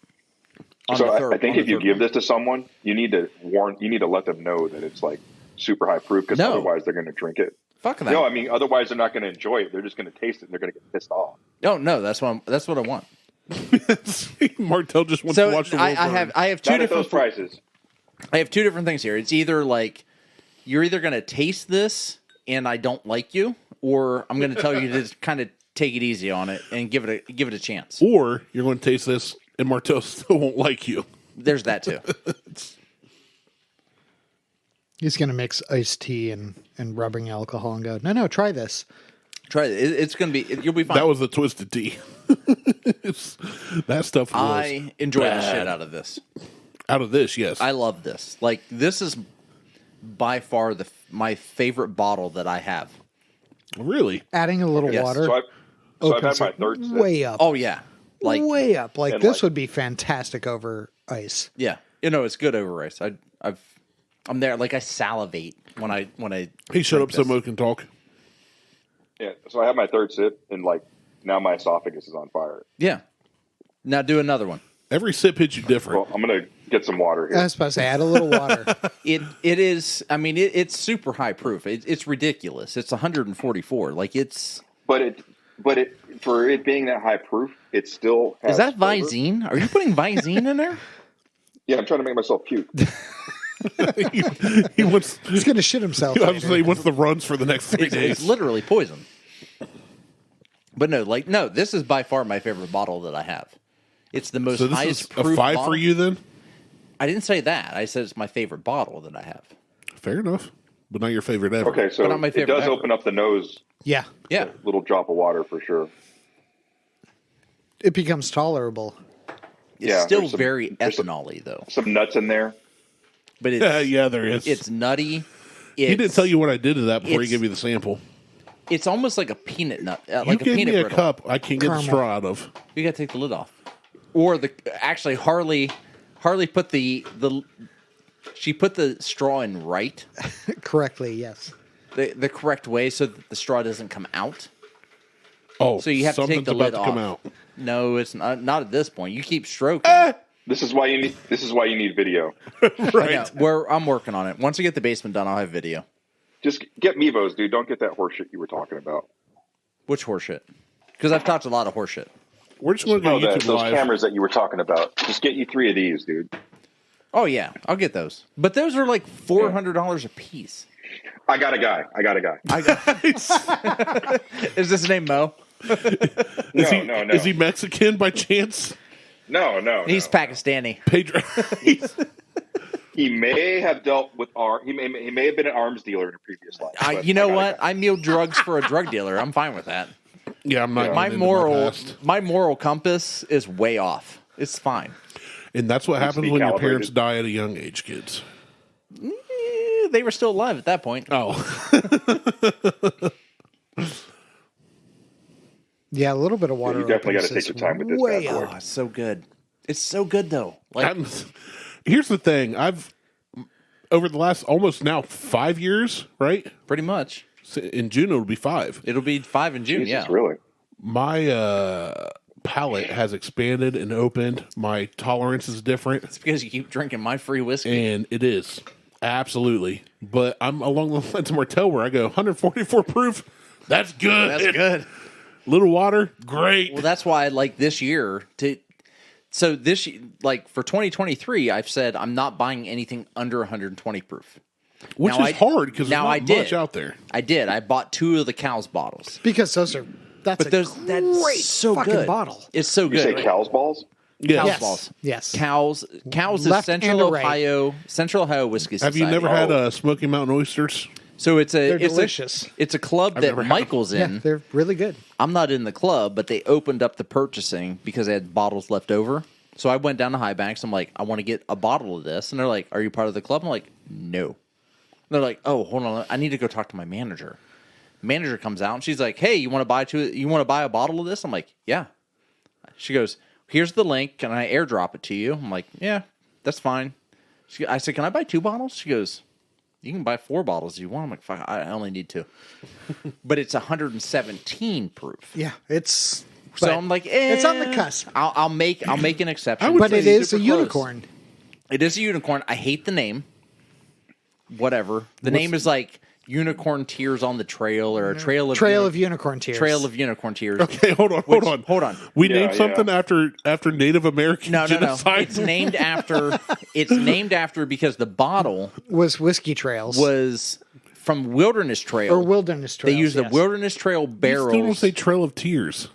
On So the I third- think on the if you third give one. this to someone, you need to let them know that it's like super high proof because No. otherwise they're going to drink it. Fuck that. No, I mean otherwise they're not going to enjoy it. They're just going to taste it and they're going to get pissed off. No, that's what I want. Martel just wants So to watch the world burn. I have two Not at those different prices. I have two different things here. It's either like you're either going to taste this and I don't like you, or I'm going to tell you to kind of take it easy on it and give it a chance. Or you're going to taste this and Martel still won't like you. There's that too. He's going to mix iced tea and rubbing alcohol and go, no, try this. Try it. It's going to be. You'll be fine. That was the twisted tea. That stuff was I enjoy the bad. shit out of this. Out of this, yes. I love this. Like, this is by far my favorite bottle that I have. Really? Adding a little Yes. water. So I've opens had my it third sip. way up. Oh yeah, like way up. Like and this like- would be fantastic over ice. yeah. It's good over ice. I'm there. Like, I salivate when I. Hey, shut up drink so Mo can talk. Yeah, so I had my third sip, and like now my esophagus is on fire. Yeah. Now do another one. Every sip hits you different. Well, I'm gonna get some water I here. was supposed to add a little water. It is. I mean, it's super high proof. It's ridiculous. It's 144. Like, it's. But it for it being that high proof, it still has Is that flavor. Visine? Are you putting Visine in there? Yeah, I'm trying to make myself puke. he wants. He's going to shit himself. I was later. saying he wants the runs for the next 3 It's days. literally poison. But no, this is by far my favorite bottle that I have. It's the most So this highest is a proof 5 bottle. for you then? I didn't say that. I said it's my favorite bottle that I have. Fair enough, but not your favorite ever. Okay, so But not my it favorite does ever. open up the nose. Yeah. Yeah, A little drop of water for sure. It becomes tolerable. it's Yeah, still there's some- very there's some- ethanol-y though. Some nuts in there. But it's Yeah, there is. it's nutty. he didn't tell you what I did to that before he it's- gave you the sample. It's almost like a peanut nut, You like a gave peanut me a brittle. cup I can't get the Caramel. straw out of. You got to take the lid off. Or actually Harley put the she put the straw in right, Correctly, yes. the correct way, so that the straw doesn't come out. Oh, So you have to something's take the about lid to off. come out. No, it's not at this point. You keep stroking. This is why you need video. Yeah, I'm working on it. Once I get the basement done, I'll have video. Just get Mevos, dude. Don't get that horseshit you were talking about. Which horseshit? Because I've talked a lot of horseshit. We're just going to go No, YouTube those live. cameras that you were talking about. Just get you 3 of these, dude. Oh yeah, I'll get those. But those are like $400 a piece. I got a guy. Is this name Mo? No. Is he Mexican by chance? No. He's Pakistani. Pedro. He may have dealt with He may have been an arms dealer in a previous life. but You know I got a what? guy. I meal drugs for a drug dealer. I'm fine with that. Yeah, I'm not. My getting into moral past. moral compass is way off. It's fine. And that's what happens be when your calibrated. parents die at a young age, kids. They were still alive at that point. Oh, Yeah, a little bit of water. you definitely opens gotta take this your time with this way bad boy. up. Oh, it's so good. It's so good though. Like here's the thing. I've over the last almost now 5 years, right? pretty much. In June it'll be 5. It'll be 5 in June. Jesus, yeah. really? My palate has expanded and opened. My tolerance is different, It's because you keep drinking my free whiskey. and it is absolutely. But I'm along the lines of Martel where I go 144 proof. That's good. That's good. Little water, great. Well, that's why like this year so this like for 2023, I've said I'm not buying anything under 120 proof. Which now is hard because there's now not I did. much out there. I did. I bought 2 of the Cow's bottles. Because that's But a that's great so fucking good. bottle. It's so You say good. cow's balls? Yes. Yes. balls. Yes. Cows is Left Central and a right. Ohio Whiskey Have Society. you never had Smoky Mountain oysters? So it's They're it's delicious. It's a club that never had Michael's Yeah, in. they're really good. I'm not in the club, but they opened up the purchasing because they had bottles left over. So I went down to High Banks. I'm like, I want to get a bottle of this, and they're like, "Are you part of the club?" I'm like, "No." And they're like, "Oh, hold on, I need to go talk to my manager." Manager comes out and she's like, "Hey, you want to buy a bottle of this?" I'm like, "Yeah." She goes, "Here's the link. Can I airdrop it to you?" I'm like, "Yeah, that's fine." I said, "Can I buy 2 bottles?" She goes, "You can buy 4 bottles if you want." I'm like, "Fuck, I only need 2." But it's 117 proof. Yeah, it's. So but I'm like, it's on the cusp. I'll make an exception. But it is a Super close. unicorn. It is a unicorn. I hate the name. Whatever. The name is like Unicorn Tears on the Trail or a Trail of Unicorn tears. Trail of Unicorn Tears. Okay, hold on. We Yeah, named something after Native American No. genocide. It's named after because the bottle was Whiskey Trails. was from Wilderness Trail. Or Wilderness Trail. They use the Wilderness Trail barrels. Still don't say Trail of Tears.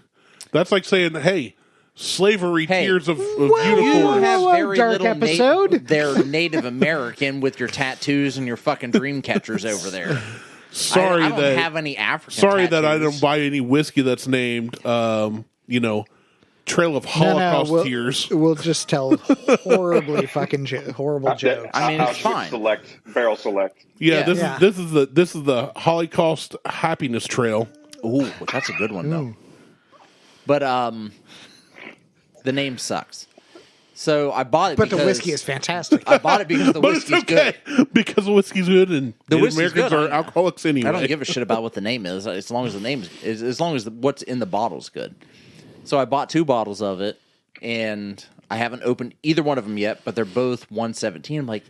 That's like saying, hey, slavery tears of You unicorns. have very dark little episode. they're Native American with your tattoos and your fucking dream catchers over there. Sorry I don't that have any African. Sorry that I tattoos. don't buy any whiskey that's named, Trail of Holocaust Tears. We'll just tell horribly fucking horrible jokes. I mean, it's fine. Barrel select. Yeah, Yeah. this is the Holocaust Happiness Trail. Ooh, that's a good one though. But the name sucks. So I bought it. But because the whiskey is fantastic. I bought it because the But it's whiskey's okay good. because the whiskey's good and The Native whiskey's Americans good. are alcoholics anyway. I don't give a shit about what the name is, as long as the name is as long as what's in the bottle's good. So I bought 2 bottles of it, and I haven't opened either one of them yet. But they're both 117. I'm like,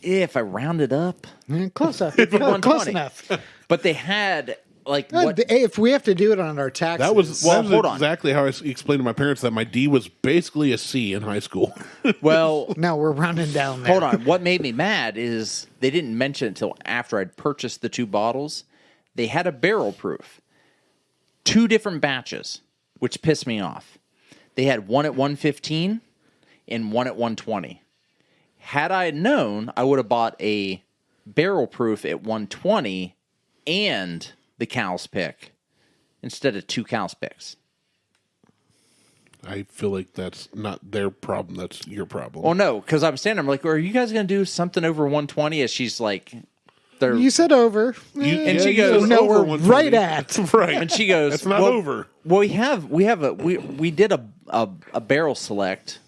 if I round it up, Close enough. it's Close 120. enough. But they had like what? Hey, if we have to do it on our taxes, That was hold on. exactly how I explained to my parents that my D was basically a C in high school. Well, no, we're rounding down there. hold on. What made me mad is they didn't mention it until after I'd purchased the 2 bottles. They had a barrel proof, 2 different batches, which pissed me off. They had one at 115 and one at 120. Had I known, I would have bought a barrel proof at 120 and the cow's pick instead of 2 cow's picks. I feel like that's not their problem. That's your problem. Well, no, because I'm standing. I'm like, are you guys going to do something over 120? As she's like, they're. You said over. And she goes, no, over we're 120. right at. right. And she goes, It's not over. Well, we did a barrel select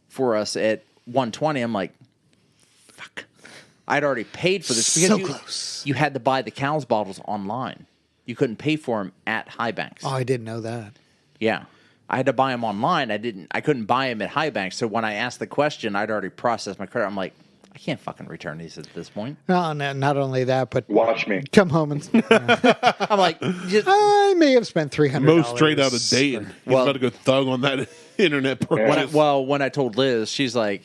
for us at 120. I'm like, fuck. I'd already paid for this because So close. You had to buy the cow's bottles online. You couldn't pay for them at High Banks. Oh, I didn't know that. Yeah. I had to buy them online. I couldn't buy them at High Banks. So when I asked the question, I'd already processed my credit. I'm like, I can't fucking return these at this point. No, not only that, but Watch me. come home and I'm like, I may have spent $300. Most straight out of Dayton. He's Well- about to go thug on that internet purchase. when I told Liz, she's like,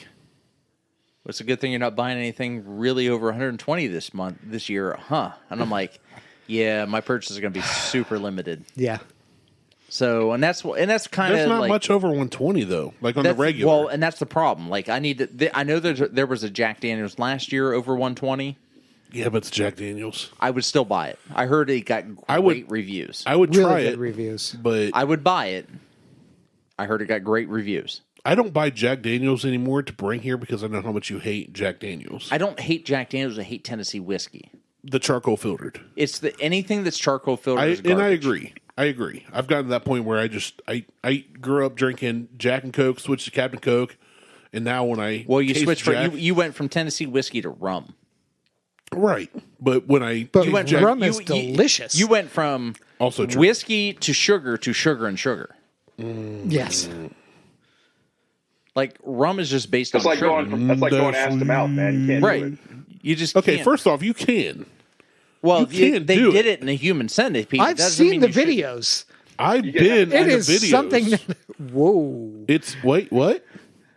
well, it's a good thing you're not buying anything really over 120 this year, huh? And I'm like, yeah, my purchases are going to be super limited. yeah. So, and that's kind There's of not like, much over 120 though, like on the regular. Well, and that's the problem. Like, I know there was a Jack Daniels last year over 120. yeah, but it's Jack Daniels. I would still buy it. I heard it got great reviews. I would Really try good it, reviews. but I would buy it. I heard it got great reviews. I don't buy Jack Daniels anymore to bring here because I know how much you hate Jack Daniels. I don't hate Jack Daniels. I hate Tennessee whiskey. The charcoal filtered. It's anything that's charcoal filtered. is And I garbage. agree. I've gotten to that point where I grew up drinking Jack and Coke, switched to Captain Coke, and now when I Well, you taste switched Jack, you went from Tennessee whiskey to rum. right. But when I But taste went Jack, rum is delicious. You went from Also true. whiskey to sugar and sugar. Yes. Like rum is just based That's on like sugar. going ass to mouth, man. You can't Right. do it. You just okay. can't. First off, you can. well, you can't they do did it. it in a human centipede. I've Doesn't seen mean the you should. videos. I've can been have in It the is videos. something that, whoa. It's wait what?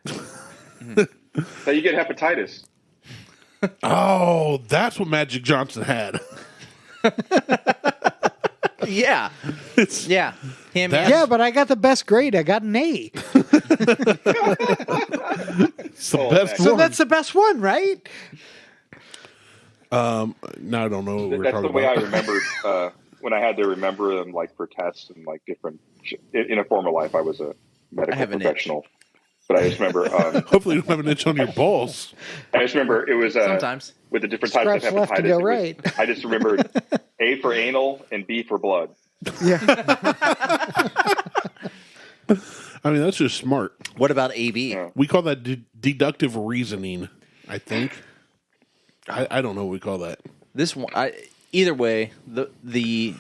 Now you get hepatitis. Oh, that's what Magic Johnson had. Yeah, It's yeah. Him. That- Yeah, but I got the best grade. I got an A. it's the Oh, best man. So one. that's the best one, right? Now I don't know what we're That's talking the way I about. remembered when I had to remember them, like for tests and like different. In a former life, I was a medical have an itch. professional, but I just remember. Hopefully, you don't have an itch on your balls. I just remember it was Sometimes. with the different types of Scratch hepatitis. left to go it was- right. I just remembered A for anal and B for blood. Yeah. I mean, that's just smart. What about AB? Yeah. We call that deductive reasoning. I think. I don't know what we call that. This one. Either way, the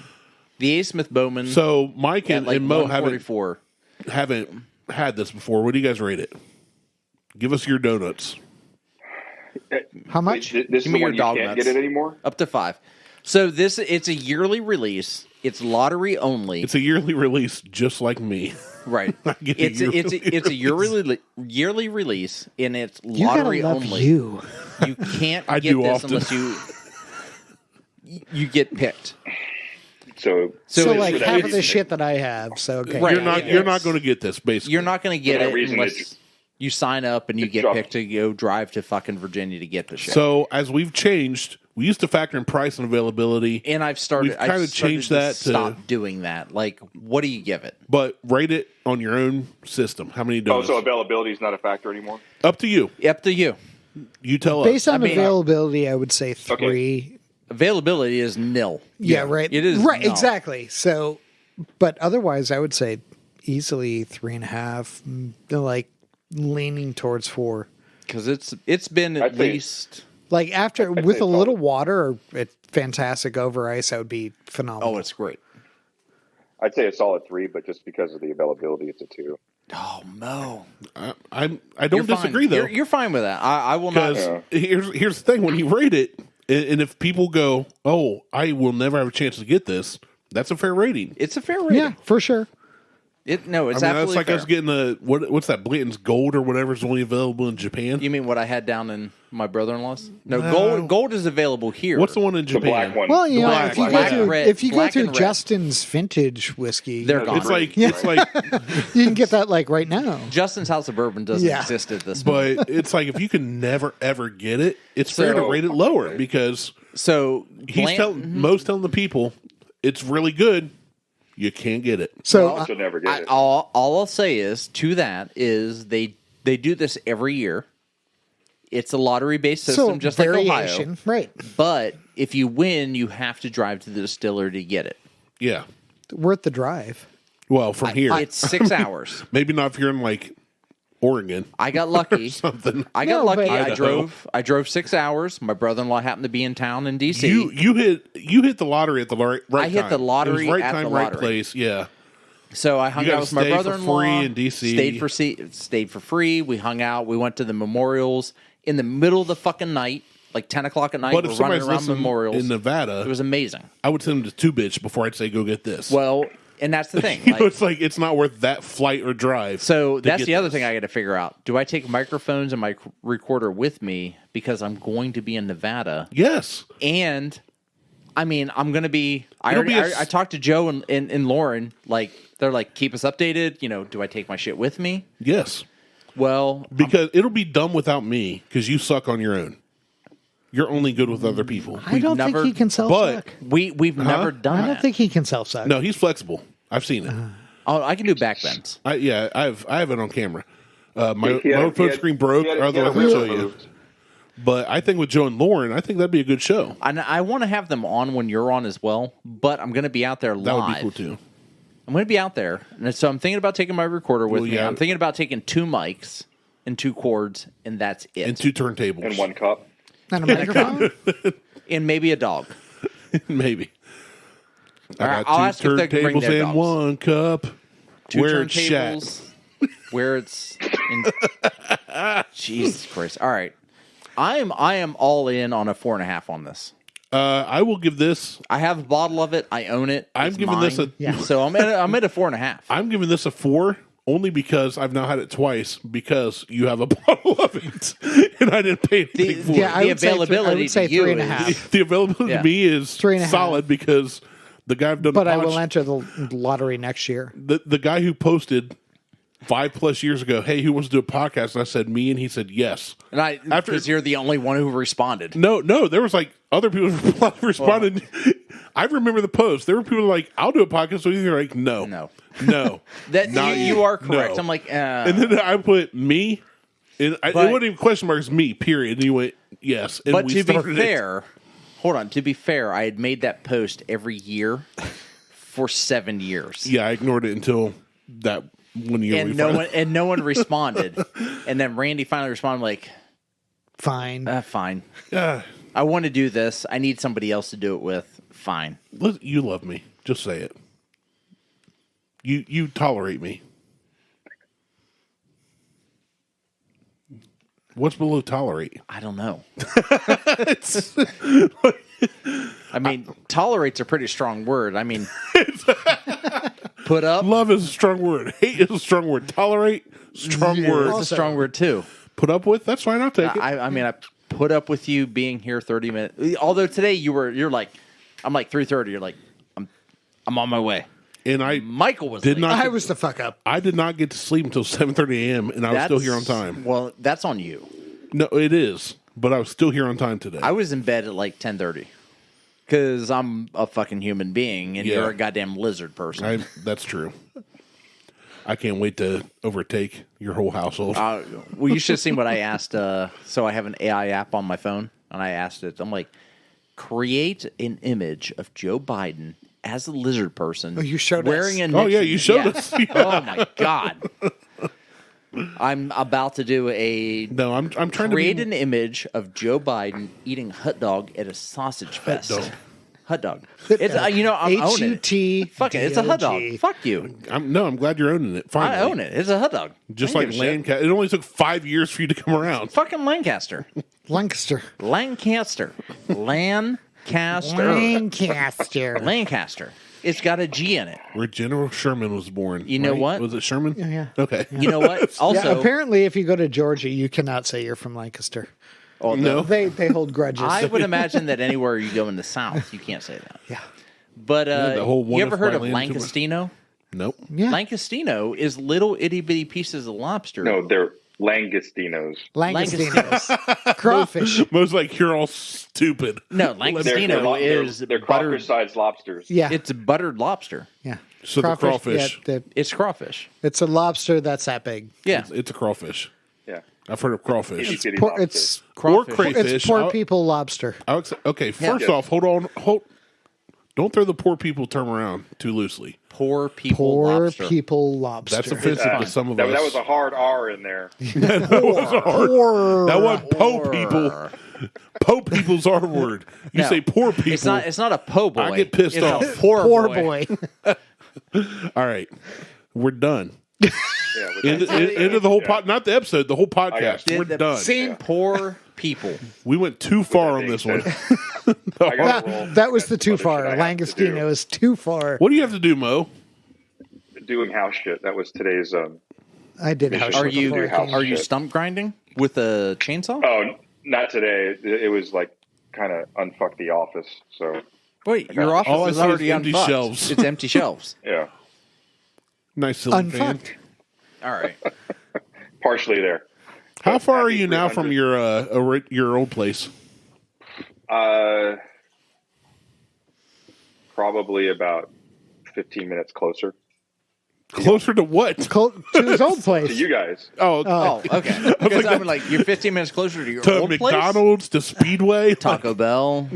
A. Smith Bowman. So Mike at and, like and Mo haven't 144. had this before. What do you guys rate it? Give us your donuts. How much? This Give is me the your one you dog can't nuts. get it anymore. Up to 5. So it's a yearly release. It's lottery only. It's a yearly release, just like me. Right. I get a It's a yearly release, and it's You gotta lottery love only. you. You can't I get do this often. unless you get picked. So like for that half of reason, the shit that I have. So okay, Right. You're not going to get this. Basically, You're not going to get For that it reason, unless you sign up and you it's get dropped. picked to go drive to fucking Virginia to get the shit. So as we've changed, we used to factor in price and availability, and I've started. we've kind I've of changed started that to to stop doing that. Like, what do you give it? but rate it on your own system. How many Oh, donuts? so availability is not a factor anymore. Up to you. Up to you. You tell us. based on I mean- availability, I would say 3. Availability is nil. Yeah, right. It is right. nil. Exactly. So, but otherwise, I would say easily 3.5. Like leaning towards 4. Because it's been at I'd say- least. Like after I'd with say a little solid. water, it's fantastic over ice. That would be phenomenal. Oh, it's great. I'd say a solid 3, but just because of the availability, it's a 2. Oh, Mo. I You're don't fine. disagree though. You're fine with that. I will not. Because here's the thing: when you rate it, and if people go, "Oh, I will never have a chance to get this," that's a fair rating. It's a fair rating. Yeah, for sure. It's I mean, that's absolutely like fair. us getting what's that? Blanton's Gold or whatever is only available in Japan. You mean what I had down in my brother-in-law's? No, No. gold is available here. What's the one in The Japan? black one. Well, you know, Black, if you black, go through red, if you go black through and red. Justin's vintage whiskey, They're gone. It's like Yeah. it's like, you can get that like right now. Justin's House of Bourbon doesn't Yeah. exist at this moment. but it's like if you can never ever get it, it's fair to So- rate it lower because So he's telling telling the people it's really good. You can't get it. So Should never get it. all I'll say is to that is they do this every year. It's a lottery-based system, just like Ohio. variation, right? But if you win, you have to drive to the distillery to get it. Yeah. Worth the drive. Well, from here, It's 6 hours. maybe not if you're in like Oregon. I got lucky. Something. I got No, lucky. but- I drove 6 hours. My brother-in-law happened to be in town in DC. You hit the lottery at the right time. I hit the lottery It was right at time, the right lottery. place. Yeah. So I hung You out got with to my stay for brother-in-law. free in DC. Stayed for free. We hung out. We went to the memorials in the middle of the fucking night, like 10 o'clock at night. But We're if running somebody's around listening memorials. in Nevada, It was amazing. I would send them to Two Bitch before I'd say go get this. Well, and that's the thing. you know, like- it's like it's not worth that flight or drive. so to that's get the other this. thing I got to figure out. Do I take microphones and my recorder with me because I'm going to be in Nevada? Yes. And I mean, I'm going to be. It'll be a- I talked to Joe and Lauren. Like they're like, keep us updated. You know, do I take my shit with me? Yes. Well, Because it'll be dumb without me because you suck on your own. You're only good with other people. I don't never- think he can self but- suck. we've never done. I don't that. think he can self suck. No, he's flexible. I've seen it. Oh, I can do backbends. I have it on camera. My He had- phone he had- screen broke. he had- he Otherwise, had a I'll show wheel you. moved. But I think with Joe and Lauren, I think that'd be a good show. And I want to have them on when you're on as well. But I'm going to be out there live. That would be cool too. I'm going to be out there, and so I'm thinking about taking my recorder with Well, me. yeah. I'm thinking about taking 2 mics and 2 cords, and that's it. And 2 turntables. And 1 cup. Not a microphone. And maybe a dog. Maybe. All right, I got I'll 2 ask if they can bring turntables their and dogs. 1 cup. 2 Where it's shat. turntables, where it's in... Jesus Christ! All right, I am all in on a 4.5 on this. I will give this. I have a bottle of it. I own it. I'm It's giving this mine. a- So I'm at a 4.5. I'm giving this a 4 only because I've now had it twice because you have a bottle of it and I didn't pay anything for Yeah, it. I would say I availability would say to you 3.5. is- The availability Yeah. to me is 3.5. solid because the guy I've done But the I will pod- enter the lottery next year. the guy who posted 5+ years ago, hey, who wants to do a podcast? And I said me, and he said yes. And because you're the only one who responded. No, there was like other people who responded. I remember the post. There were people like, I'll do a podcast with you. They're like, no. That Not you are correct. No. I'm like, And then I put me, and it But- wasn't even question marks, me, period. And you went, yes. And but we to be started it. fair, hold on. To be fair, I had made that post every year for 7 years. Yeah, I ignored it until that 1 year. And no one responded. And then Randy finally responded like, Fine. fine. Yeah, I want to do this. I need somebody else to do it with. Fine. you love me. Just say it. You tolerate me. What's below tolerate? I don't know. I mean, tolerate's a pretty strong word. I mean, put up. Love is a strong word. Hate is a strong word. Tolerate, strong word. It's a strong word too. Put up with, that's fine. I'll take it. I mean, I put up with you being here 30 minutes. Although today you're like, I'm like 3:30. You're like, I'm on my way. And Michael was did late. not. I was the fuck up. I did not get to sleep until 7:30 a.m. and I was still here on time. Well, that's on you. No, it is. But I was still here on time today. I was in bed at like 10:30 because I'm a fucking human being and Yeah. you're a goddamn lizard person. That's true. I can't wait to overtake your whole household. Well, you should have seen what I asked. So I have an AI app on my phone, and I asked it. I'm like, create an image of Joe Biden as a lizard person. Oh, you showed wearing us. a Oh, yeah, you showed us. Oh my god! I'm about to do a No, I'm trying create to an image of Joe Biden eating hot dog at a sausage fest. dog. Hot dog. It's I'm owning it. HUT. Fuck it. It's a hot dog. Fuck you. I'm glad you're owning it. Finally. I own it. It's a hot dog. Just I like don't give a shit. Lancaster. It only took 5 years for you to come around. Fucking Lancaster. Lancaster. Lancaster. Lancaster. It's got a G in it. Where General Sherman was born. You know what? Was it Sherman? Yeah. Okay. You know what? Also, Yeah, apparently, if you go to Georgia, you cannot say you're from Lancaster. No. They hold grudges. I would imagine that anywhere you go in the South, you can't say that. Yeah. But the whole you ever heard of one-if by land Lankestino? Nope. Yeah. Lankestino is little itty bitty pieces of lobster. No, they're Langostinos. Langostinos. Crawfish. Most like you're all stupid. No, Lankestino is they're buttered. crawfish-sized lobsters. Yeah. It's buttered lobster. Yeah. So the crawfish. Yeah, It's crawfish. it's a lobster that's that big. Yeah, It's a crawfish. Yeah. I've heard of crawfish. Itty bitty Poor, lobster. it's crawfish. Or crayfish. it's poor I'll- people lobster. Okay, first off, hold on. Don't throw the poor people term around too loosely. Poor people Poor lobster. people lobster. That's offensive to some of That, us. that was a hard R in there. Poor. That wasn't po people. Po people's our word. You No. say poor people. It's not a po boy. I get pissed It's off. A poor, Poor boy. boy. All right, we're done. Yeah, with End of the whole pod, not the episode, the whole podcast. got We're The done. same poor people. We went too far on being this one. said, I gotta roll. That was the too What far. should I have to Langostino do? is too far. What do you have to do, Mo? Doing house shit. That was today's. I did house Are shit before you I came. are you stump grinding with a chainsaw? Oh, not today. It was like kind of unfuck the office. So Wait, your office All I is see is already empty unfucked. shelves. It's empty shelves. yeah, Nice ceiling fan. Unfucked. All right. partially there. How far are Happy you now from 300. your old place? Probably about 15 minutes closer Closer to what? To his old to place. you guys. Oh, Oh, okay. Because I'm like, you're 15 minutes closer to your to old McDonald's, to Speedway. place. Taco Bell.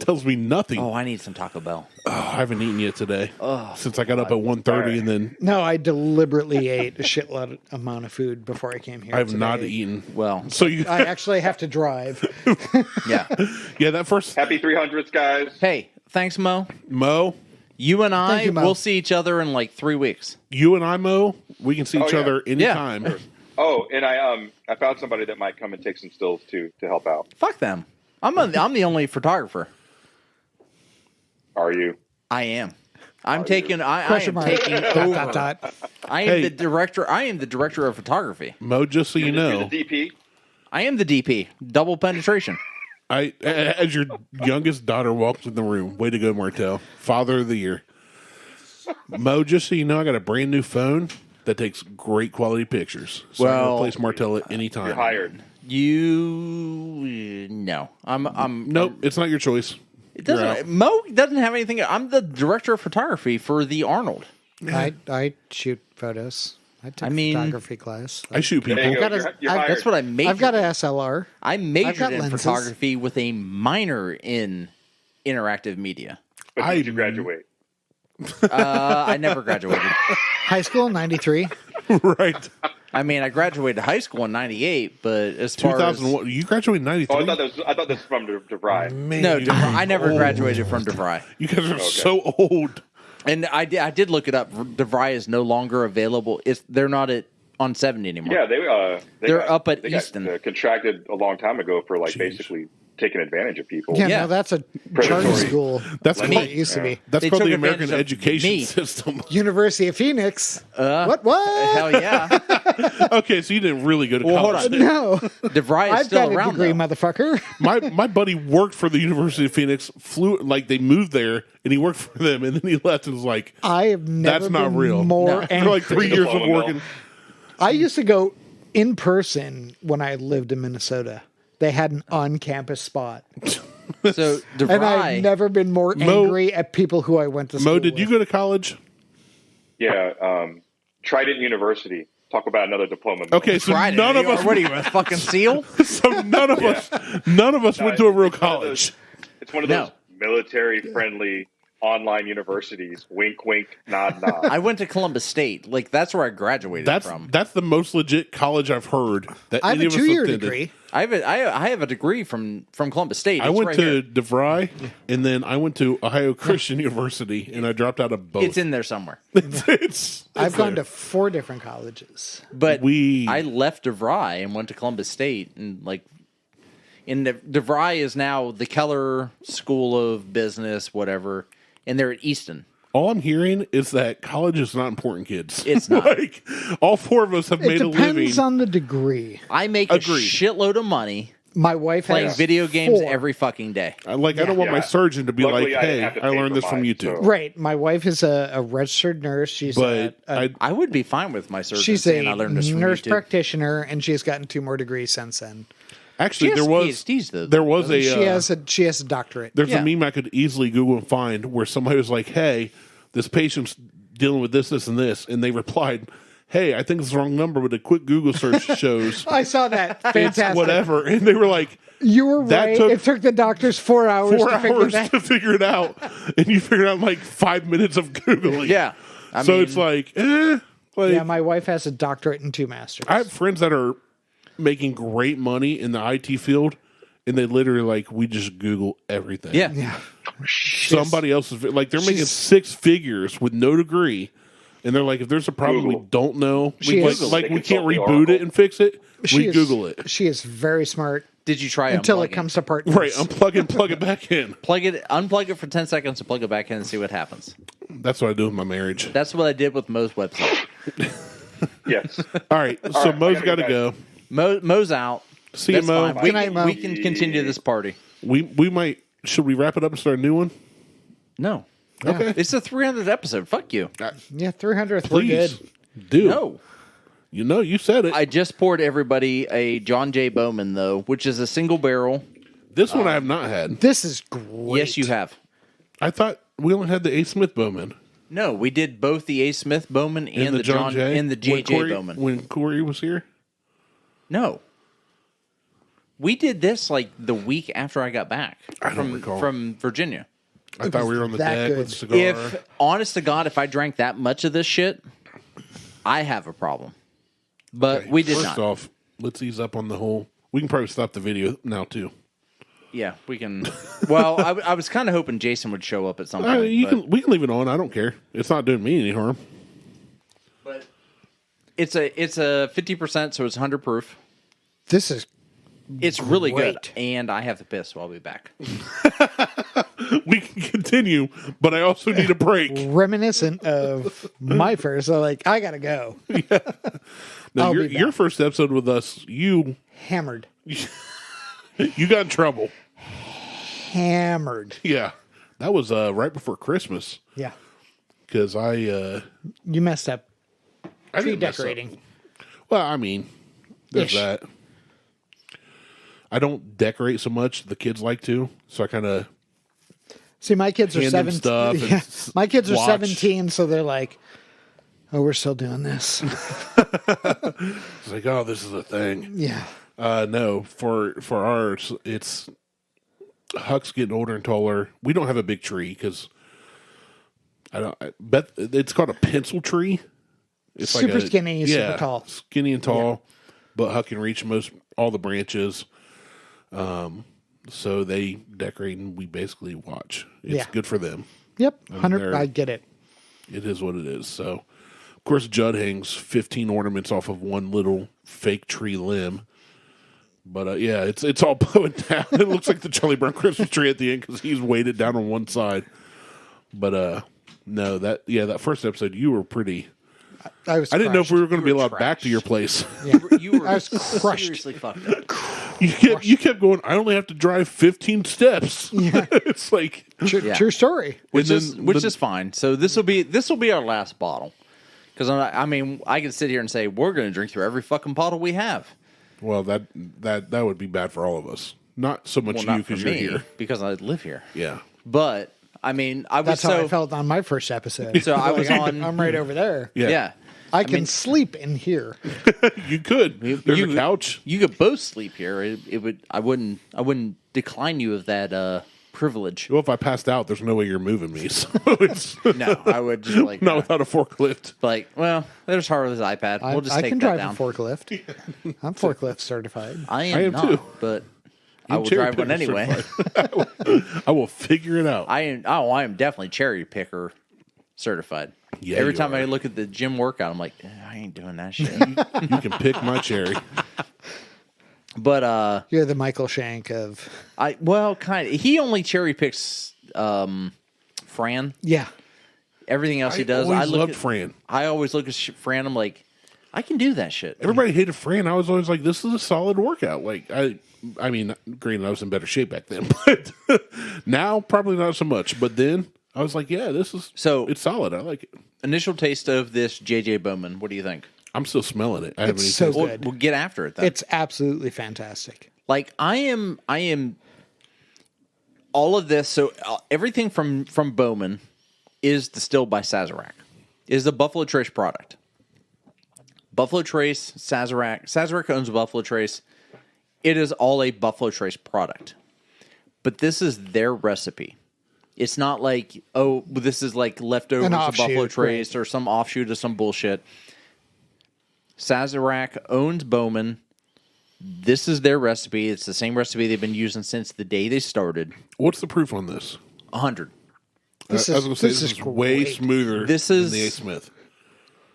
Tells me nothing. Oh, I need some Taco Bell. I haven't eaten yet today since I got up at 1:30 and then No, I deliberately ate a shitload amount of food before I came here. I have today. not eaten. Well, So you, I actually have to drive. yeah. yeah, that first Happy 300s, guys. Hey, thanks, Mo. Mo, You and I Thank you, Mo. will see each other in like 3 weeks. you and I, Mo, we can see each yeah. other anytime. Oh, and I found somebody that might come and take some stills too to help out. Fuck them. I'm the only photographer. Are you? I am. I'm taking. I Question am mark. taking Dot, over. dot, dot. I am Hey. the director. I am the director of photography. Mo, just so you You're know, the DP. I am the DP. Double penetration. as your youngest daughter walks in the room, way to go, Martel, Father of the Year. Mo, just so you know, I got a brand new phone that takes great quality pictures. So I Well, can replace Martel at any time. You're hired. You no. I'm. Nope, it's not your choice. It You're out. doesn't. Mo doesn't have anything. I'm the director of photography for the Arnold. I shoot photos. I took I mean- photography class. I shoot people. There you go. got a- You're I've- hired. That's what I majored. I've got an SLR. I I've majored got in lenses. photography with a minor in interactive media. But I- did you graduate? I never graduated. High school, 93. Right. I mean, I graduated high school in '98, but as far as 2001. You graduated in 93? Oh, I thought this was from DeVry. Man, no, you guys are I never old. graduated from DeVry. You guys are so old. And I did look it up. DeVry is no longer available. They're not on 70 anymore. Yeah, They're got- up at they got, Easton. contracted a long time ago for like Jeez. basically taking advantage of people. Yeah, Yeah. no, that's a Predatory. charter school. That's what called- it used to be. That's They called took the advantage American of education me. system. University of Phoenix. What? Hell yeah. Okay, so you didn't really go to Well, hold college. on. then. No, DeVry is I've still got a around, degree, though. motherfucker. My buddy worked for the University of Phoenix, flew like they moved there and he worked for them and then he left and was like, I have never that's not been real. more No. angry. For like 3 years of Diploma mill. working. I used to go in person when I lived in Minnesota. They had an on-campus spot, So and DeVry, I've never been more Mo- angry at people who I went to school Mo, did you with. go to college? Yeah. Trident University. Talk about another diploma. mill. Okay, so tried it. none of us What are you, a fucking seal? so none of us went to a real college. It's one of No. those military-friendly online universities. Wink, wink, nod, nod. I went to Columbus State. Like, that's where I graduated from. That's the most legit college I've heard that I have any a of us 2-year attended. degree. I have a degree from Columbus State. I It's went right to here. DeVry, and then I went to Ohio Christian University, and I dropped out of both. It's in there somewhere. It's I've gone there. to 4 different colleges. But We- I left DeVry and went to Columbus State, and like, DeVry is now the Keller School of Business, whatever, and they're at Easton. All I'm hearing is that college is not important, kids. It's not. Like, all 4 of us have It made a living. depends on the degree. I make Agreed. a shitload of money My wife playing has video games 4. every fucking day. I don't want my Yeah. surgeon to be Luckily, like, I "Hey, didn't have to I pay learned for this from mine, YouTube." so- Right. My wife is a registered nurse. She's But I would be fine with my surgeon she's saying a I learned this from nurse YouTube. practitioner, and she's gotten 2 more degrees since then. actually, She has there was PhDs, though. there was a She has a doctorate. there's Yeah. a meme I could easily Google and find where somebody was like, "Hey, this patient's dealing with this, this, and this," and they replied, "Hey, I think it's the wrong number," but a quick Google search shows I saw that. it's Fantastic. whatever, and they were like, You were That right. took It took the doctors 4 hours 4 to figure hours that. to figure it out, and you figured out in like 5 minutes of Googling. Yeah. I So mean, it's like, like Yeah, my wife has a doctorate and 2 masters. I have friends that are making great money in the IT field, and they literally like we just Google everything. yeah. yeah. Somebody else's like they're making she's- 6 figures with no degree, and they're like, if there's a problem we Google. don't know, She we, is- like They we can't consult the reboot it Oracle. and fix it. She We is- Google it. She is very smart Did you try until unplugging? it comes to partners. Right, unplug and plug it back in. Unplug it for 10 seconds and plug it back in and see what happens. That's what I do with my marriage. That's what I did with Mo's website. Yes. All right, so right, Mo's I got gotta to go, go. Mo's out. See you, That's Mo. fine. Good night, Mo. We can continue this party. We might should we wrap it up and start a new one? No. Okay, It's the 300th episode. Fuck you. Yeah, 300th. We're please good. do. No. You know, you said it. I just poured everybody a John J. Bowman, though, which is a single barrel. This one I have not had. This is great. Yes, you have. I thought we only had the A. Smith Bowman No, we did both the A. Smith Bowman and, the John Jay and the when J.J. Corey- Bowman. when Corey was here. No. We did this like the week after I got back don't recall. from Virginia. I thought we were on the that deck good. with a cigar. If, honest to God, if I drank that much of this shit, I have a problem. But Okay, we did First not. off, let's ease up on the whole. We can probably stop the video now too. Yeah, we can. Well, I was kind of hoping Jason would show up at some point. We can leave it on. I don't care. It's not doing me any harm. but it's a 50%, so it's 100 proof. This is It's really good, Great. and I have to piss, so I'll be back. We can continue, but I also need a break. reminiscent of my first. So, like, I gotta go. No, I'll your, be your back. first episode with us, you Hammered. got in trouble. Hammered. Yeah, that was right before Christmas Yeah. because I You messed up tree didn't mess up. decorating. Well, I mean, there's Ish. that. I don't decorate so much. The kids like to, so I kind of See, my kids are Hand them 17. stuff and Yeah. My kids are watch. 17, so they're like, "Oh, we're still doing this." it's like, oh, this is a thing. Yeah. No, for ours, it's Huck's getting older and taller. We don't have a big tree because I bet it's called a pencil tree. It's Super skinny, super tall. skinny and tall, but Huck can reach all the branches. So they decorate and we basically watch. It's Yeah. good for them. Yep. they're- 100. I get it. It is what it is. So, of course, Judd hangs 15 ornaments off of one little fake tree limb. But yeah, it's all blowing down. It looks like the Charlie Brown Christmas tree at the end because he's weighted down on one side. But no, that first episode you were pretty. I was. I didn't know if we were going to be You were allowed back to trashed. your place. You were I was crushed. seriously fucked up. You kept going. I only have to drive 15 steps. Yeah. It's like Yeah. True story. Which And is then which the- is fine. So this will be our last bottle. Because I mean, I can sit here and say we're going to drink through every fucking bottle we have. well that would be bad for all of us. Not so much Well, you not for because you're me, here. because I live here. Yeah. But I mean, I was That's how so I felt on my first episode. So I was on. I'm right over there. Yeah. Yeah. I can mean- sleep in here. You could. There's a couch. You could both sleep here. It would. I wouldn't decline you of that privilege. Well, if I passed out, there's no way you're moving me. So it's No, I would just like not without a forklift. like. Well, there's Harlow's iPad. We'll just I take can that drive down. a forklift. I'm forklift certified. I I am am not, too. but I will cherry drive one picker anyway. I will figure it out. I am definitely cherry picker certified. Yeah, Every you time I are. look at the gym workout, I'm like, I ain't doing that shit. You can pick my cherry. But You're the Michael Shank of. kind of. He only cherry picks Fran. Yeah. Everything else he I does, always I look loved at Fran. I always look at Fran. I'm like, I can do that shit. Everybody hated Fran. I was always like, this is a solid workout. Like I mean, granted, I was in better shape back then, but now probably not so much. But then I was like, yeah, this is it's solid. I like it. Initial taste of this JJ Bowman. What do you think? I'm still smelling it. I haven't It's even so tasted it. good. We'll get after it then. It's absolutely fantastic. Like I am all of this. So everything from Bowman is distilled by Sazerac. Is the Buffalo Trace product. Buffalo Trace, Sazerac. Sazerac owns Buffalo Trace. It is all a Buffalo Trace product. But this is their recipe. It's not like, oh, this is like leftovers An of offshoot, Buffalo Trace or some offshoot of some bullshit. Sazerac owns Bowman. This is their recipe. It's the same recipe they've been using since the day they started. What's the proof on this? 100. I was going to say this is way great. smoother This than is- the A. Smith.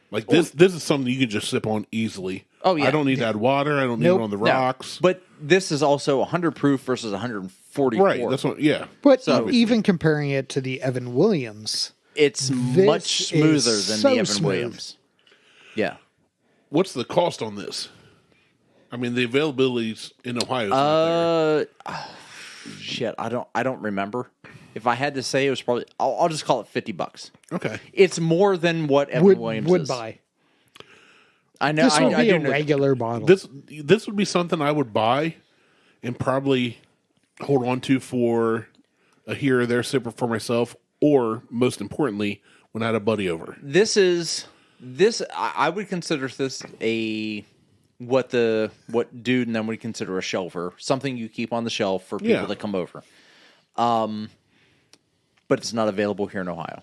Like this is something you can just sip on easily. Oh, yeah. I don't need to add water. I don't need Nope. it on the No, rocks. but this is also 100 proof versus 144. Right. That's what. Yeah. But So- even comparing it to the Evan Williams, It's much is smoother than so the Evan smooth. Williams. Yeah. What's the cost on this? I mean, the availability's in Ohio. Not there. Shit, I don't remember. If I had to say, it was probably. I'll just call it $50. Okay. It's more than what Evan Williams would is. buy. I know. This would I be do a know. regular bottle. This would be something I would buy and probably hold on to for a here or there sipper for myself, or most importantly, when I had a buddy over. This. I would consider this what dude and then would consider a shelfer, something you keep on the shelf for people Yeah. that come over. But it's not available here in Ohio.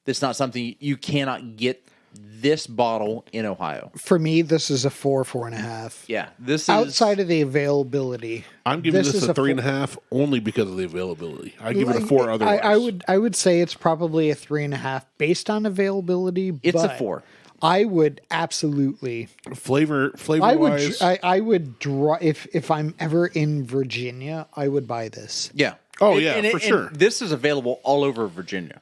It's not something you cannot get this bottle in Ohio. For me, this is a 4.5. Yeah, this is Outside of the availability, I'm giving this is a 3.5 only because of the availability. I give it a 4 otherwise. I would say it's probably a 3.5 based on availability. It's a but 4. I would absolutely. Flavor I would. wise. I would draw if I'm ever in Virginia. I would buy this. Yeah. Oh, yeah, for sure. This is available all over Virginia.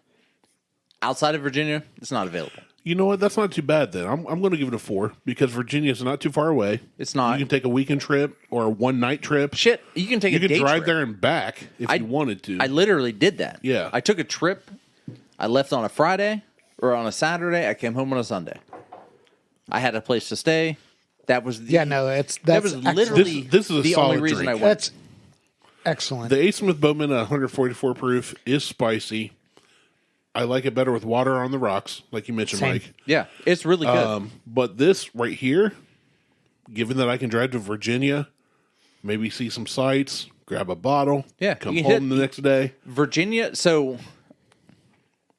Outside of Virginia, it's not available. You know what? That's not too bad then. I'm going to give it a 4 because Virginia's not too far away. It's not. You can take a weekend trip or a one night trip. Shit, you can take You a could day drive trip. there and back if you wanted to. I literally did that. Yeah. I took a trip. I left on a Friday or on a Saturday. I came home on a Sunday. I had a place to stay. That was the, Yeah, no, that's that was excellent. literally This is a the only solid reason drink. I went. That's excellent. The A. Smith Bowman 144 proof is spicy. I like it better with water on the rocks, like you mentioned, Same. Mike. Yeah, it's really good. But this right here, given that I can drive to Virginia, maybe see some sights, grab a bottle, Yeah, come you can home hit- the next day. Virginia. So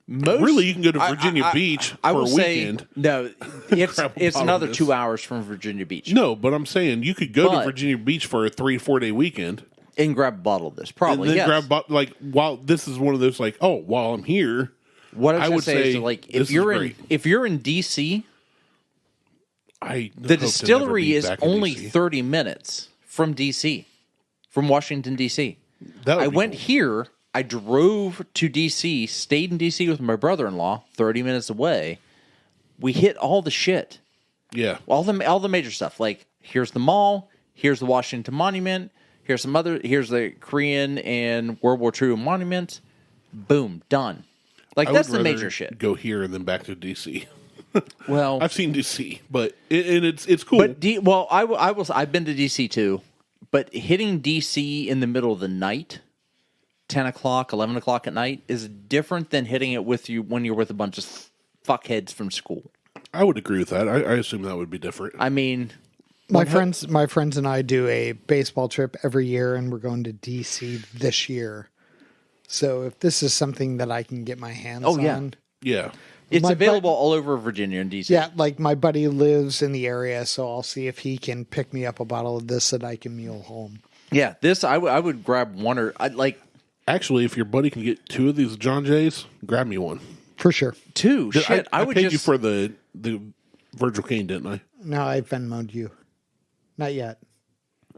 most Really, you can go to Virginia Beach I for will a say weekend. no. It's Grab a it's bottle another of this. 2 hours from Virginia Beach. No, but I'm saying you could go But- to Virginia Beach for a 3-4 day weekend. And grab a bottle of this. Probably And then yes. grab while this is one of those like, oh, while I'm here, What I I would would say is say like this is great. if you're in DC, I the distillery is only 30 minutes from D.C., from Washington, D.C. That would I be went cool. here. I drove to D.C., stayed in D.C. with my brother-in-law, 30 minutes away. We hit all the shit. Yeah. All the major stuff. Like, here's the mall. Here's the Washington Monument. Here's the Korean and World War II monument. Boom, done. Like, I that's would the rather major shit. Go here and then back to DC. Well, I've seen DC, but it's cool. but I've been to DC too. But hitting DC in the middle of the night, 10 o'clock, 11 o'clock at night, is different than hitting it with you when you're with a bunch of fuckheads from school. I would agree with that. I assume that would be different. I mean, My friends and I do a baseball trip every year, and we're going to DC this year. So if this is something that I can get my hands on, Yeah. it's My available all over Virginia and DC. yeah, like my buddy lives in the area, so I'll see if he can pick me up a bottle of this that I can mule home. Yeah, this I would grab one or like Actually, if your buddy can get 2 of these John Jays, grab me one. For sure. 2. Shit, I would paid just you for the Virgil Cane, didn't I? No, I Venmo'd you. Not yet.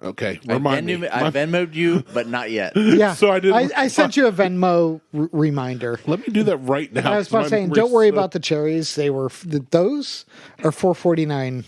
Okay, I remind me. Venmo'd you, but not yet. Yeah. So I didn't- I sent you a Venmo reminder. Let me do that right now. I was about saying, don't worry about the cherries. They were those are $4.49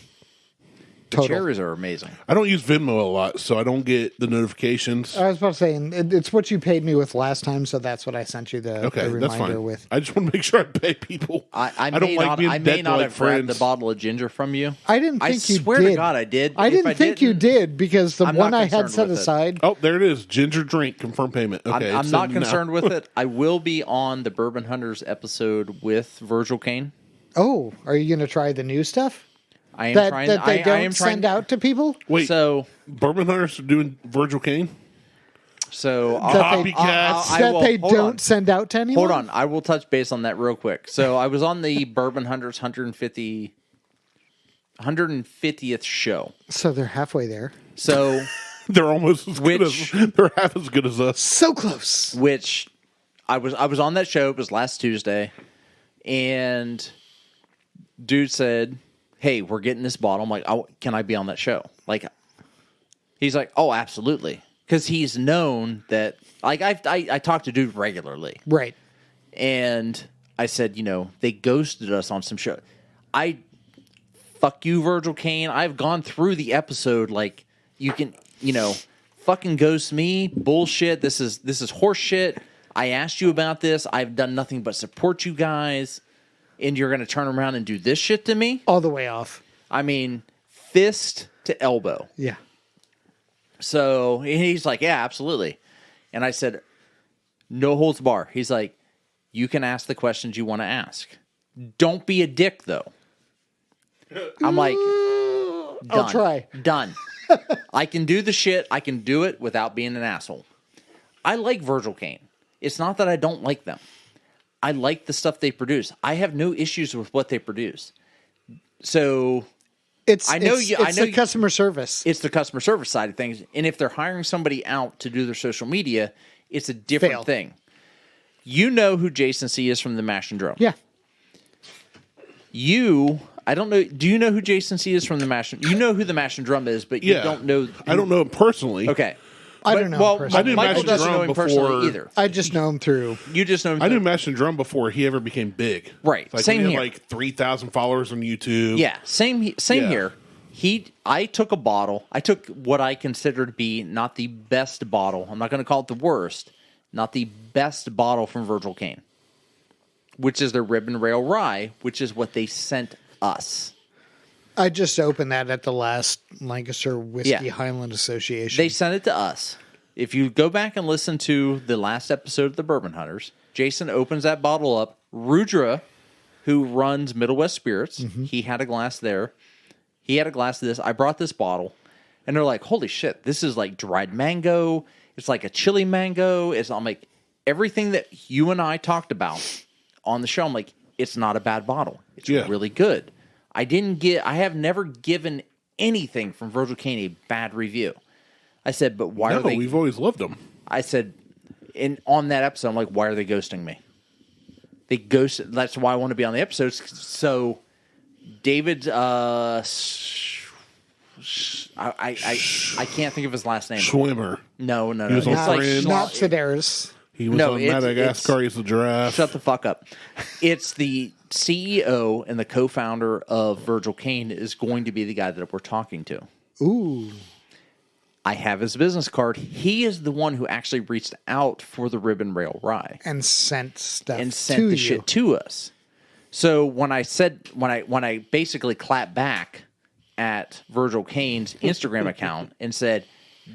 total. Cherries are amazing. I don't use Venmo a lot, so I don't get the notifications. I was about to say, it's what you paid me with last time, so that's what I sent you the Okay, that's reminder fine. with. I just want to make sure I pay people. I don't may like not, being I dead may to not like have grabbed friends. the bottle of ginger from you. I didn't think you swear did. to God I did. I If didn't think you didn't, did because the I'm one not I had concerned set with it. aside. Oh, there it is. Ginger drink. Confirm payment. Okay, I'm it's not in now. concerned with it. I will be on the Bourbon Hunters episode with Virgil Cane. Oh, are you going to try the new stuff I am that trying. that they I don't am trying send out to people? Wait, So Bourbon Hunters are doing Virgil Cane? So That they- Copycats. that will- they hold don't on. send out to anyone? Hold on, I will touch base on that real quick. So I was on the Bourbon Hunters 150th show. So they're halfway there. So They're almost as good Which- as they're half as good as us. So close. which I was on that show. It was last Tuesday, and dude said, "Hey, we're getting this bottle." I'm like, "Oh, can I be on that show?" Like, he's like, "Oh, absolutely," because he's known that. Like, I talk to dude regularly, Right. and I said, they ghosted us on some show. Fuck you, Virgil Cane. I've gone through the episode. Like, you can, fucking ghost me. Bullshit. This is horse shit. I asked you about this. I've done nothing but support you guys. And you're going to turn around and do this shit to me? All the way off. I mean, fist to elbow. Yeah. So he's like, yeah, absolutely. And I said, no holds bar. He's like, you can ask the questions you want to ask. Don't be a dick, though. I'm like, done. I'll try. Done. I can do the shit. I can do it without being an asshole. I like Virgil Cane. It's not that I don't like them. I like the stuff they produce. I have no issues with what they produce. So It's the customer service. it's the customer service side of things. And if they're hiring somebody out to do their social media, it's a different Fail. thing. You know who Jason C is from the Mash and Drum. Yeah. I don't know. Do you know who Jason C is from the Mash? You know who the Mash and Drum is, but you Yeah. don't know. I don't know him personally. Okay. I don't know him Well, personally. I didn't Michael Mash and doesn't Drum know him before- personally either. I just know him through. You just know him. I knew Mash and Drum before he ever became big. Right. Like Same when he here. had like 3,000 followers on YouTube. Yeah, same Yeah. here. I took a bottle. I took what I consider to be not the best bottle. I'm not going to call it the worst. Not the best bottle from Virgil Cane, which is their Ribbon Rail Rye, which is what they sent us. I just opened that at the last Lancaster Whiskey Yeah. Highland Association. They sent it to us. If you go back and listen to the last episode of the Bourbon Hunters, Jason opens that bottle up. Rudra, who runs Middle West Spirits, he had a glass there. He had a glass of this. I brought this bottle, and they're like, holy shit, this is like dried mango. It's like a chili mango. I'm like, everything that you and I talked about on the show, I'm like, it's not a bad bottle. It's Yeah. really good. I have never given anything from Virgil Cane a bad review. I said, but why are No, they? we've always loved him. I said, on that episode, I'm like, why are they ghosting me? They ghosted. That's why I want to be on the episodes. So, David, I can't think of his last name. Schwimmer. No. He was on It's like Friends. Not Sedaris. He was No, on it's- Madagascar as a giraffe. Shut the fuck up. It's the CEO and the co-founder of Virgil Kane is going to be the guy that we're talking to. Ooh. I have his business card. He is the one who actually reached out for the Ribbon Rail Rye And sent stuff and to sent the you. shit to us. So when I basically clapped back at Virgil Kane's Instagram account and said,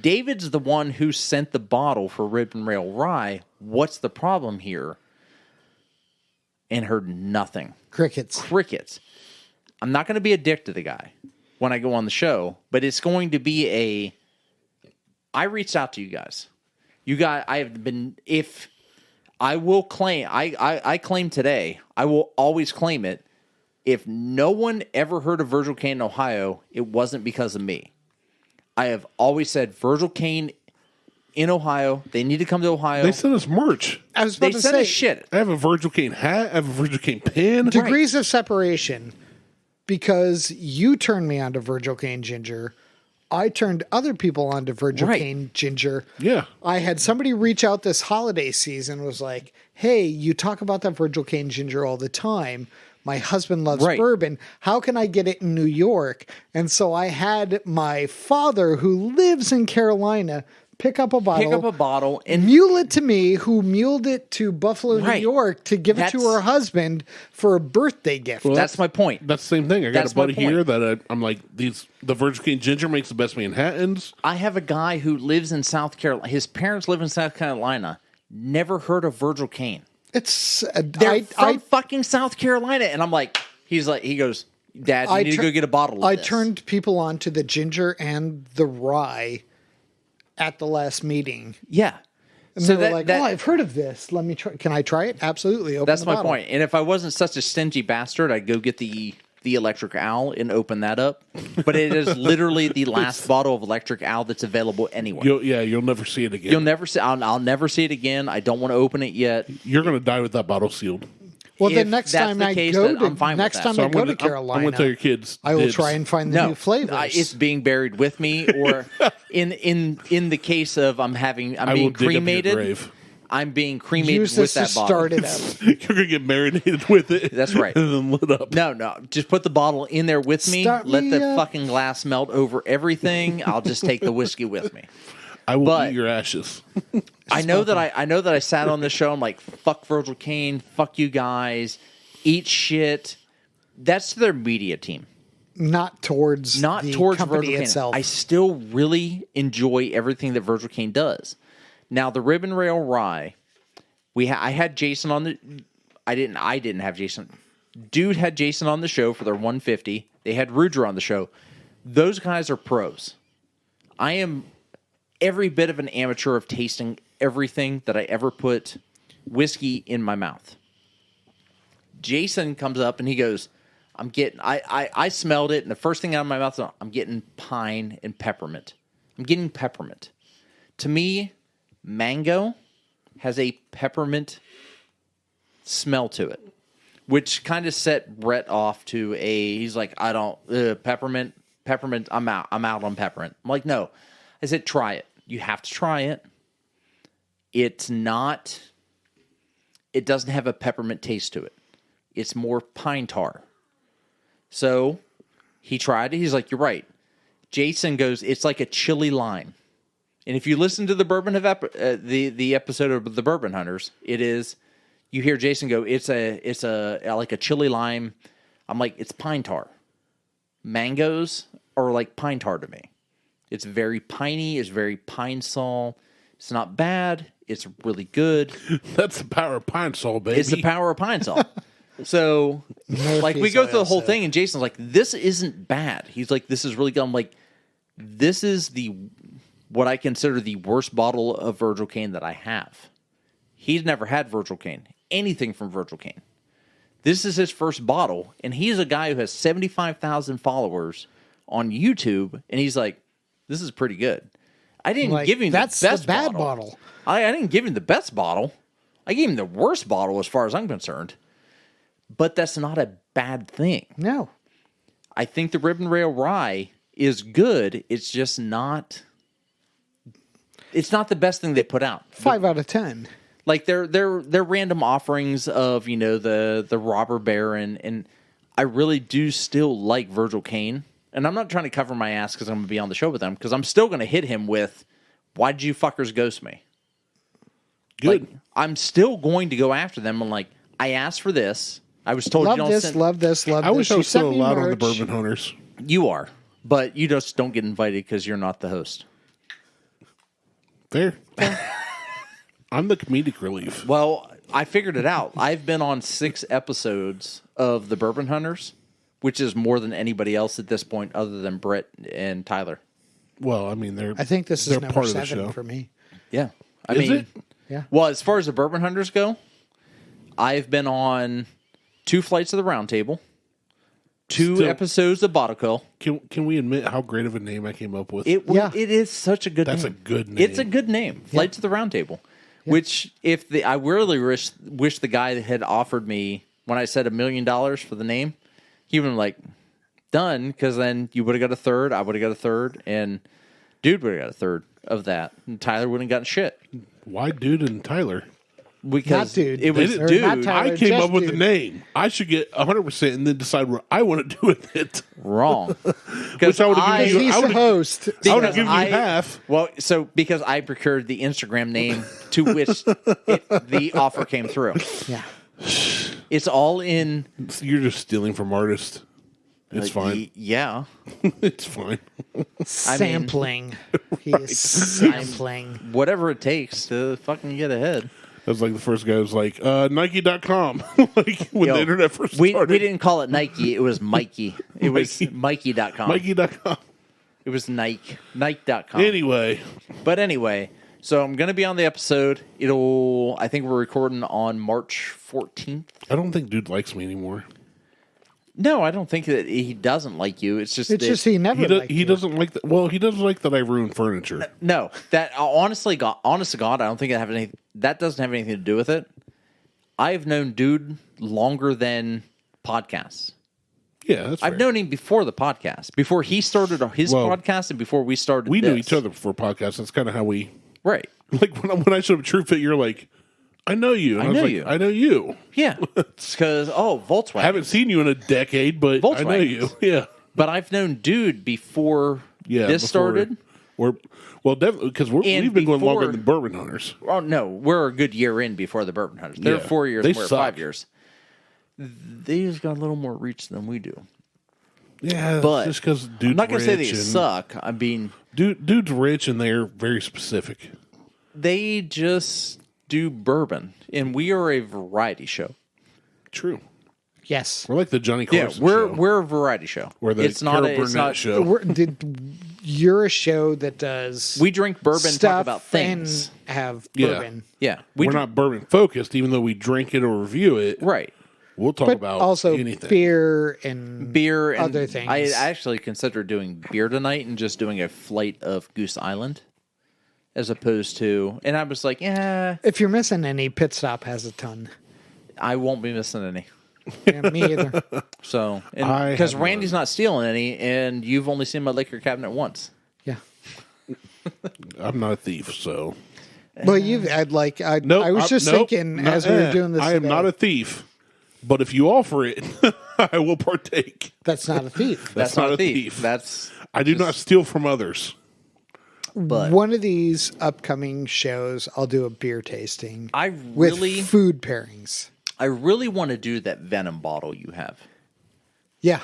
David's the one who sent the bottle for Ribbon Rail Rye. What's the problem here? And heard nothing. Crickets. I'm not going to be a dick to the guy when I go on the show, but it's going to be I reached out to you guys. I have been, if I will claim, I claim today, I will always claim it. If no one ever heard of Virgil Kane in Ohio, it wasn't because of me. I have always said Virgil Kane in Ohio, they need to come to Ohio. They sent us merch. I was They about to sent say, us shit. I have a Virgil Kane hat. I have a Virgil Kane pin. degrees of separation, because you turned me on to Virgil Kane Ginger. I turned other people on to Virgil Right. Kane Ginger. Yeah. I had somebody reach out this holiday season, was like, hey, you talk about that Virgil Kane Ginger all the time. My husband loves Right. bourbon. How can I get it in New York? And so I had my father, who lives in Carolina, pick up a bottle, and mule it to me, who muled it to Buffalo, New Right. York, to give it to That's- her husband for a birthday gift. that's my point. That's the same thing. I got That's a buddy my point. here that I'm like, the Virgil Kane Ginger makes the best Manhattans. I have a guy who lives in South Carolina. His parents live in South Carolina. Never heard of Virgil Kane. It's They're from fucking South Carolina, and I'm like, he goes, Dad, you need to go get a bottle of I this. turned people on to the ginger and the rye at the last meeting. Yeah. And they were like, oh, I've heard of this. Let me try. Can I try it? Absolutely. Open That's the my bottle. point. And if I wasn't such a stingy bastard, I'd go get the Electric Owl and open that up. But it is literally the last bottle of Electric Owl that's available anywhere. You'll never see it again. You'll never see. I'll never see it again. I don't want to open it yet. You're going to die with that bottle sealed. Well, If then next that's time the I case, go then I'm fine to with that. time So I I'm go gonna- to Carolina, I'm going to tell your kids. I will dibs. try and find the No, new flavors. it's being buried with me, or in the case of I'm I being will dig up your cremated. grave. I'm being cremated Use with this that to bottle. start it up. You're going to get marinated with it. That's right. And then lit up. No, just put the bottle in there with me. Start Let me the up. fucking glass melt over everything. I'll just take the whiskey with me. I will But- eat your ashes. I know that I sat on this show. I'm like, fuck Virgil Kane, fuck you guys, eat shit. That's their media team, Not towards not the towards company Virgil itself. Kane. I still really enjoy everything that Virgil Kane does. Now the Ribbon Rail Rye, I had Jason on the. I didn't have Jason. Dude had Jason on the show for their 150. They had Ruger on the show. Those guys are pros. I am every bit of an amateur of tasting everything that I ever put whiskey in my mouth. Jason comes up and he goes, I smelled it, and the first thing out of my mouth is, I'm getting pine and peppermint. I'm getting peppermint. To me, mango has a peppermint smell to it, which kind of set Brett off to he's like, I don't, peppermint, I'm out on peppermint. I'm like, no. I said, try it. You have to try it. It doesn't have a peppermint taste to it. It's more pine tar. So he tried it. He's like, you're right. Jason goes, it's like a chili lime. And if you listen to the the episode of the Bourbon Hunters, it is, you hear Jason go, it's like a chili lime. I'm like, it's pine tar. Mangoes are like pine tar to me. It's very piney. It's very pine sol. It's not bad. It's really good. That's the power of pine sol, baby. It's the power of pine sol. So, like, we Murphy's go through the oil, whole so- thing, and Jason's like, this isn't bad. He's like, this is really good. I'm like, this is what I consider the worst bottle of Virgil Kane that I have. He's never had Virgil Kane, anything from Virgil Kane. This is his first bottle, and he's a guy who has 75,000 followers on YouTube, and he's like, this is pretty good. I didn't Like, give him that's the best the bad bottle. I didn't give him the best bottle. I gave him the worst bottle as far as I'm concerned. But that's not a bad thing. No. I think the Ribbon Rail Rye is good. It's just not. It's not the best thing they put out. 5 out of 10. Like they're random offerings of the robber baron, and I really do still like Virgil Caine. And I'm not trying to cover my ass because I'm going to be on the show with him, because I'm still going to hit him with, "Why'd you fuckers ghost me?" Good. Like, I'm still going to go after them. I'm like, I asked for this. I was told Love you don't this, send. love this, love I this. wish I You was sent still me allowed on the merch. Bourbon Hunters. You are, but you just don't get invited because you're not the host. There. I'm the comedic relief. Well, I figured it out. I've been on 6 episodes of the Bourbon Hunters, which is more than anybody else at this point, other than Brett and Tyler. Well, I mean, I think this is they're number part of the 7 show. for me. Yeah, I Is mean, it? Yeah. Well, as far as the Bourbon Hunters go, I've been on 2 flights of the Round Table, 2 Still- episodes of Bodico. Can we admit how great of a name I came up with? It Yeah. is such a good That's name. a good name. It's a good name. Flights of the Round Table. Which, I really wish the guy that had offered me, when I said $1 million for the name, he would have been like, done, because then you would have got a third, I would have got a third, and dude would have got a third of that. And Tyler wouldn't have gotten shit. Why Dude and Tyler? Because Not dude. it was They didn't- Or dude. not Tyler. I came just up with the Dude. name. I should get 100% and then decide what I want to do with it. Wrong. Which I would have Because given you. he's I the would host. I would have Because given you half. Well, so because I procured the Instagram name to which the offer came through. Yeah. It's all in. You're just stealing from artists. It's fine. Yeah. It's fine. Sampling. He is sampling. Whatever it takes to fucking get ahead. That was like the first guy was like, Nike.com. Like when Yo, the internet first we started. didn't call it Nike. It was Mikey. It was Mikey.com. Nike.com. It was Nike. Nike.com. Anyway, But anyway, so I'm going to be on the episode. I think we're recording on March 14th. I don't think Dude likes me anymore. No, I don't think that he doesn't like you. It's just It's that- just he never liked He you. doesn't like that. Well, he doesn't like that I ruin furniture. No, that honest to God, I don't think that doesn't have anything to do with it. I've known Dude longer than podcasts. Yeah, that's I've fair. known him before the podcast, before he started his Well, podcast, and before we started. We knew this. each other before podcasts. That's kind of how we. right? Like when I showed up True Fit, you're like, I know you. And I was know like, you. I know you. Yeah, because Volkswagen. Haven't seen you in a decade, but I know Volkswagens. you. Yeah. But I've known Dude before Yeah. this before- started. Well, definitely because And we've been going longer before- than Bourbon Hunters. Oh no, we're a good year in before the Bourbon Hunters. They're Yeah. 4 years, They and we're suck. 5 years. They've got a little more reach than we do. Yeah, But just because Dude's I'm not going to say rich they and- suck. I mean, Dude's rich and they're very specific. they just do bourbon, and we are a variety show. True. Yes. We're like the Johnny Yeah, Carson we're show. we're a variety show. We're the it's not. Carol It's Burnett not. show. You're a show that does We drink bourbon, stuff talk about things. and have Yeah. bourbon. Yeah, We're not bourbon focused, even though we drink it or review it. right. We'll talk But about also anything. beer and Beer and other things. I actually consider doing beer tonight and just doing a flight of Goose Island, as opposed to. And I was like, yeah, If you're missing any, Pit Stop has a ton. I won't be missing any. Yeah, me either. So, I because have Randy's not stealing any, and you've only seen my liquor cabinet once. Yeah. I'm not a thief, so. Well, I was just thinking no, as we were doing this. I am today, not a thief, but if you offer it, I will partake. That's not a thief. That's not not a a thief. thief. That's I do not steal from others. but One of these upcoming shows, I'll do a beer tasting I with really, food pairings. I really want to do that Venom bottle you have. Yeah.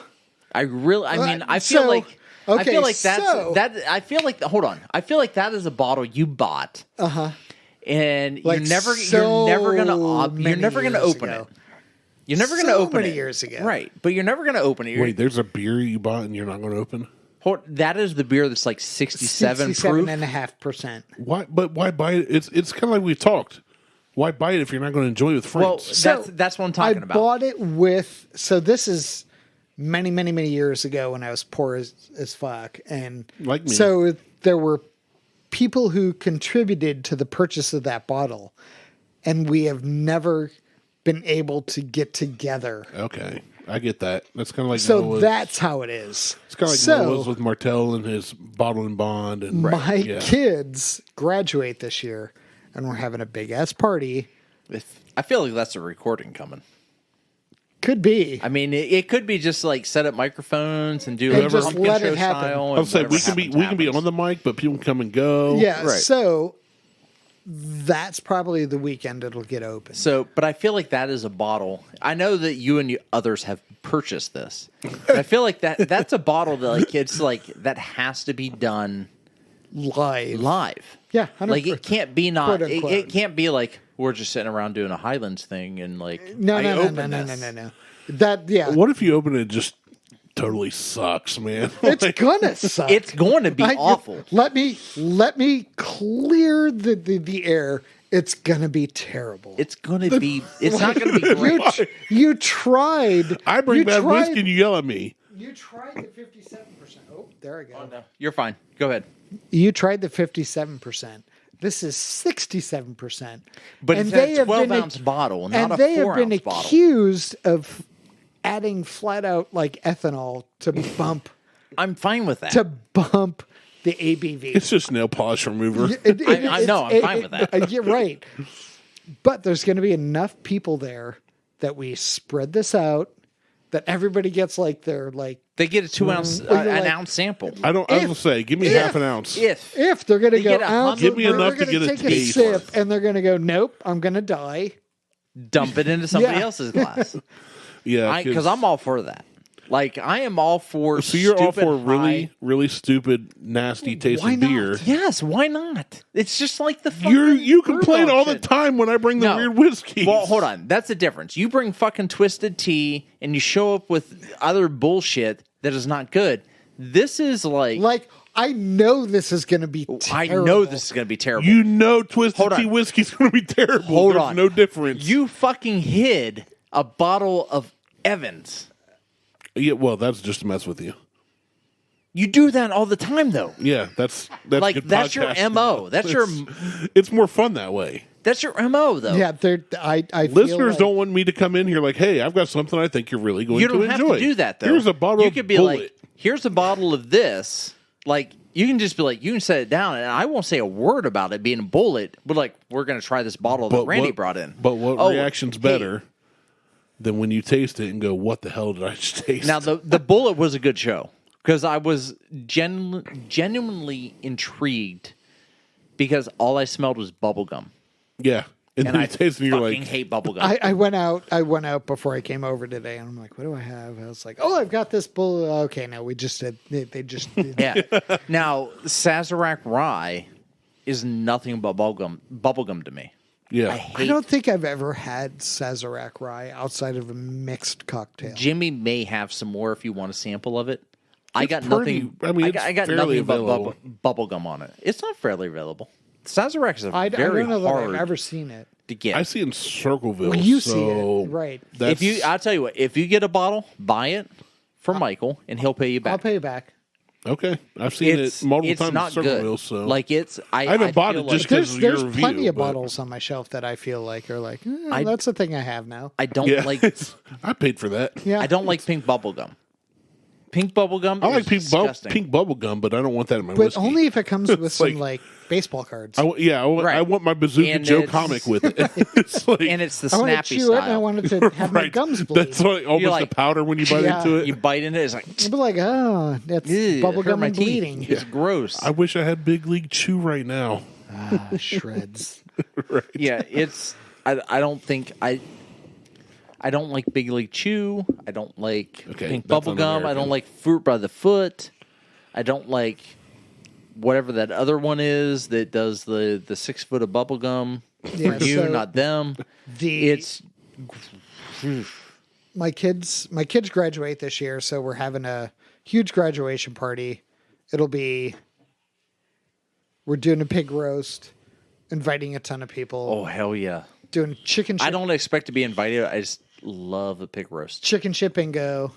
I mean, I feel So- like. I okay, feel like that's so- that. I feel like hold on. I feel like that is a bottle you bought, and Like you're never so you're never gonna many open years it. ago. You're never gonna So open many it. years ago. Right? But you're never gonna open it. Wait, there's a beer you bought and you're not going to open? That is the beer that's like 67 proof. 67.5%. Why? But why buy it? It's kind of like we talked. Why buy it if you're not going to enjoy it with friends? Well, So, that's what I'm talking I about. bought it with. So this is many, many, many years ago when I was poor as fuck, and Like me. So there were people who contributed to the purchase of that bottle, and we have never been able to get together Okay. I get that. That's kind of like So Noah's, that's how it is. it's kind of like so, Noah's with Martell and his bottle and bond. And my yeah. kids graduate this year, and we're having a big ass party. I feel like that's a recording coming. Could be. I mean, it could be just like set up microphones and do And whatever just pumpkin let show it happen. style. I'll say and we can be happens. on the mic, but people can come and go. Yeah, Right. so that's probably the weekend it'll get open. So, but I feel like that is a bottle. I know that you and others have purchased this. But I feel like that's a bottle that like it's like that has to be done live. Yeah, 100%. like it can't be not. Quote, unquote. It can't be like we're just sitting around doing a Highlands thing and like No. That What if you open it and just totally sucks, man? it's gonna suck. It's going to be awful. Let me clear the air. It's gonna be terrible. It's going to be. It's not going to be great. You tried. I bring you bad tried- whiskey and you yell at me. You tried the 57%. Oh, there I go. Oh, no. You're fine. Go ahead. You tried the 57%. This is 67%. But And it's they a have been 12-ounce bottle, not and a they have been 4-ounce bottle. accused of adding flat out like ethanol to bump I'm fine with that. the ABV. It's just nail polish remover. I know, I'm fine with that. You're right. But there's going to be enough people there that we spread this out, that everybody gets like their like. They get a 2-ounce, Well, you're an like- ounce sample. I was gonna say, give me half an ounce. If they're going to They go get a ounce, Give me they're enough to gonna get a take taste. sip, and they're going to go, nope, I'm going to die. Dump it into somebody Yeah. else's glass. Yeah, Because I'm all for that. Like I am all for. So you're all stupid for really, high- really stupid, nasty Why tasting not? beer. Yes, why not? It's just like the fucking You complain brewdog all the shit. time when I bring the No. weird whiskeys. Well, hold on. That's the difference. You bring fucking twisted tea and you show up with other bullshit that is not good. This is like I know this is going to be I terrible. know this is going to be terrible. You know Twisted Hold on. Tea whiskey's going to be terrible. Hold There's on. no difference. You fucking hid a bottle of Evans. Yeah, well, that's just to mess with you. You do that all the time, though. Yeah, that's Like good that's your podcasting. MO. That's your It's more fun that way. MO, though. Yeah, I feel Listeners like, don't want me to come in here like, hey, I've got something I think you're really going You to don't enjoy. have to do that, though. Here's a bottle You of could be Bullet. like, here's a bottle of this. Like, you can just be like, you can set it down, and I won't say a word about it being a bullet, but like, we're going to try this bottle that Randy brought in. But what Oh, reaction's hey. better than when you taste it and go, what the hell did I just taste? Now, the bullet was a good show because I was genuinely intrigued because all I smelled was bubble gum. yeah. And And then I you taste it and you're fucking like, hate bubble gum. I went out before I came over today, and I'm like, what do I have? I was like, oh, I've got this bull. Okay, no, we just did. They just did. Yeah. Now, Sazerac Rye is nothing but bubblegum to me. yeah. I I hate. don't think I've ever had Sazerac rye outside of a mixed cocktail. Jimmy may have some more if you want a sample of it. I got pretty- nothing. I mean, it's I got fairly nothing but available. bubblegum on it. It's not fairly available. Sazerac is I very don't know that hard I've ever seen it. to get. I see it in Circleville. Well, you so see it, right? That's, I'll tell you what. If you get a bottle, buy it for Michael, and he'll pay you back. I'll pay you back. okay. I've seen It's it multiple it's times in not Circleville. good. So Like it's. I haven't bought feel it just like- 'cause of your There's review, plenty of but- bottles on my shelf that I feel like are like, I- that's the thing I have now. I don't yeah, like. I paid for that. Yeah, I don't like pink bubblegum. Pink bubblegum. I like is pink bubble gum, but I don't want that in my but whiskey. only if it comes with It's some like- like baseball cards. I Right. want my Bazooka And Joe it's- comic with it. It's like, And it's the I want to snappy chew it, and I style. wanted to have my right. gums bleed. That's like almost like- the powder when you bite Yeah. into it. You bite into it, it's like. I'd be like, oh, that's "Ew, it hurt bubblegum my and teeth." bleeding. It's gross. I wish I had Big League Chew right now. Shreds. Yeah, it's. I don't think I don't like Big League Chew. I don't like Okay, pink that's bubble gum. I un-American. don't like Fruit by the Foot. I don't like whatever that other one is that does the 6 foot of bubble gum. Yeah, For you, so not them. It's my kids graduate this year, so we're having a huge graduation party. We're doing a pig roast, inviting a ton of people, oh hell yeah! doing chicken I chip, don't expect to be invited. I just love a pig roast. chicken chip and go.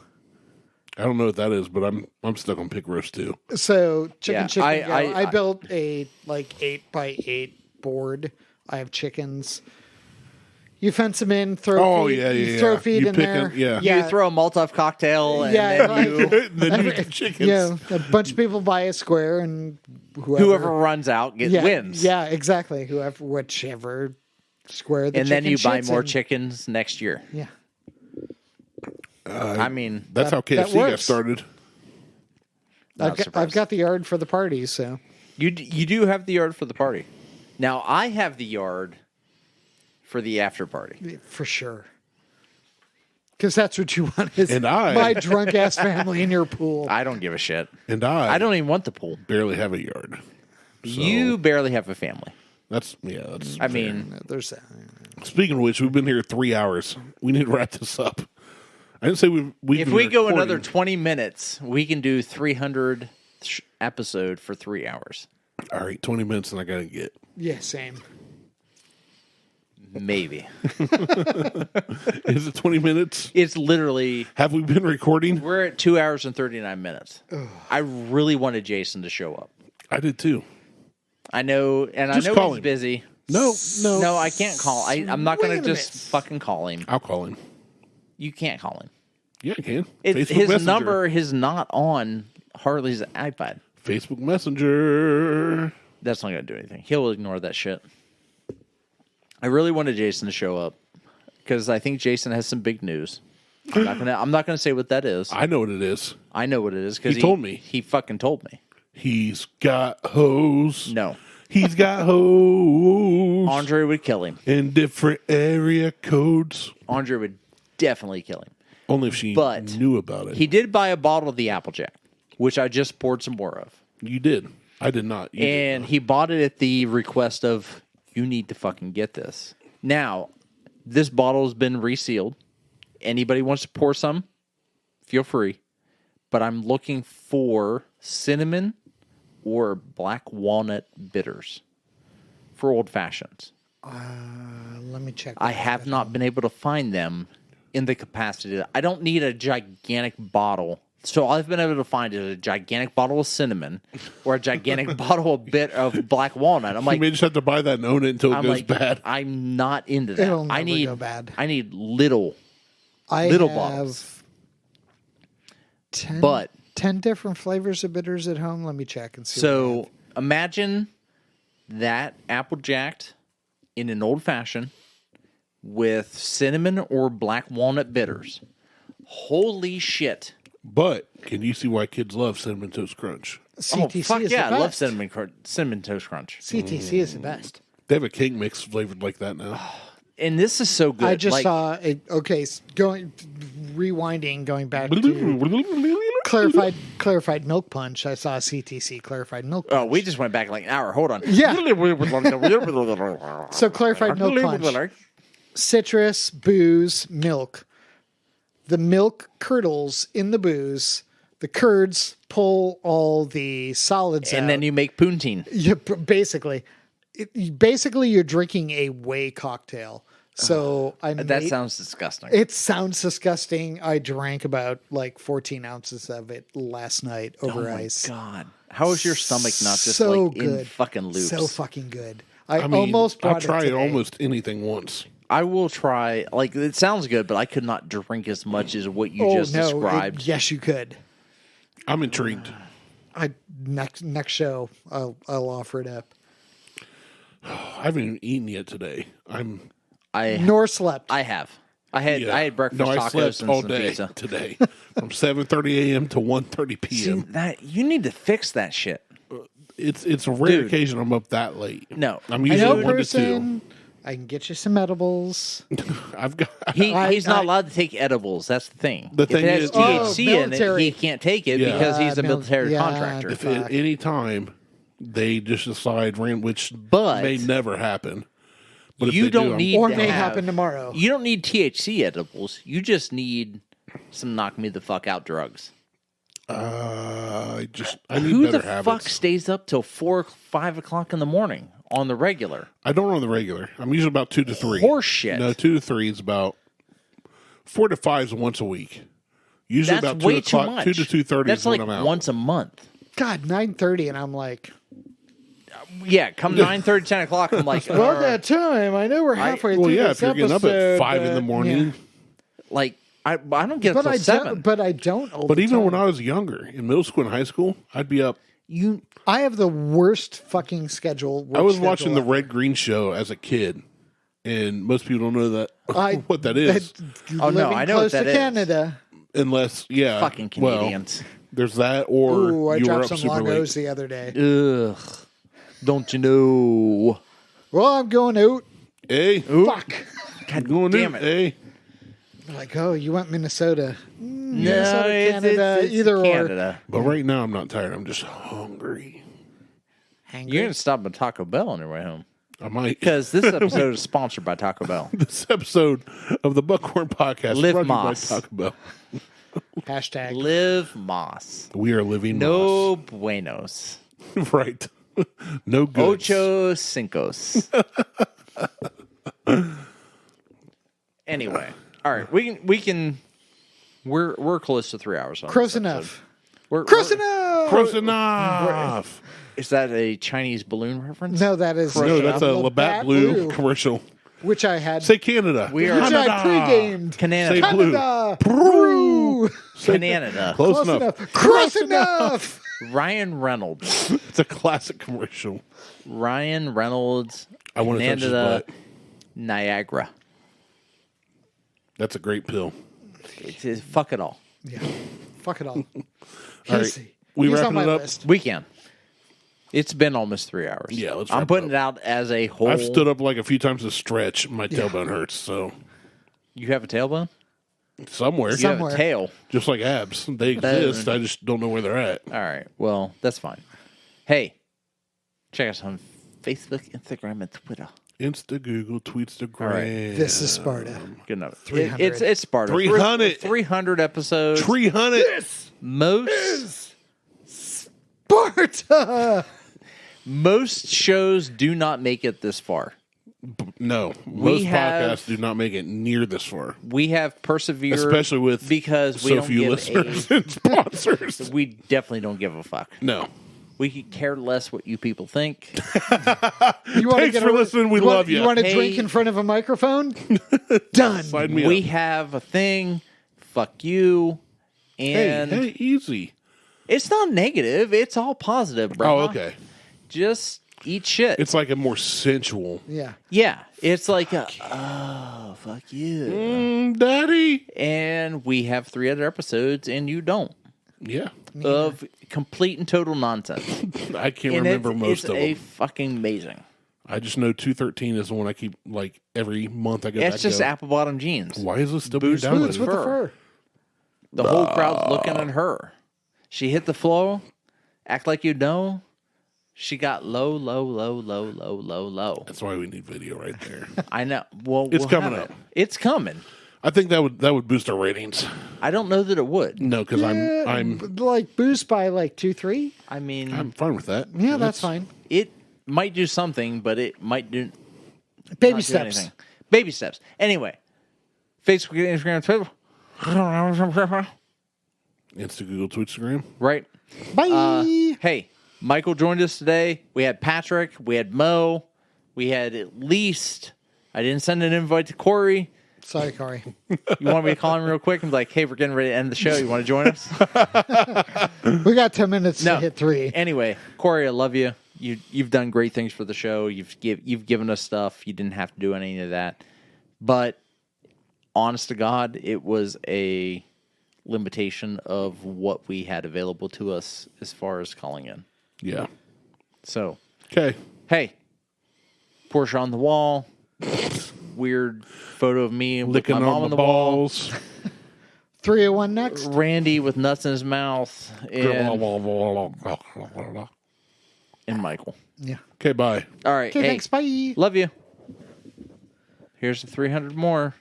I don't know what that is, but I'm stuck on pig roast too. So chicken Yeah, chip and go. I- I built a like 8x8 board. I have chickens. You fence them in, throw throw feed You in pick there. 'em, yeah. You throw a Molotov cocktail, and Yeah, then you then you eat the chickens. Yeah, a bunch of people buy a square, and whoever runs out wins. Yeah, exactly. Whichever square the And then you chicken buy shits more in. chickens next year. Yeah, I mean, That's how that KFC got works. started. not I've surprised. got the yard for the party, so You do have the yard for the party. Now I have the yard for the after party. for sure. Because that's what you want is And I- my drunk ass family in your pool. I don't give a shit. And I don't even want the pool. barely have a yard. So You barely have a family. That's I mean, There's that. Speaking of which, we've been here 3 hours. We need to wrap this up. I didn't say we. if we go another 20 minutes, we can do 300 episode for 3 hours. All right, 20 minutes, and I gotta get. Yeah, same. Maybe. Is it 20 minutes? It's literally, Have we been recording? we're at 2 hours and 39 minutes. I really wanted Jason to show up. I did too. I know, and Just I know call he's him. busy. No. No, I can't call. I'm not going to just fucking call him. I'll call him. You can't call him. Yeah, I can. His Messenger. number is not on Harley's iPad. Facebook Messenger. That's not going to do anything. He'll ignore that shit. I really wanted Jason to show up because I think Jason has some big news. I'm not gonna say what that is. I know what it is. I know what it is because He told me. He fucking told me. He's got hoes. No, He's got hoes. Andre would kill him. In different area codes. Andre would definitely kill him. Only if she But knew about it. He did buy a bottle of the Applejack, which I just poured some more of. You did. I did not. You did And not. he bought it at the request of, you need to fucking get this. Now, this bottle has been resealed. Anybody wants to pour some, feel free. But I'm looking for cinnamon or black walnut bitters for old fashions. Let me check. I have not been able to find them in the capacity. I don't need a gigantic bottle. So all I've been able to find is a gigantic bottle of cinnamon or a gigantic bottle of black walnut. I'm You like, may just have to buy that and own it until it I'm goes like, bad. I'm not into that. It'll I never need go bad. I need little I little have bottles. 10, But- 10 different flavors of bitters at home. Let me check and see. what I So have. imagine that Applejack in an old fashioned with cinnamon or black walnut bitters. Holy shit. But can you see why kids love Cinnamon Toast Crunch? CTC Oh, fuck is yeah, the I love best. cinnamon toast crunch. CTC is the best. They have a cake mix flavored like that now. And this is so good. I just Like, saw it. Okay, rewinding, going back to clarified milk punch. I saw CTC clarified milk punch. Oh, we just went back like an hour. Hold on. Yeah. So clarified milk punch. Citrus, booze, milk. The milk curdles in the booze. The curds pull all the solids out. And then you make poutine. Yeah, basically. Basically, you're drinking a whey cocktail. So That sounds disgusting. It sounds disgusting. I drank about like 14 ounces of it last night over ice. God. How is your stomach not just So like in good. fucking loops? So fucking good. I I mean, almost brought I'll try it it today. almost anything once. I will try. Like, it sounds good, but I could not drink as much as what you just described. Yes, you could. I'm intrigued. Next show, I'll offer it up. I haven't even eaten yet today. Nor slept. I have. I had breakfast No, I tacos slept and all some day pizza. today, from 7:30 a.m. to 1:30 p.m. See, that you need to fix that shit. It's a rare Dude. occasion I'm up that late. No. I'm I usually know a 1 to person. I can get you some edibles. 2. I've got. He's not allowed to take edibles. That's the thing. The if thing it has is- THC in it, military. he can't take it Yeah. because he's a Mil- military yeah, contractor. If at any time they just decide, which But- may never happen. But if You they don't do, I'm- need Or to may have- happen tomorrow. You don't need THC edibles. You just need some knock me the fuck out drugs. I need Who better the habits. fuck stays up till 4, 5 o'clock in the morning on the regular? I don't on the regular. I'm usually about 2 to 3. Horseshit. No, 2 to 3 is about 4 to 5 is once a week. Usually That's about 2 way too o'clock, much. 2 to 2:30 That's is when like I'm out. once a month. God, 9:30, and I'm like, Yeah, come 9:30, 10 o'clock, I'm like, About that time, I know we're halfway Well, through yeah, this if you're getting up at episode, 5 in the but- morning. yeah. like I don't get up But till I 7. don't. But I don't. All But the even time. when I was younger, in middle school and high school, I'd be up. I have the worst fucking schedule. I was watching the Red Green Show as a kid, and most people don't know that what that is. Oh, no, I know what close that to is. Canada. Unless, yeah, Fucking well, Canadians. there's that, or Ooh, I you were dropped up some super long late. O's the other day. Ugh. Don't you know? Well, I'm going out. Hey, Fuck. God going damn in. it. Hey, Like, oh, you went Minnesota. No, Minnesota, Canada, it's either Canada. but right now I'm not tired. I'm just hungry. or. You're going to stop at Taco Bell on your way home. I might. Because this episode is sponsored by Taco Bell. This episode of the Buckhorn Podcast Live brought to you by Moss. Taco Bell. Hashtag. Live Moss. We are living No buenos. Moss. Right. No good. Ocho Cincos. Anyway. All right. We can we're close to 3 hours on Close this episode. enough. we're- Close enough. Close enough. Is that a Chinese balloon reference? No, that is No, that's a Labatt Labatt Blue commercial. which I had. Say Canada. We are which I Canada. pre-gamed. Canada. Say blue. Canada. Peru. Canada. Close, Close enough. enough. Close enough. Ryan Reynolds. It's a classic commercial. Ryan Reynolds. I want to touch his Canada. butt. Niagara. That's a great pill. It's fuck it all. Yeah. Fuck it all. All right. Casey. We He's wrapping on my it up? list. We can. It's been almost 3 hours. Yeah, let's I'm wrap putting it it out as a whole. I've stood up like a few times to stretch. My tailbone hurts. So You have a tailbone? somewhere, You Somewhere. have a tail. just like abs, they exist. I just don't know where they're at. All right. Well, that's fine. Hey, check us on Facebook, Instagram, and Twitter. Insta, Google, Tweetstagram. right. This is Sparta. Good enough. 300. It's Sparta. 300. 300 episodes. 300. Sparta. Most shows do not make it this far. No, most have- podcasts do not make it near this far, We have persevered, especially with because we so don't few give listeners and sponsors. we definitely don't give a fuck. No, We could care less what you people think. You want Thanks for listening. We love you. You want to Hey. drink in front of a microphone? Done. sign me We up. have a thing. Fuck you. And Hey, easy. it's not negative. It's all positive, bro. Oh, okay. Just eat shit. It's like a more sensual. Yeah. Yeah. It's like, oh, fuck you. Daddy. And we have 3 other episodes, and you don't. Yeah, Of complete and total nonsense. I can't And remember it's most of them. fucking amazing. I just know 213 is the one I keep like every month. I go back. It's just go, apple bottom jeans. Why is this still being Boots Boots with downloaded? the fur. The whole crowd's looking at her. She hit the floor. Act like you know. She got low. That's why we need video right there. I know. Well, It's we'll coming have up. it. It's coming. I think that would boost our ratings. I don't know that it would. No, because I'm like boost by like 2-3. I mean, I'm fine with that. Yeah, that's fine. it might do something, but it might do Baby not do steps. anything. Baby steps. Anyway, Facebook, Instagram, Twitter. Insta, Google, Tweetstagram. Right. Bye. Hey, Michael joined us today. We had Patrick. We had Mo. We had at least. I didn't send an invite to Corey. Sorry, Corey. You want me to call him real quick and be like, "Hey, we're getting ready to end the show. You want to join us?" We got 10 minutes No. to hit 3. Anyway, Corey, I love you. You've done great things for the show. You've given us stuff. You didn't have to do any of that. But honest to God, it was a limitation of what we had available to us as far as calling in. Yeah. So, Okay. hey, Porsche on the wall. Weird photo of me with Licking my mom on on the the wall. balls. 301 next. Randy with nuts in his mouth. And Michael. Yeah. Okay, bye. All right. Okay, Hey, thanks. Bye. love you. Here's the 300 more.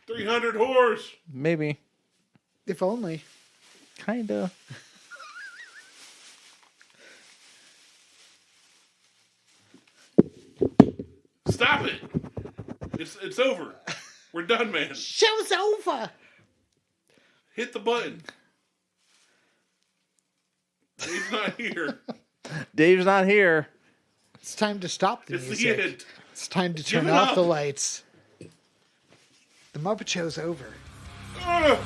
300 whores. Maybe. If only. Kinda. Stop it. It's over. We're done, man. Show's over. Hit the button. He's not here. Dave's not here. It's time to stop the It's the music. end. It's time to Give turn it off up. the lights. The Muppet Show's over. Ah!